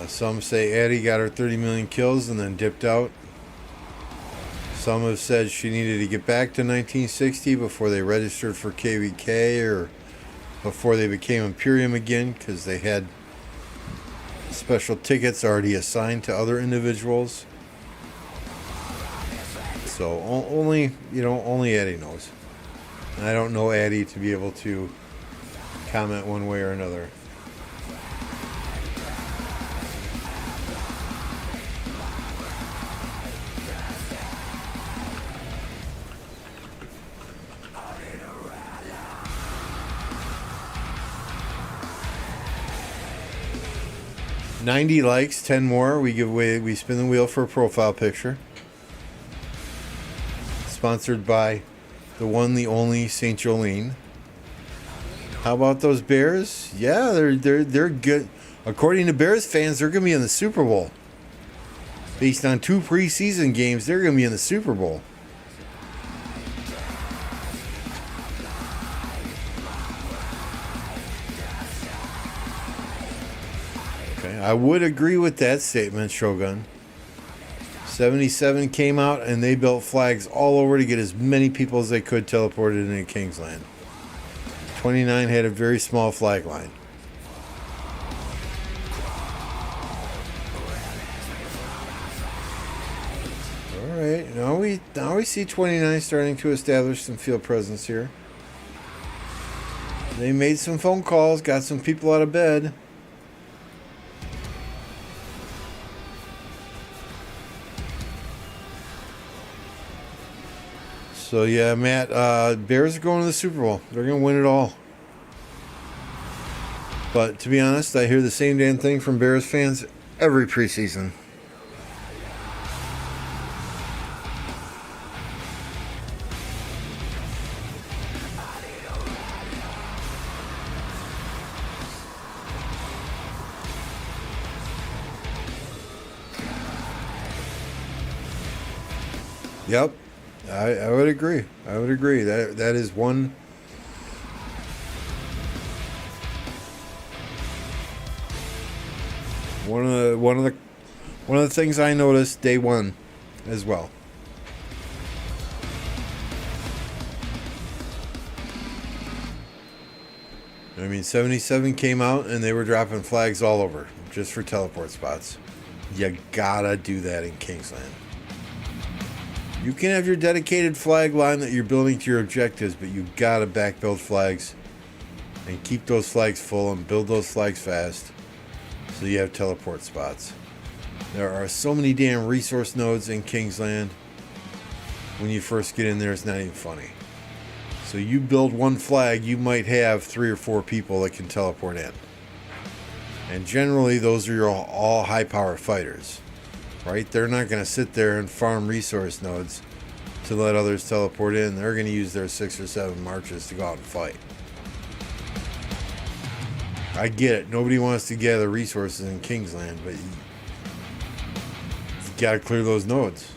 Some say Eddie got her 30 million kills and then dipped out. Some have said she needed to get back to 1960 before they registered for KvK or before they became Imperium again, because they had special tickets already assigned to other individuals. So only Eddie knows. And I don't know Eddie to be able to comment one way or another. $90 likes, 10 more. We spin the wheel for a profile picture. Sponsored by the one, the only St. Jolene. How about those Bears? Yeah, they're good. According to Bears fans, they're going to be in the Super Bowl. Based on 2 preseason games, they're going to be in the Super Bowl. I would agree with that statement, Shogun. 77 came out and they built flags all over to get as many people as they could teleported into Kingsland. 29 had a very small flag line. Alright, now we see 29 starting to establish some field presence here. They made some phone calls, got some people out of bed. So yeah, Matt, Bears are going to the Super Bowl. They're going to win it all. But to be honest, I hear the same damn thing from Bears fans every preseason. Yep. I would agree. That is one of the things I noticed day one as well. I mean, 77 came out and they were dropping flags all over just for teleport spots. You gotta do that in Kingsland. You can have your dedicated flag line that you're building to your objectives, but you gotta back build flags and keep those flags full and build those flags fast so you have teleport spots. There are so many damn resource nodes in Kingsland. When you first get in there, it's not even funny. So you build one flag, you might have 3 or 4 people that can teleport in. And generally, those are your all high-power fighters, right? They're not going to sit there and farm resource nodes to let others teleport in. They're going to use their 6 or 7 marches to go out and fight. I get it. Nobody wants to gather resources in Kingsland, but you got to clear those nodes.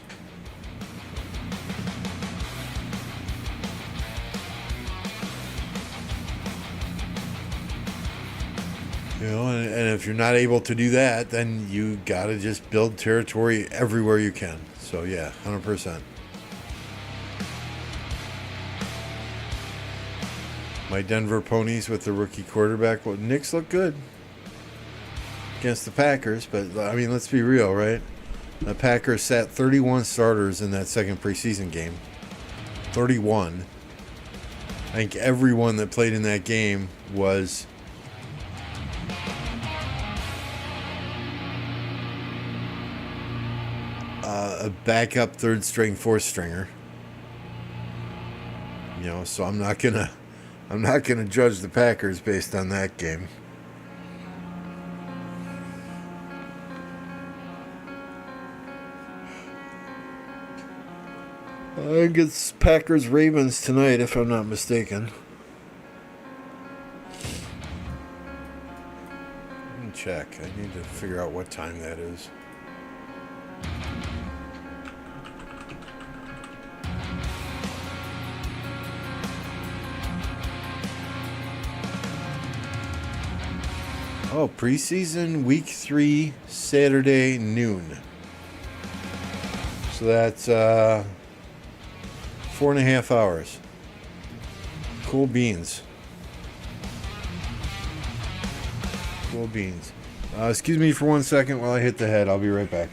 You know, and if you're not able to do that, then you got to just build territory everywhere you can. So yeah, 100%. My Denver Ponies with the rookie quarterback. Well, Knicks look good against the Packers, but I mean, let's be real, right? The Packers sat 31 starters in that second preseason game. 31. I think everyone that played in that game was a backup third string, fourth stringer. You know, so I'm not gonna judge the Packers based on that game. I think it's Packers Ravens tonight, if I'm not mistaken. Let me check. I need to figure out what time that is. Oh, preseason week 3, Saturday noon. So that's 4.5 hours. Cool beans. Cool beans. Excuse me for 1 second while I hit the head. I'll be right back.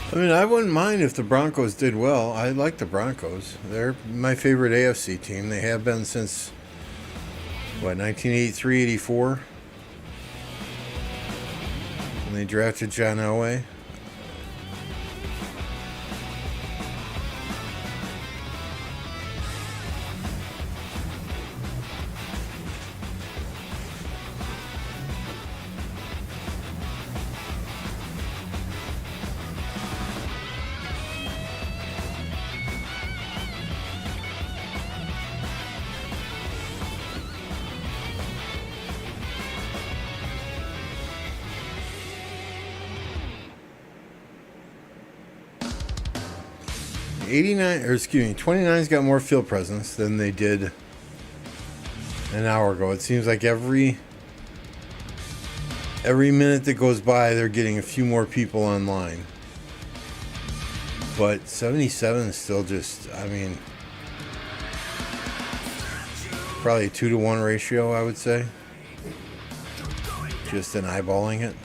I mean, I wouldn't mind if the Broncos did well. I like the Broncos. They're my favorite AFC team. They have been since, 1983, 84? When they drafted John Elway. 89, or excuse me, 29's got more field presence than they did an hour ago. It seems like every minute that goes by, they're getting a few more people online. But 77 is still just, I mean, probably a 2-to-1 ratio, I would say. Just in eyeballing it.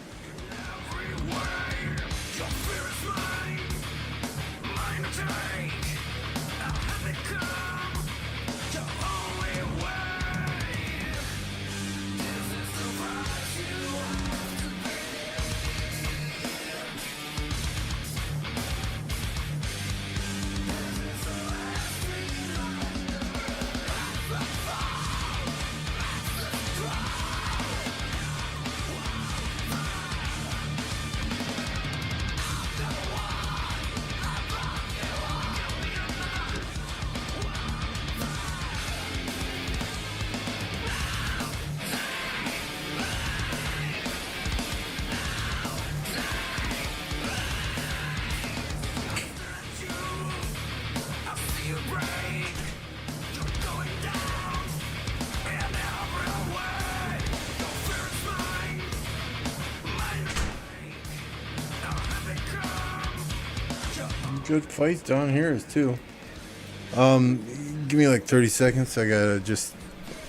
Good fights down here too. Give me like 30 seconds. I gotta just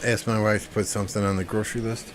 ask my wife to put something on the grocery list.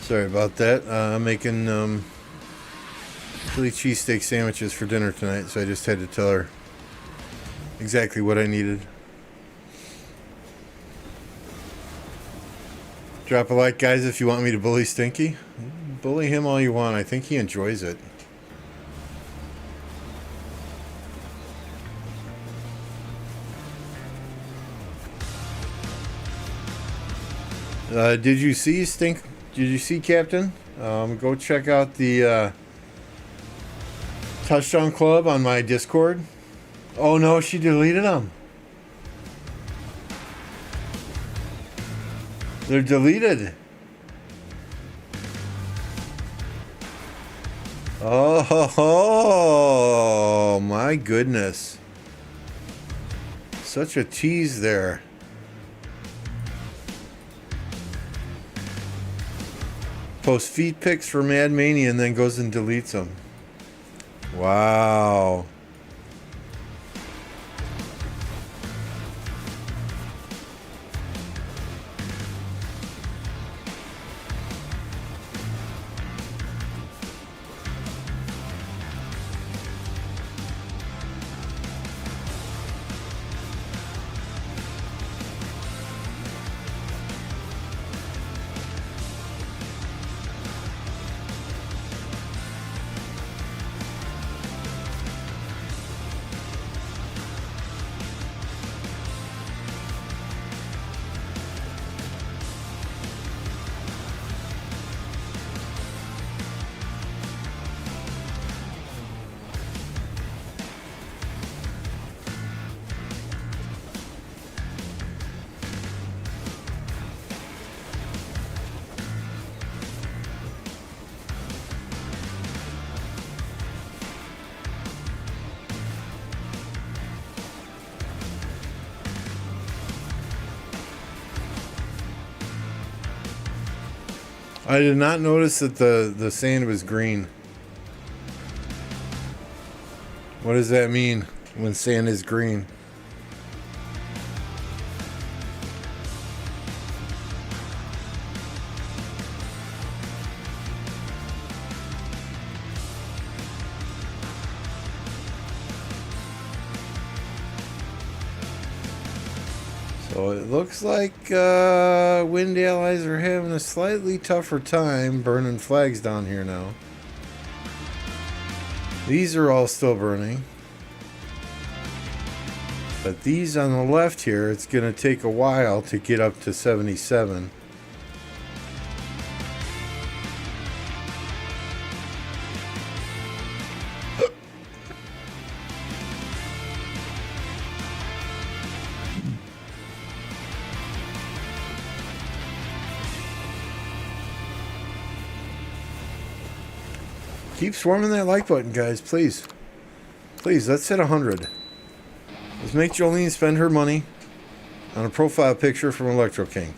Sorry about that. I'm making Philly cheesesteak sandwiches for dinner tonight, so I just had to tell her exactly what I needed. Drop a like, guys, if you want me to bully Stinky. Bully him all you want. I think he enjoys it. Did you see Stink? Did you see Captain? Go check out the Touchdown Club on my Discord. Oh no, she deleted them. They're deleted. Oh my goodness. Such a tease there. Posts feet pics for Mad Mania and then goes and deletes them. Wow. I did not notice that the sand was green. What does that mean when sand is green? So it looks like Wind Allies are having a slightly tougher time burning flags down here now. These are all still burning. But these on the left here, it's going to take a while to get up to 77. Keep swarming that like button, guys, please. Please, let's hit 100. Let's make Jolene spend her money on a profile picture from Electro King.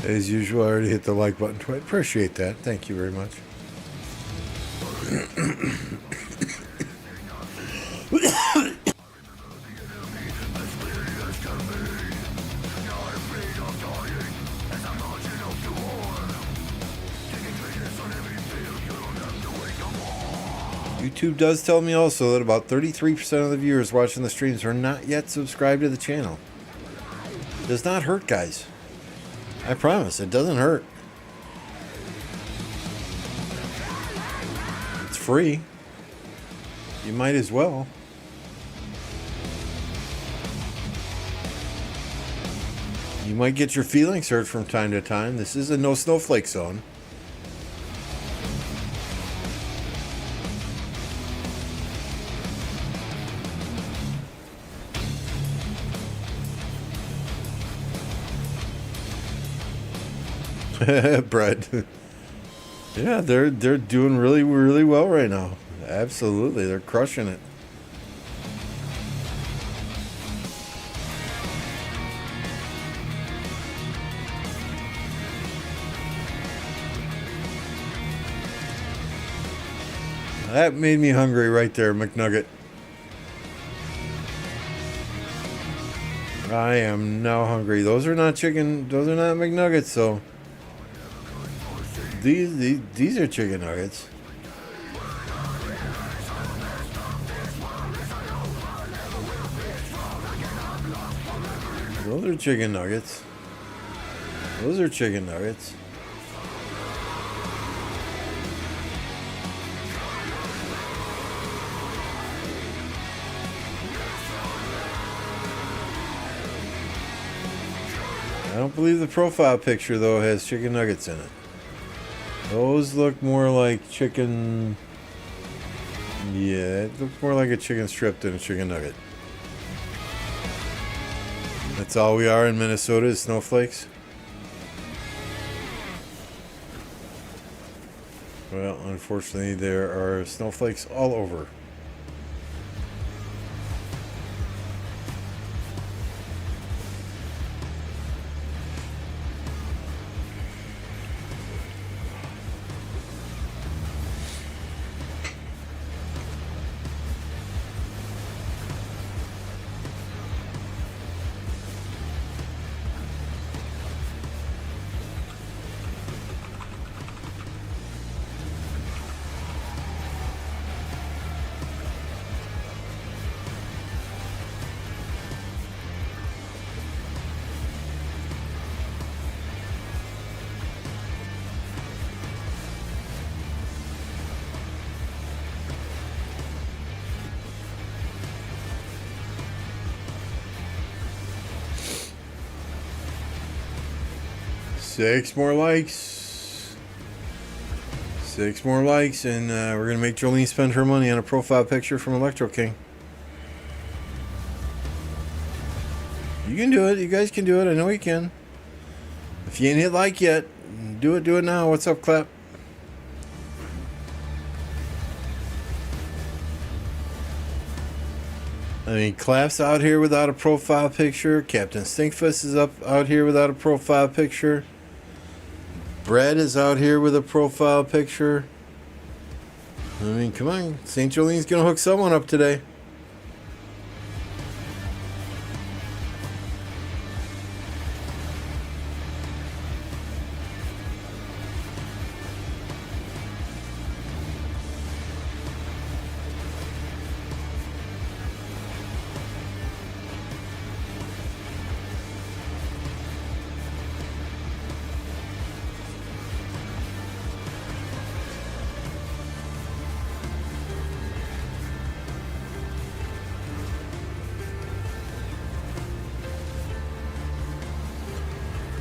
As usual, I already hit the like button twice. Appreciate that. Thank you very much. YouTube does tell me also that about 33% of the viewers watching the streams are not yet subscribed to the channel. It does not hurt, guys. I promise, it doesn't hurt. It's free. You might as well. You might get your feelings hurt from time to time. This is a no snowflake zone. Bread. Yeah, they're doing really well right now. Absolutely, they're crushing it. That made me hungry right there, McNugget. I am now hungry. Those are not chicken. Those are not McNuggets, so. These are chicken nuggets. Those are chicken nuggets. Those are chicken nuggets. I don't believe the profile picture, though, has chicken nuggets in it. Those look more like chicken... Yeah, it looks more like a chicken strip than a chicken nugget. That's all we are in Minnesota is snowflakes. Well, unfortunately, there are snowflakes all over. 6 more likes. 6 more likes, and we're going to make Jolene spend her money on a profile picture from Electro King. You can do it. You guys can do it. I know you can. If you ain't hit like yet, do it. Do it now. What's up, Clap? I mean, Clap's out here without a profile picture. Captain Stinkfist is out here without a profile picture. Brad is out here with a profile picture. I mean, come on. St. Jolene's going to hook someone up today.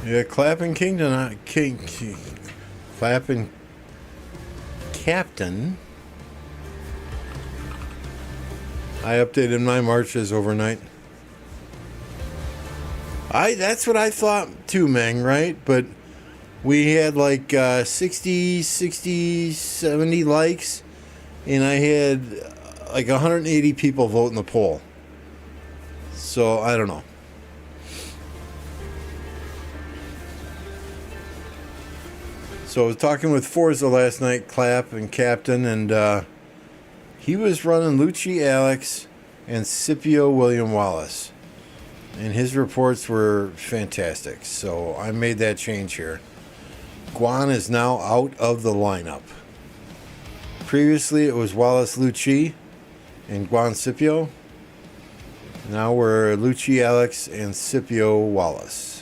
Yeah, Clapping Kingdom, Clapping Captain. I updated my marches overnight. That's what I thought too, Meng, right? But we had like 60, 70 likes, and I had like 180 people vote in the poll. So I don't know. So I was talking with Forza last night, Clap and Captain, and he was running Lucci Alex and Scipio William Wallace. And his reports were fantastic. So I made that change here. Guan is now out of the lineup. Previously it was Wallace Lucci and Guan Scipio. Now we're Lucci Alex and Scipio Wallace.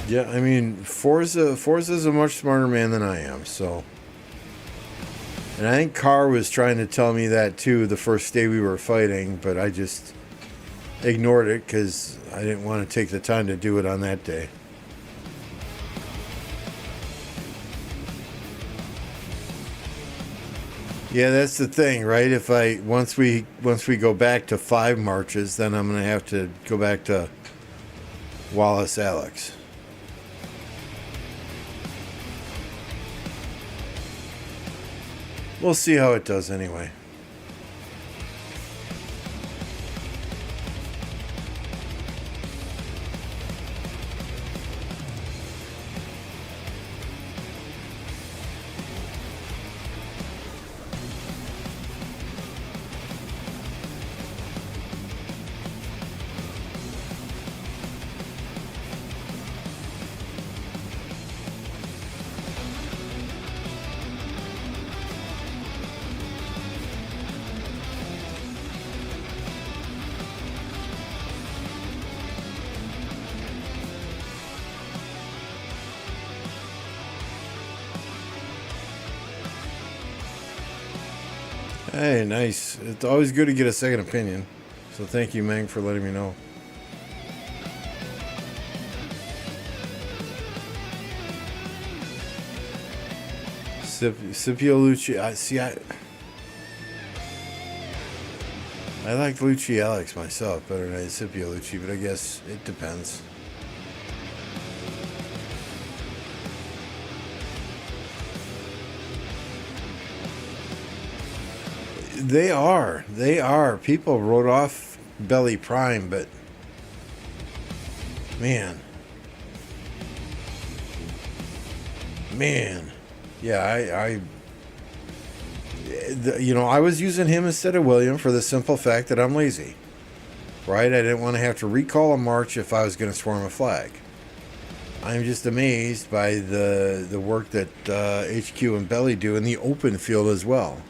Yeah, I mean, Forza's a much smarter man than I am, so. And I think Carr was trying to tell me that too the first day we were fighting, but I just ignored it because I didn't want to take the time to do it on that day. Yeah, that's the thing, right? If once we go back to 5 marches, then I'm gonna have to go back to Wallace Alex. We'll see how it does anyway. Hey, nice. It's always good to get a second opinion. So thank you, Meng, for letting me know. Scipio Lucci. I like Lucci Alex myself better than Scipio Lucci, but I guess it depends. They are. People wrote off Belly Prime, but man. Yeah, I was using him instead of William for the simple fact that I'm lazy. Right? I didn't want to have to recall a march if I was going to swarm a flag. I'm just amazed by the work that HQ and Belly do in the open field as well.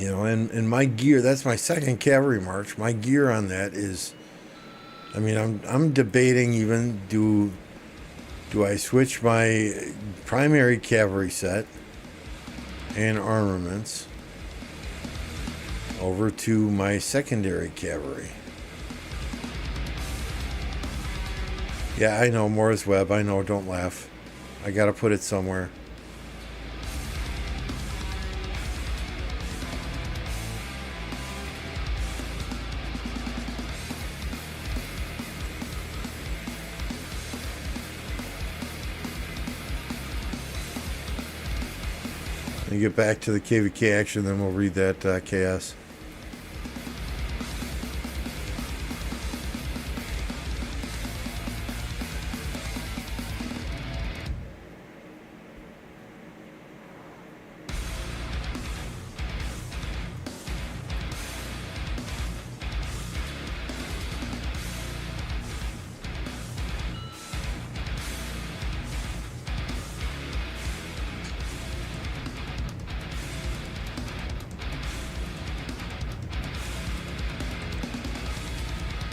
You know, and my gear, that's my second cavalry march. My gear on that is, I mean, I'm debating even, do I switch my primary cavalry set and armaments over to my secondary cavalry? Yeah, I know, Morris Webb, I know, don't laugh. I gotta put it somewhere. Let me get back to the KvK action, then we'll read that KS.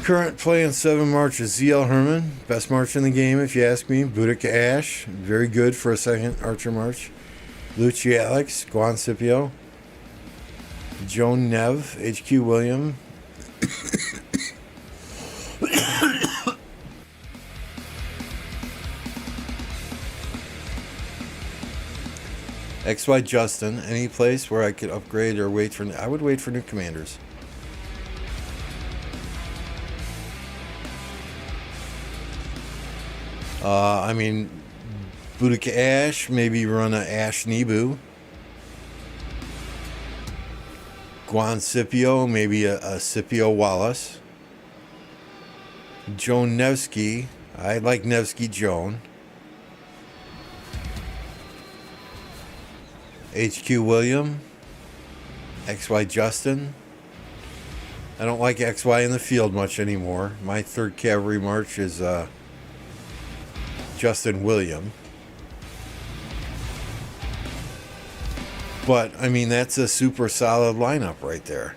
Current play in 7 March is ZL Herman. Best march in the game, if you ask me. Boudica Ash. Very good for a second Archer march. Lucci Alex. Guan Scipio. Joan Nev. HQ William. XY Justin. Any place where I could upgrade or wait for... I would wait for new commanders. I mean, Boudica Ash, maybe run a Ash Nebu. Guan Scipio, maybe a Scipio Wallace. Joan Nevsky, I like Nevsky Joan. HQ William. XY Justin. I don't like XY in the field much anymore. My 3rd Cavalry March is... Justin William. But, I mean, that's a super solid lineup right there.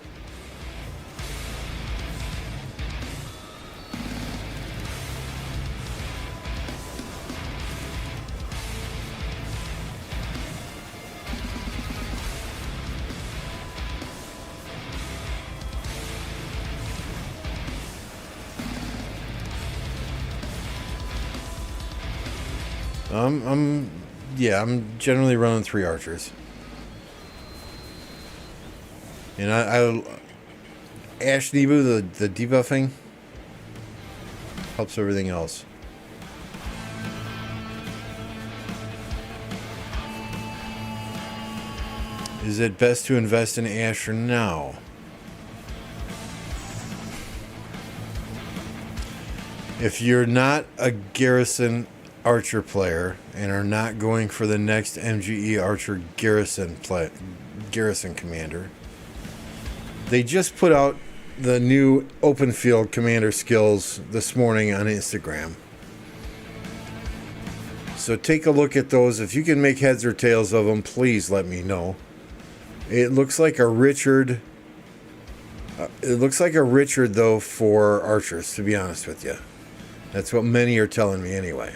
I'm generally running 3 archers. And I Ash Nebu, the debuffing, helps everything else. Is it best to invest in Asher now? If you're not a Garrison Archer player and are not going for the next MGE Archer Garrison commander, they just put out the new open field commander skills this morning on Instagram. So take a look at those. If you can make heads or tails of them, please let me know. It looks like a Richard. It looks like a Richard though for archers, to be honest with you. That's what many are telling me anyway.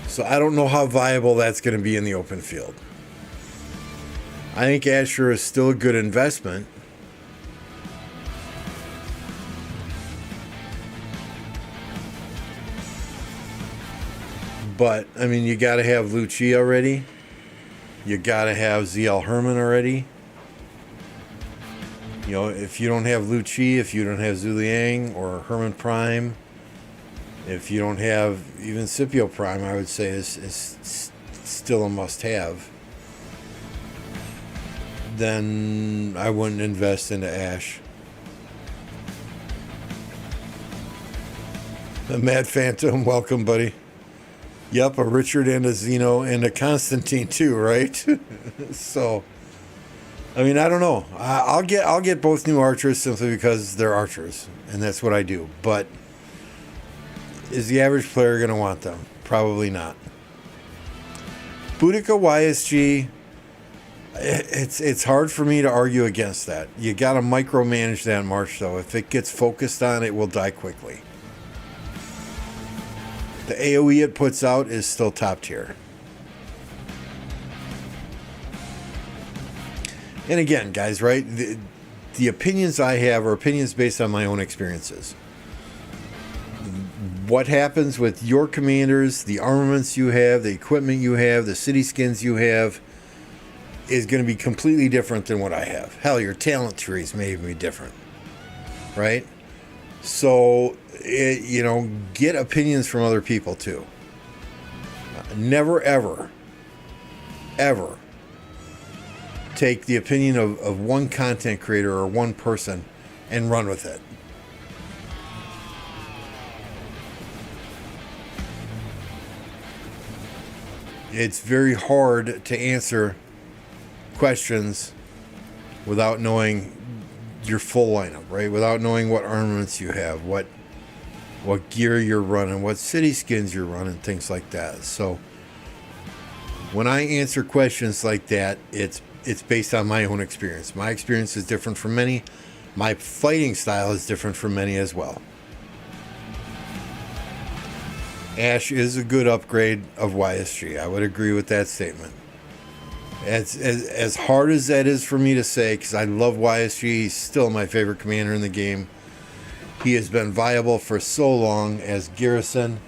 So I don't know how viable that's going to be in the open field. I think Asher is still a good investment. But, I mean, you got to have Lucci already. You got to have ZL Herman already. You know, if you don't have Lucci, if you don't have Zuliang or Herman Prime, if you don't have even Scipio Prime, I would say is still a must-have. Then I wouldn't invest into Ash. The Mad Phantom, welcome, buddy. Yep, a Richard and a Zeno and a Constantine too, right? So, I mean, I don't know. I'll get both new archers simply because they're archers, and that's what I do. But is the average player going to want them? Probably not. Boudica YSG, it's hard for me to argue against that. You got to micromanage that march, though. If it gets focused on, it will die quickly. The AoE it puts out is still top tier. And again, guys, right? The opinions I have are opinions based on my own experiences. What happens with your commanders, the armaments you have, the equipment you have, the city skins you have, is going to be completely different than what I have. Hell, your talent trees may even be different, right? So, get opinions from other people too. Never, ever, ever take the opinion of one content creator or one person and run with it. It's very hard to answer questions without knowing your full lineup, right? Without knowing what armaments you have, what gear you're running, what city skins you're running, things like that. So when I answer questions like that, it's based on my own experience. My experience is different from many. My fighting style is different from many as well. Ash is a good upgrade of YSG. I would agree with that statement. As hard as that is for me to say, because I love YSG, he's still my favorite commander in the game. He has been viable for so long as garrison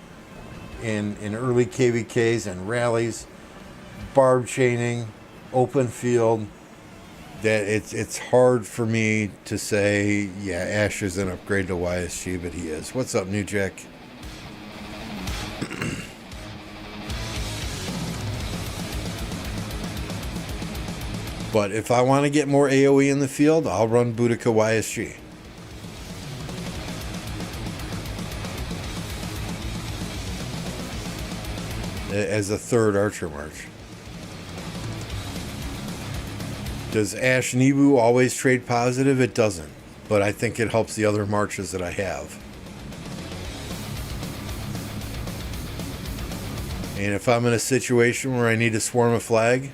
in early KvKs and rallies, barb chaining, open field, that it's hard for me to say, yeah, Ash is an upgrade to YSG, but he is. What's up, New Jack? But if I want to get more AoE in the field, I'll run Boudica YSG. As a third archer march. Does Ash Nebu always trade positive? It doesn't. But I think it helps the other marches that I have. And if I'm in a situation where I need to swarm a flag,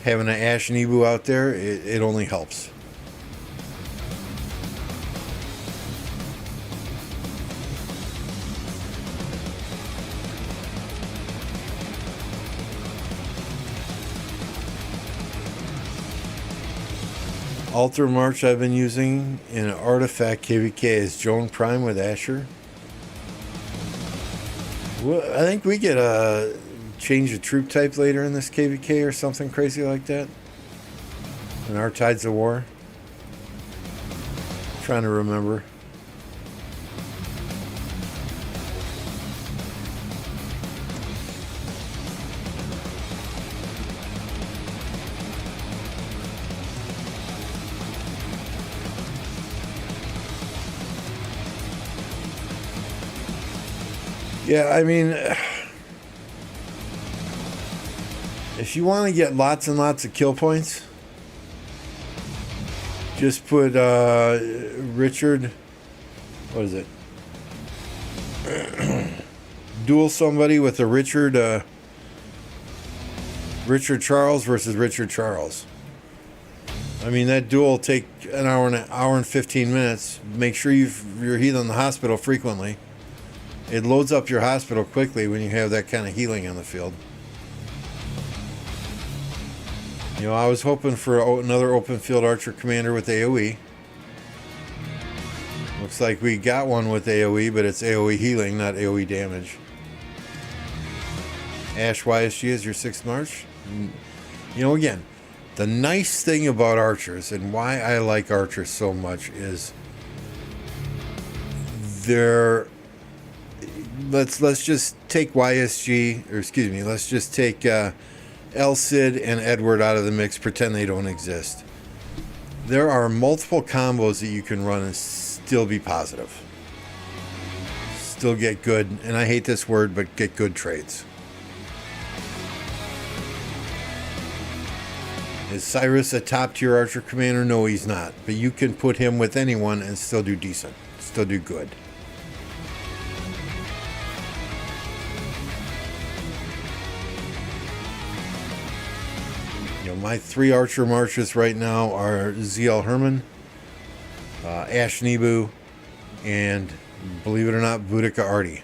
having an Ash Nebu out there, it only helps. Altar March I've been using in an artifact KvK is Joan Prime with Asher. Well, I think we get a change of troop type later in this KvK or something crazy like that. In our Tides of War. I'm trying to remember. Yeah, I mean, if you want to get lots and lots of kill points, just put Richard, what is it? Duel somebody with a Richard Charles versus Richard Charles. I mean, that duel will take an hour and 15 minutes. Make sure you're healing the hospital frequently. It loads up your hospital quickly when you have that kind of healing on the field. You know, I was hoping for another open field archer commander with AoE. Looks like we got one with AoE, but it's AoE healing, not AoE damage. Ash YSG is your 6th March. You know, again, the nice thing about archers and why I like archers so much is they're... Let's just take YSG, or excuse me, let's just take El Cid and Edward out of the mix, pretend they don't exist. There are multiple combos that you can run and still be positive. Still get good, and I hate this word, but get good trades. Is Cyrus a top tier archer commander? No, he's not. But you can put him with anyone and still do decent, still do good. My 3 Archer Marches right now are ZL Herman, Ash Nebu, and believe it or not, Boudica Artie.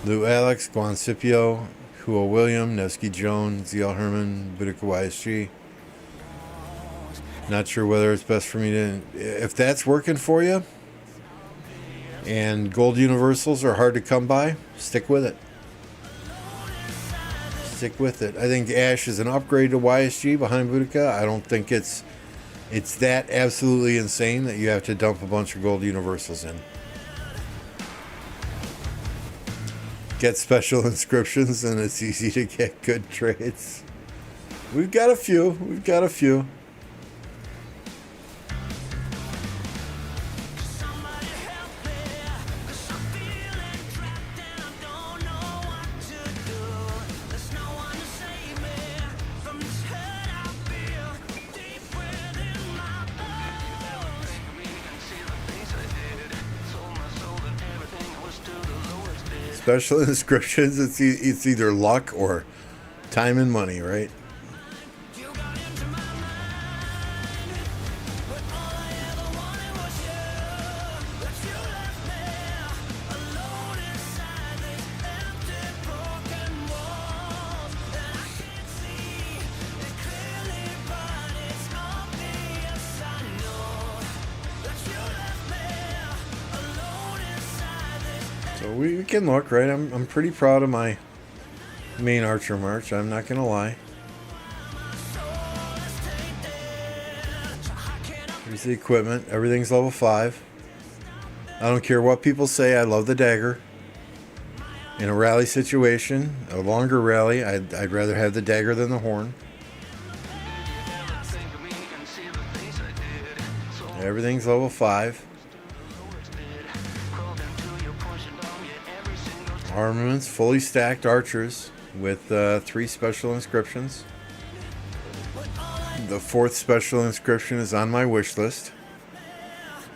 Lou Alex, Guan Scipio, Huo William, Nevsky Jones, ZL Herman, Boudica YSG. Not sure whether it's best for me to... If that's working for you, and gold universals are hard to come by, stick with it. Stick with it. I think Ash is an upgrade to YSG behind Boudica. I don't think it's that absolutely insane that you have to dump a bunch of gold universals in. Get special inscriptions and it's easy to get good trades. We've got a few. Special inscriptions, it's either luck or time and money, right? So we can look, right? I'm pretty proud of my main Archer March, I'm not gonna lie. Here's the equipment. Everything's level 5. I don't care what people say, I love the dagger. In a rally situation, a longer rally, I'd rather have the dagger than the horn. Everything's level 5. Armaments, fully stacked archers with 3 special inscriptions. The 4th special inscription is on my wish list.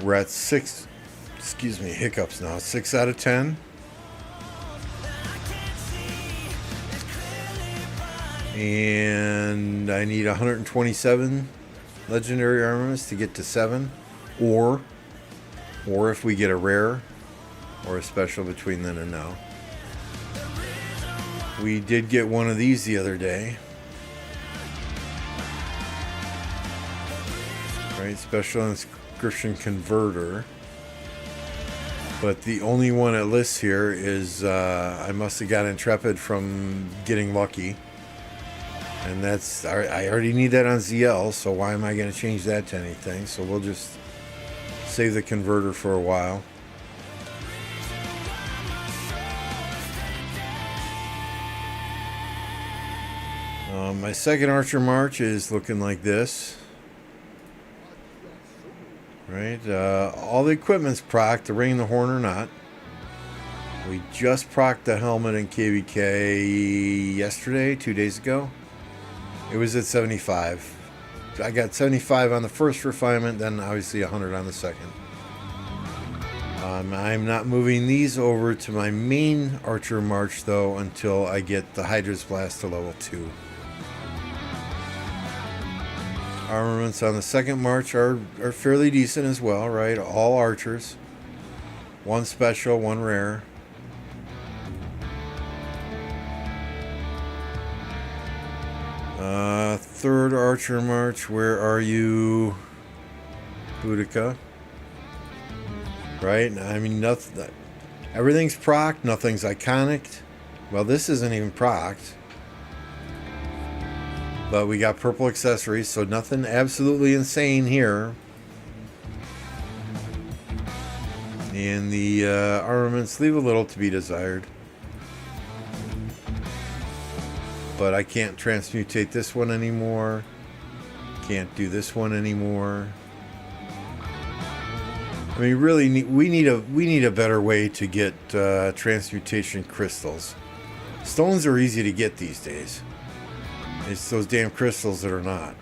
We're at 6, hiccups now. 6 out of 10. And I need 127 legendary armaments to get to 7. Or if we get a rare or a special between then and now. We did get one of these the other day. Right, special inscription converter. But the only one it lists here is I must have got Intrepid from getting lucky. And that's, I already need that on ZL, so why am I going to change that to anything? So we'll just save the converter for a while. My second Archer March is looking like this. Right, all the equipment's procced, the ring, the horn, or not. We just procced the helmet in KvK yesterday, 2 days ago. It was at 75. I got 75 on the first refinement, then obviously 100 on the second. I'm not moving these over to my main Archer March though until I get the Hydra's Blast to level 2. Armaments on the second march are fairly decent as well, right? All archers. 1 special, 1 rare. Third Archer March, where are you, Boudica? Right? I mean, nothing. Everything's procced, nothing's iconic. Well, this isn't even procced. But we got purple accessories, so nothing absolutely insane here. And the armaments leave a little to be desired. But I can't transmutate this one anymore. Can't do this one anymore. I mean, really, we need a better way to get transmutation crystals. Stones are easy to get these days. It's those damn crystals that are not.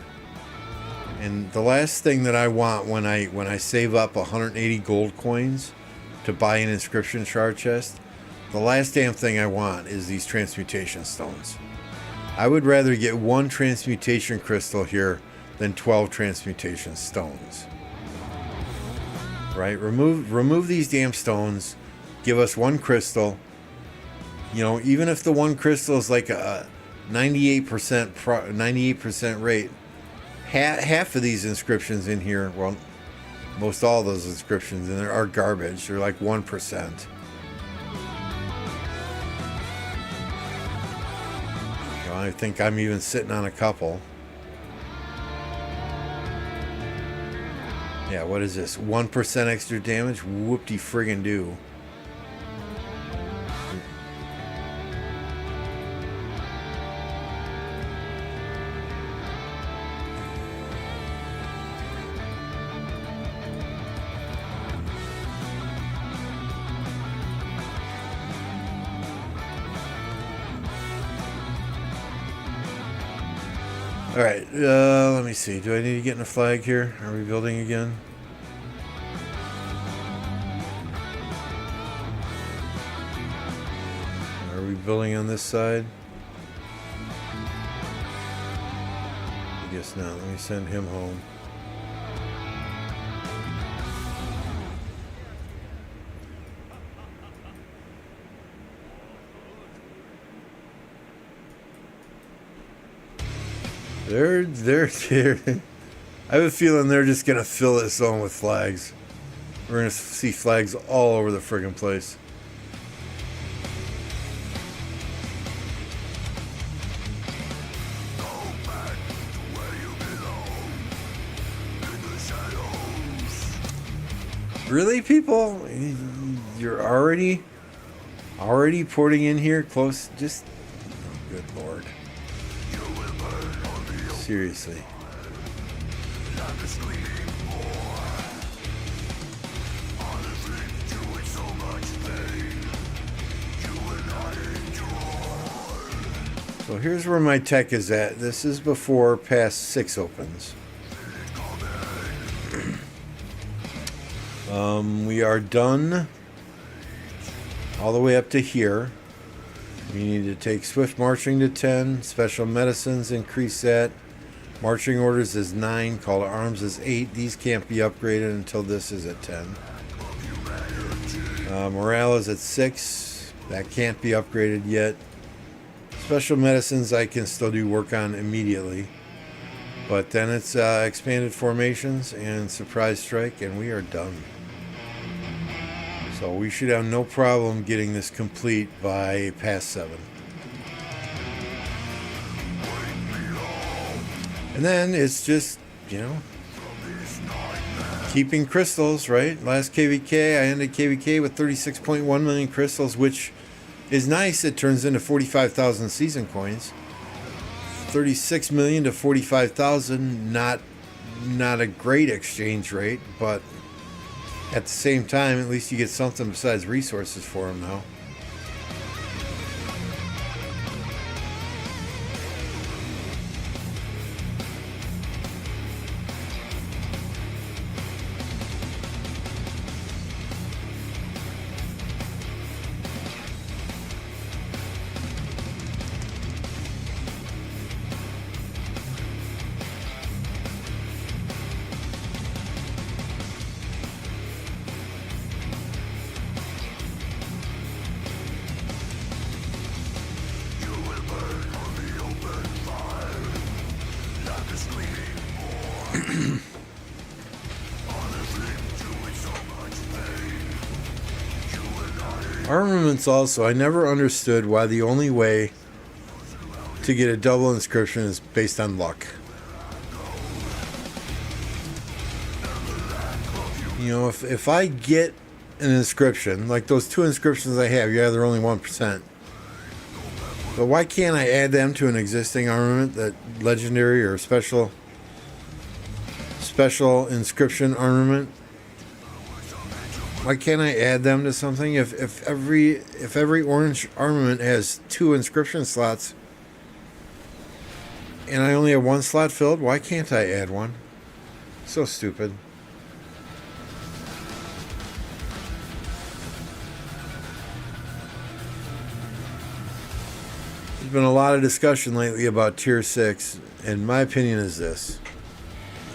And the last thing that I want when I save up 180 gold coins to buy an inscription shard chest, The last damn thing I want is these transmutation stones. I would rather get 1 transmutation crystal here than 12 transmutation stones. Right? Remove these damn stones. Give us 1 crystal. You know, even if the 1 crystal is like a 98% rate, half of these inscriptions in here, well, most all those inscriptions in there are garbage. They're like 1%. I think I'm even sitting on a couple. Yeah, what is this? 1% extra damage? Whoop-de-friggin' do. Alright, let me see. Do I need to get in a flag here? Are we building again? Are we building on this side? I guess not. Let me send him home. They're I have a feeling they're just gonna fill this zone with flags. We're gonna see flags all over the friggin' place. Go back to where you belong, in the shadows. Really, people? You're already porting in here close? Just, oh, good lord. Seriously. So here's where my tech is at. This is before past 6 opens. We are done all the way up to here. We need to take swift marching to 10. Special medicines, increase that. Marching orders is 9. Call to arms is 8. These can't be upgraded until this is at 10. Morale is at 6. That can't be upgraded yet. Special medicines I can still do work on immediately. But then it's expanded formations and surprise strike, and we are done. So we should have no problem getting this complete by past 7. And then it's just, you know, keeping crystals, right? Last KvK, I ended KvK with 36.1 million crystals, which is nice. It turns into 45,000 season coins. 36 million to 45,000, not a great exchange rate, but at the same time, at least you get something besides resources for them now. Armaments also, I never understood why the only way to get a double inscription is based on luck. You know, if I get an inscription, like those 2 inscriptions I have, yeah, they're only 1%. But why can't I add them to an existing armament, that legendary or special inscription armament? Why can't I add them to something? If every orange armament has 2 inscription slots and I only have 1 slot filled, why can't I add one? So stupid. been a lot of discussion lately about Tier 6, and my opinion is this.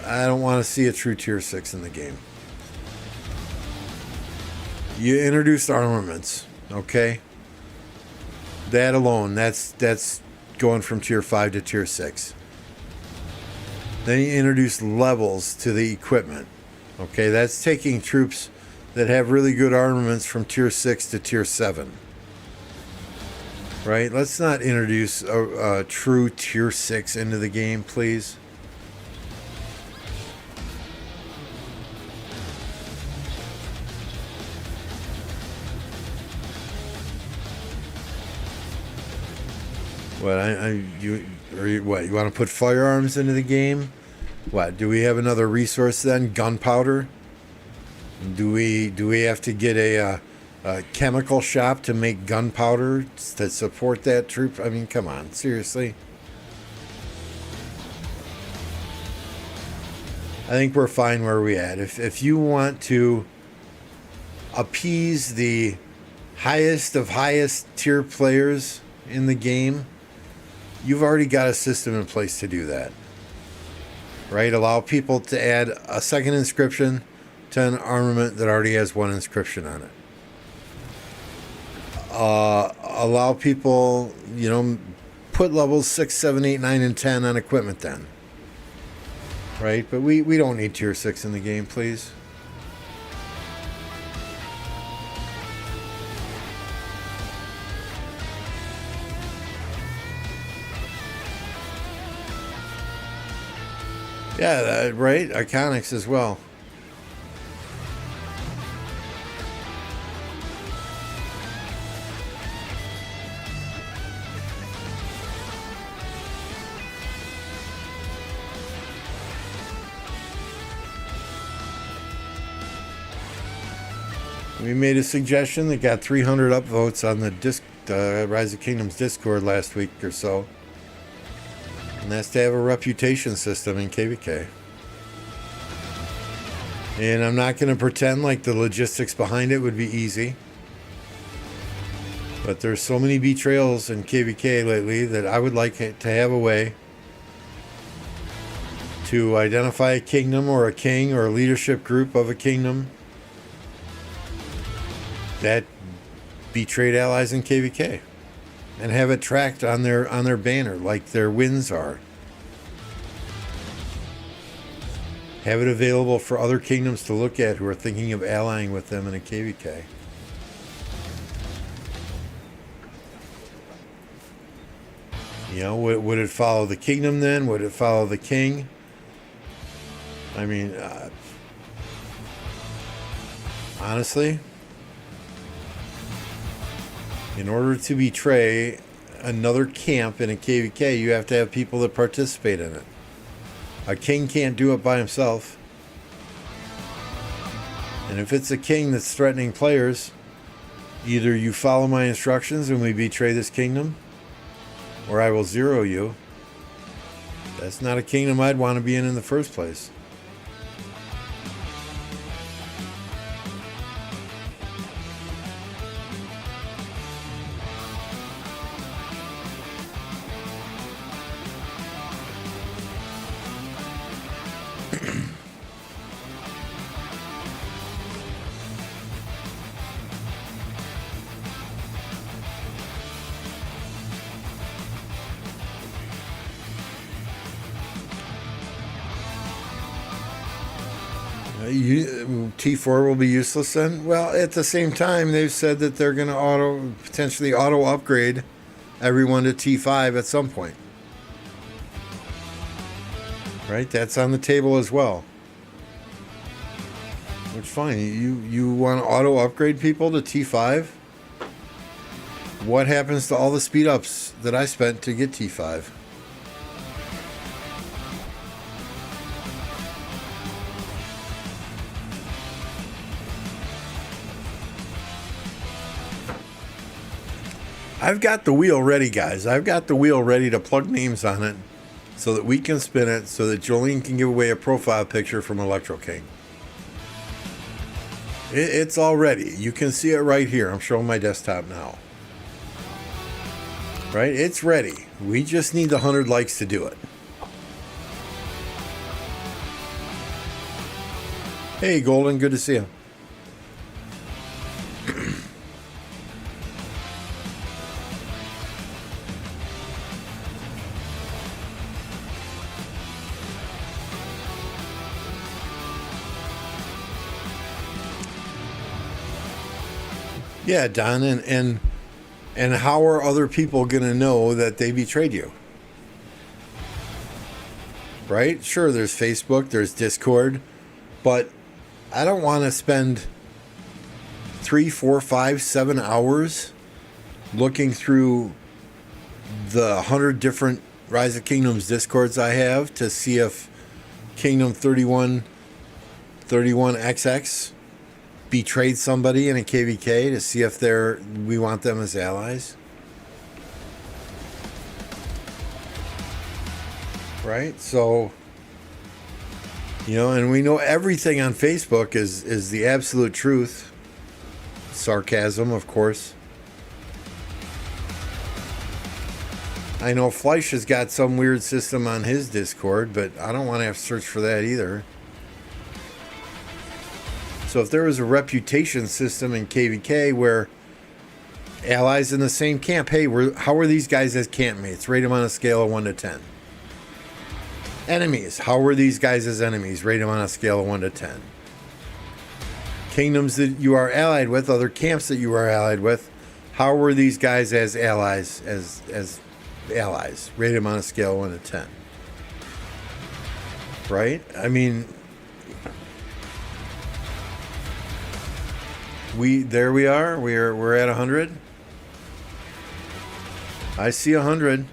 I don't want to see a true Tier 6 in the game. You introduced armaments, okay? That alone, that's going from Tier 5 to Tier 6. Then you introduce levels to the equipment. Okay, that's taking troops that have really good armaments from Tier 6 to Tier 7. Right? Let's not introduce a true Tier 6 into the game, please. You want to put firearms into the game? What, do we have another resource then? Gunpowder? Do we have to get a chemical shop to make gunpowder to support that troop? I mean, come on, seriously. I think we're fine where we're at. If you want to appease the highest of highest tier players in the game, you've already got a system in place to do that. Right? Allow people to add a second inscription to an armament that already has one inscription on it. Allow people, put levels 6, 7, 8, 9, and 10 on equipment then. Right? But we don't need Tier 6 in the game, please. Yeah, right? Iconics as well. We made a suggestion that got 300 upvotes on the Rise of Kingdoms Discord last week or so. And that's to have a reputation system in KvK. And I'm not going to pretend like the logistics behind it would be easy. But there's so many betrayals in KvK lately that I would like to have a way to identify a kingdom or a king or a leadership group of a kingdom that betrayed allies in KvK. And have it tracked on their banner like their wins are. Have it available for other kingdoms to look at who are thinking of allying with them in a KvK. Would it follow the kingdom then? Would it follow the king? I mean, honestly, in order to betray another camp in a KvK, you have to have people that participate in it. A king can't do it by himself. And if it's a king that's threatening players, either you follow my instructions and we betray this kingdom, or I will zero you. That's not a kingdom I'd want to be in the first place. T4 will be useless then? Well, at the same time, they've said that they're going to potentially auto upgrade everyone to T5 at some point. Right? That's on the table as well. Which fine. You want to auto upgrade people to T5? What happens to all the speed ups that I spent to get T5? I've got the wheel ready, guys. I've got the wheel ready to plug names on it so that we can spin it so that Jolene can give away a profile picture from Electro King. It's all ready. You can see it right here. I'm showing my desktop now. Right? It's ready. We just need the 100 likes to do it. Hey, Golden, good to see you. Yeah, Don, and how are other people going to know that they betrayed you? Right? Sure, there's Facebook, there's Discord, but I don't want to spend 3, 4, 5, 7 hours looking through the 100 different Rise of Kingdoms Discords I have to see if Kingdom 31XX betrayed somebody in a KvK to see if we want them as allies. Right? So, and we know everything on Facebook is the absolute truth. Sarcasm, of course. I know Fleisch has got some weird system on his Discord, but I don't want to have to search for that either. So if there was a reputation system in KvK where allies in the same camp, hey, how are these guys as campmates? Rate them on a scale of 1 to 10. Enemies, how are these guys as enemies? Rate them on a scale of 1 to 10. Kingdoms that you are allied with, other camps that you are allied with, how were these guys as allies? As allies, rate them on a scale of 1 to 10. Right? I mean, there we are. We're at 100. I see 100.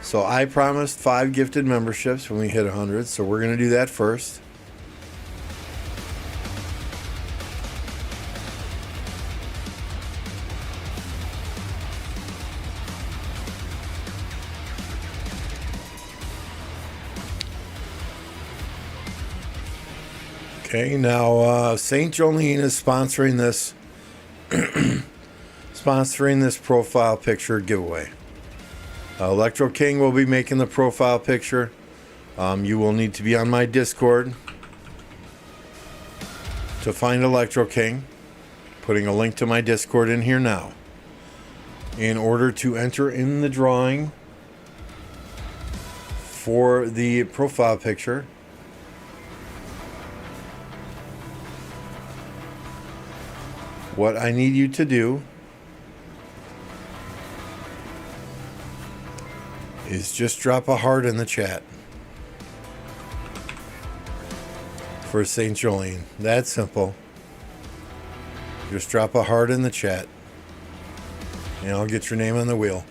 So I promised 5 gifted memberships when we hit 100. So we're going to do that first. Okay, now St. Jolene is sponsoring this profile picture giveaway. Electro King will be making the profile picture. You will need to be on my Discord to find Electro King. Putting a link to my Discord in here now. In order to enter in the drawing for the profile picture, what I need you to do is just drop a heart in the chat for St. Jolene. That's simple. Just drop a heart in the chat and I'll get your name on the wheel.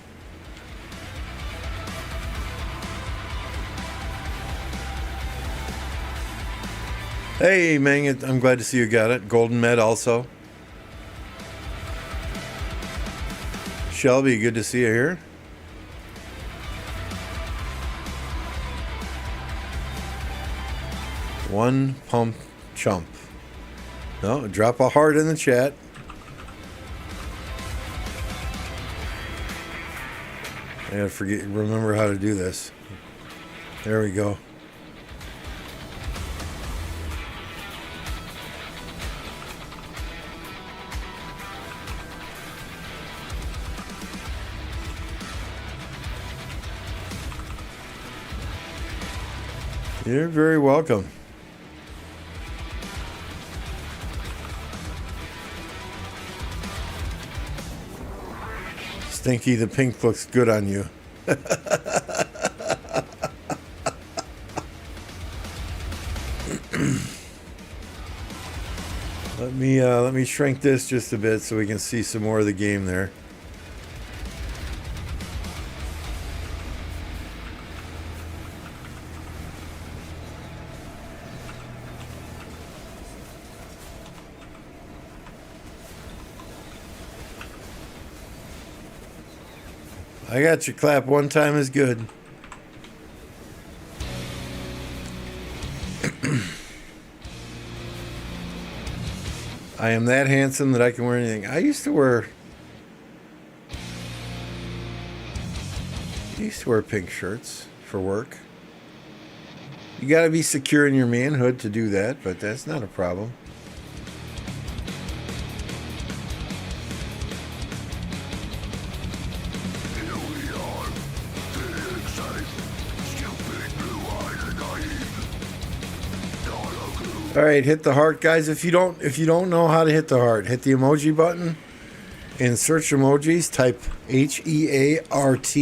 Hey, Meng, I'm glad to see you got it. Golden Med also. Shelby, good to see you here. One pump chump. No, drop a heart in the chat. I gotta remember how to do this. There we go. You're very welcome. Stinky, the pink looks good on you. Let me shrink this just a bit so we can see some more of the game there. I got you. Clap one time is good. I am that handsome that I can wear anything. I used to wear I used to wear pink shirts for work. You gotta be secure in your manhood to do that, but that's not a problem. Here we are, feeling safe, stupid, blue-eyed and naive. Not a clue. All right, hit the heart, guys. If you don't know how to hit the heart, hit the emoji button. In search emojis, type HEART.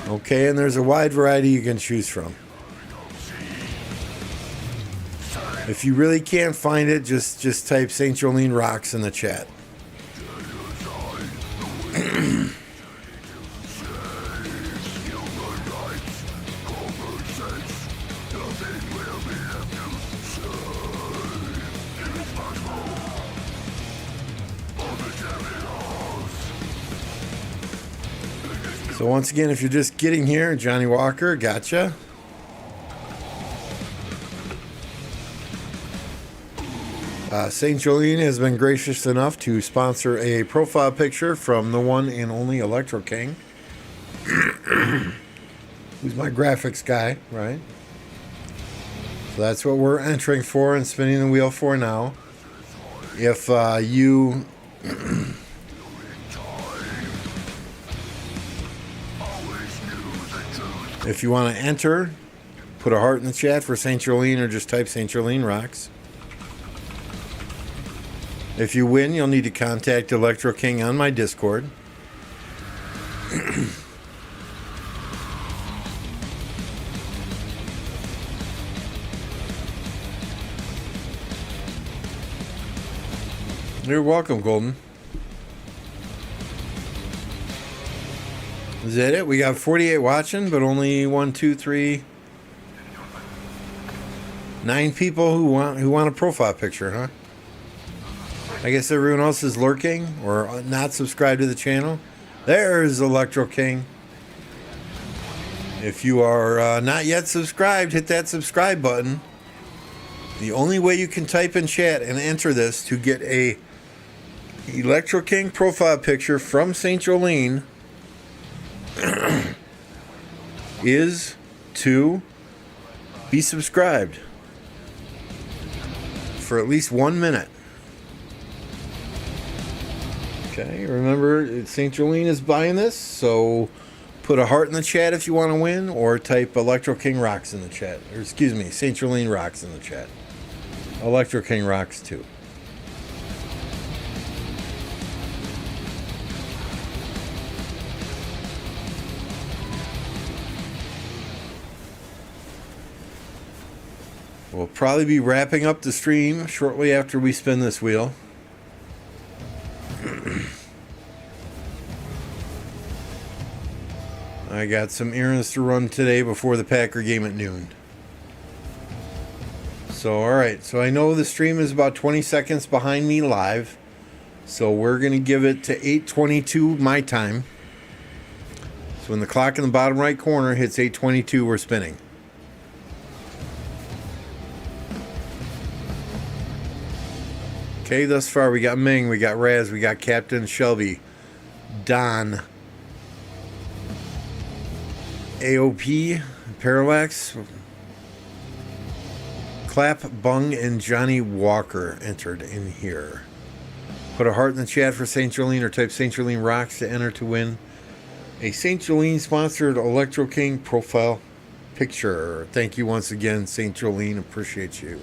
Okay, and there's a wide variety you can choose from. If you really can't find it, just type St. Jolene Rocks in the chat. So once again, if you're just getting here, Johnny Walker, gotcha. St. Jolene has been gracious enough to sponsor a profile picture from the one and only Electro King, who's my graphics guy, right? So that's what we're entering for and spinning the wheel for now. If you if you want to enter, put a heart in the chat for St. Jolene or just type St. Jolene Rocks. If you win, you'll need to contact Electro King on my Discord. You're welcome, Golden. Is that it? We got 48 watching, but only 1, 2, 3, 9 people who want a profile picture, huh? I guess everyone else is lurking or not subscribed to the channel. There's Electro King. If you are not yet subscribed, hit that subscribe button. The only way you can type in chat and enter this to get a Electro King profile picture from St. Jolene is to be subscribed for at least 1 minute. Okay, remember St. Jolene is buying this, so put a heart in the chat if you want to win, or type Electro King Rocks in the chat. Or excuse me, St. Jolene Rocks in the chat. Electro King Rocks too. We'll probably be wrapping up the stream shortly after we spin this wheel. I got some errands to run today before the Packer game at noon. So, alright. So I know the stream is about 20 seconds behind me live. So we're going to give it to 8:22 my time. So when the clock in the bottom right corner hits 8:22, we're spinning. Okay, thus far we got Ming, we got Raz, we got Captain Shelby, Don, AOP, Parallax, Clap, Bung, and Johnny Walker entered in here. Put a heart in the chat for St. Jolene or type St. Jolene Rocks to enter to win a St. Jolene sponsored Electro King profile picture. Thank you once again, St. Jolene. Appreciate you.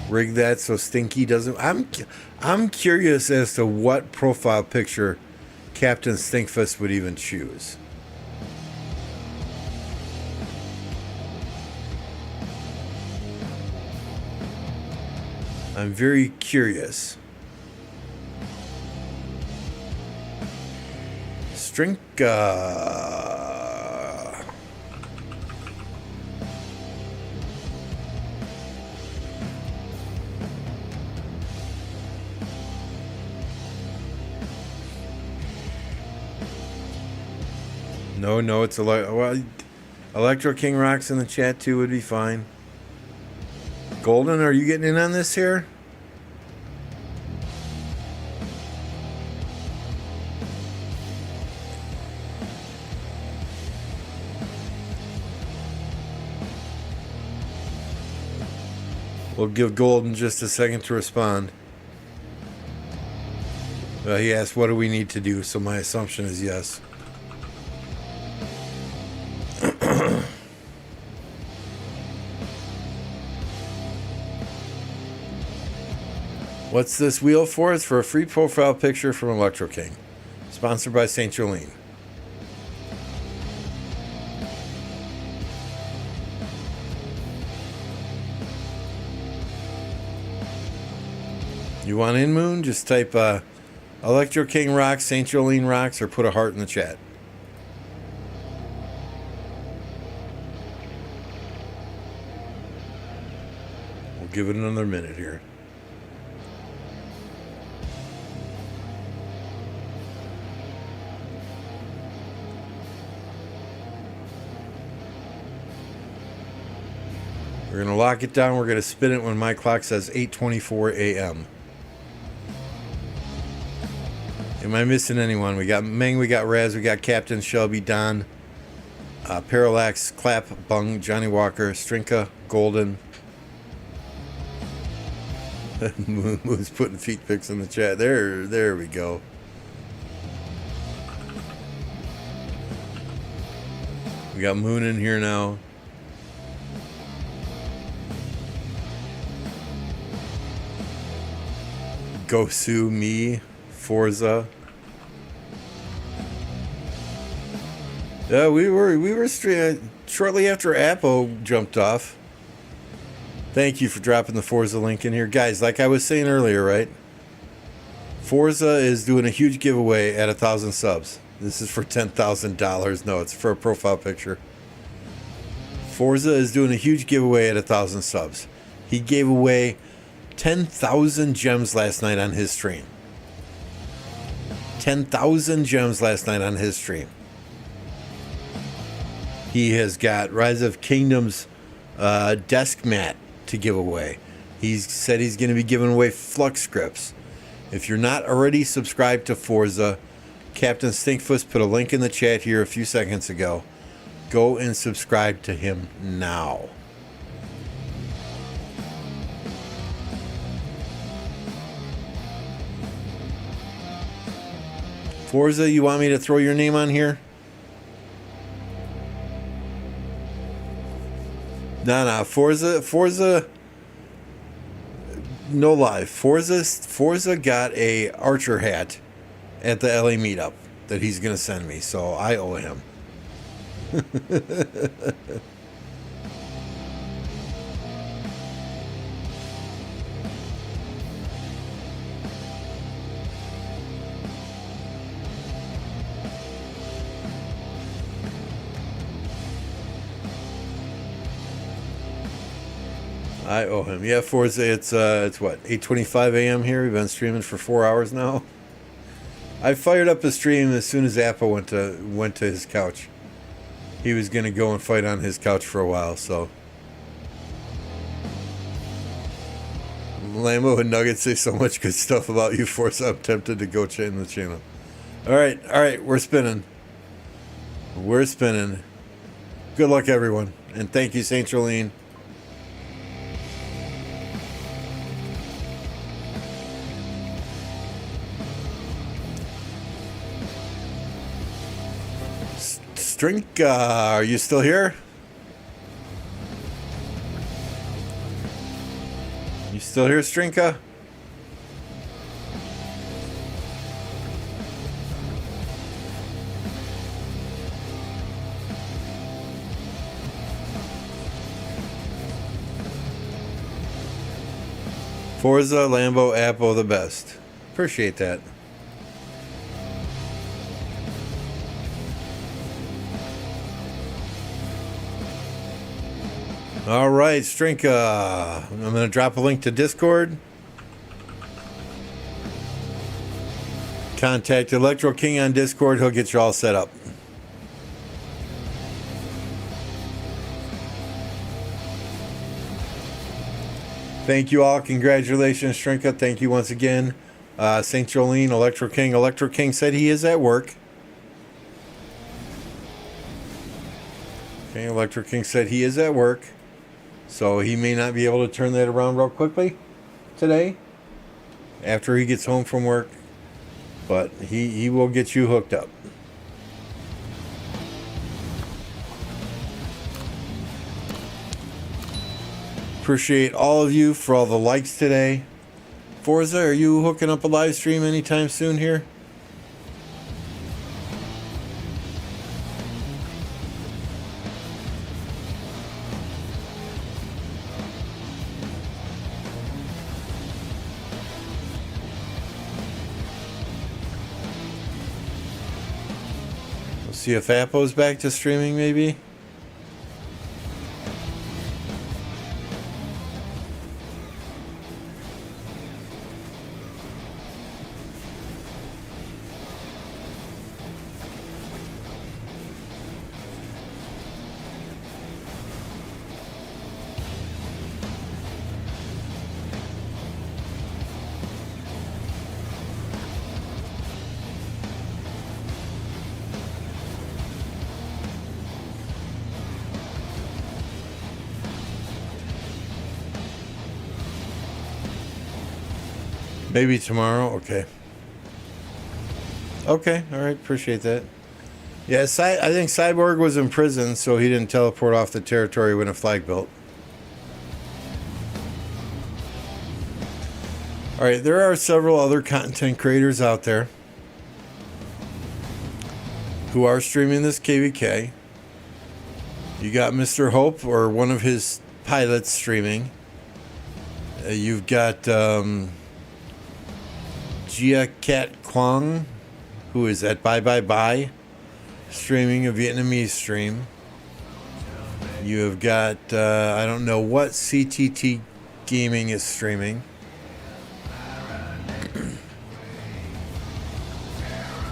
Rig that so Stinky doesn't. I'm curious as to what profile picture Captain Stinkfist would even choose. I'm very curious. Strinka. No, it's Electro King Rocks in the chat too would be fine. Golden, are you getting in on this here? We'll give Golden just a second to respond. He asked, what do we need to do? So my assumption is yes. What's this wheel for? It's for a free profile picture from Electro King. Sponsored by St. Jolene. You want in, Moon? Just type Electro King rocks, St. Jolene rocks, or put a heart in the chat. We'll give it another minute here. We're going to lock it down. We're going to spin it when my clock says 8:24 a.m. Am I missing anyone? We got Meng, we got Raz, we got Captain, Shelby, Don, Parallax, Clap, Bung, Johnny Walker, Strinka, Golden. Moon's putting feet pics in the chat. There we go. We got Moon in here now. Go Sue me, Forza. Yeah, we were shortly after Apple jumped off. Thank you for dropping the Forza link in here, guys. Like I was saying earlier, right? Forza is doing a huge giveaway at 1,000 subs. This is for $10,000. No, it's for a profile picture. Forza is doing a huge giveaway at 1,000 subs. He gave away 10,000 gems last night on his stream. 10,000 gems last night on his stream. He has got Rise of Kingdoms desk mat to give away. He's said he's going to be giving away Flux scripts. If you're not already subscribed to Forza, Captain Stinkfuss put a link in the chat here a few seconds ago. Go and subscribe to him now. Forza, you want me to throw your name on here? No, Forza, no lie. Forza got a Archer hat at the LA meetup that he's going to send me, so I owe him. I owe him. Yeah, Forza, it's what, 8:25 a.m. here. We've been streaming for 4 hours now. I fired up the stream as soon as Apple went to his couch. He was gonna go and fight on his couch for a while, so. Lambo and Nugget say so much good stuff about you, Forza. I'm tempted to go change the channel. All right, we're spinning. We're spinning. Good luck, everyone, and thank you, St. Jolene. Strinka, are you still here? You still here, Strinka? Forza, Lambo, Apple, the best. Appreciate that. All right, Strinka. I'm going to drop a link to Discord. Contact Electro King on Discord. He'll get you all set up. Thank you all. Congratulations, Strinka. Thank you once again. St. Jolene, Electro King. Electro King said he is at work. Okay, Electro King said he is at work. So he may not be able to turn that around real quickly today after he gets home from work. But he will get you hooked up. Appreciate all of you for all the likes today. Forza, are you hooking up a live stream anytime soon here? We'll see if Appo's back to streaming maybe. Maybe tomorrow. Okay. Okay. All right. Appreciate that. Yeah, I think Cyborg was in prison, so he didn't teleport off the territory when a flag built. All right. There are several other content creators out there who are streaming this KvK. You got Mr. Hope or one of his pilots streaming. You've got Gia Cat Quang, who is at Bye Bye Bye, streaming a Vietnamese stream. You have got, I don't know what CTT Gaming is streaming.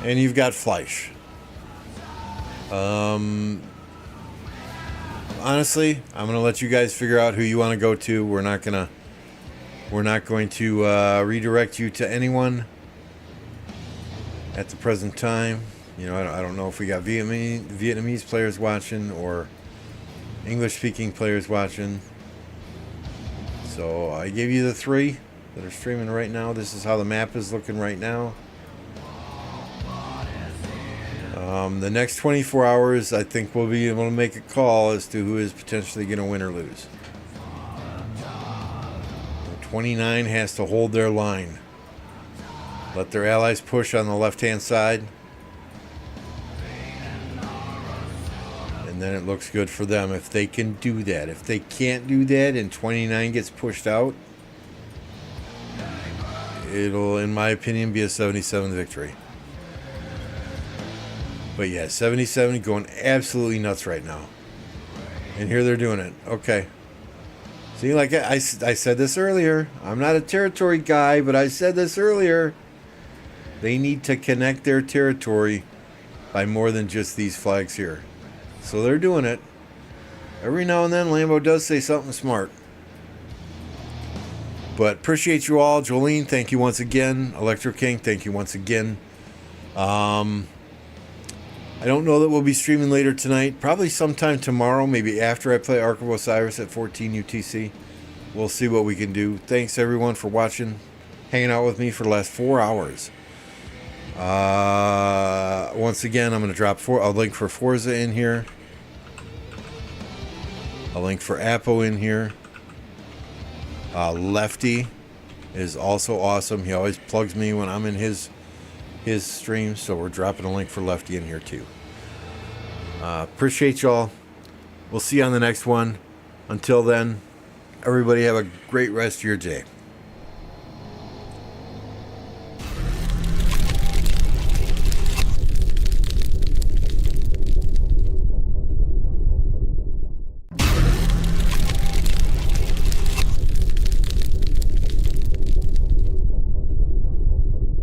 And you've got Fleisch. Honestly, I'm going to let you guys figure out who you want to go to. We're not going to redirect you to anyone at the present time. You know, I don't know if we got Vietnamese players watching or English-speaking players watching. So I gave you the 3 that are streaming right now. This is how the map is looking right now. The next 24 hours, I think we'll be able to make a call as to who is potentially going to win or lose. 29 has to hold their line. Let their allies push on the left-hand side. And then it looks good for them if they can do that. If they can't do that and 29 gets pushed out, it'll, in my opinion, be a 77 victory. But yeah, 77 going absolutely nuts right now. And here they're doing it. Okay. See, like I said this earlier, I'm not a territory guy, but I said this earlier. They need to connect their territory by more than just these flags here. So they're doing it. Every now and then, Lambo does say something smart. But appreciate you all. Jolene, thank you once again. Electro King, thank you once again. I don't know that we'll be streaming later tonight. Probably sometime tomorrow, maybe after I play Ark of Osiris at 14 UTC. We'll see what we can do. Thanks, everyone, for watching, hanging out with me for the last 4 hours. Once again, I'm going to drop a link for Forza in here. A link for Appo in here. Lefty is also awesome. He always plugs me when I'm in his stream, so we're dropping a link for Lefty in here too. Appreciate y'all. We'll see you on the next one. Until then, everybody have a great rest of your day.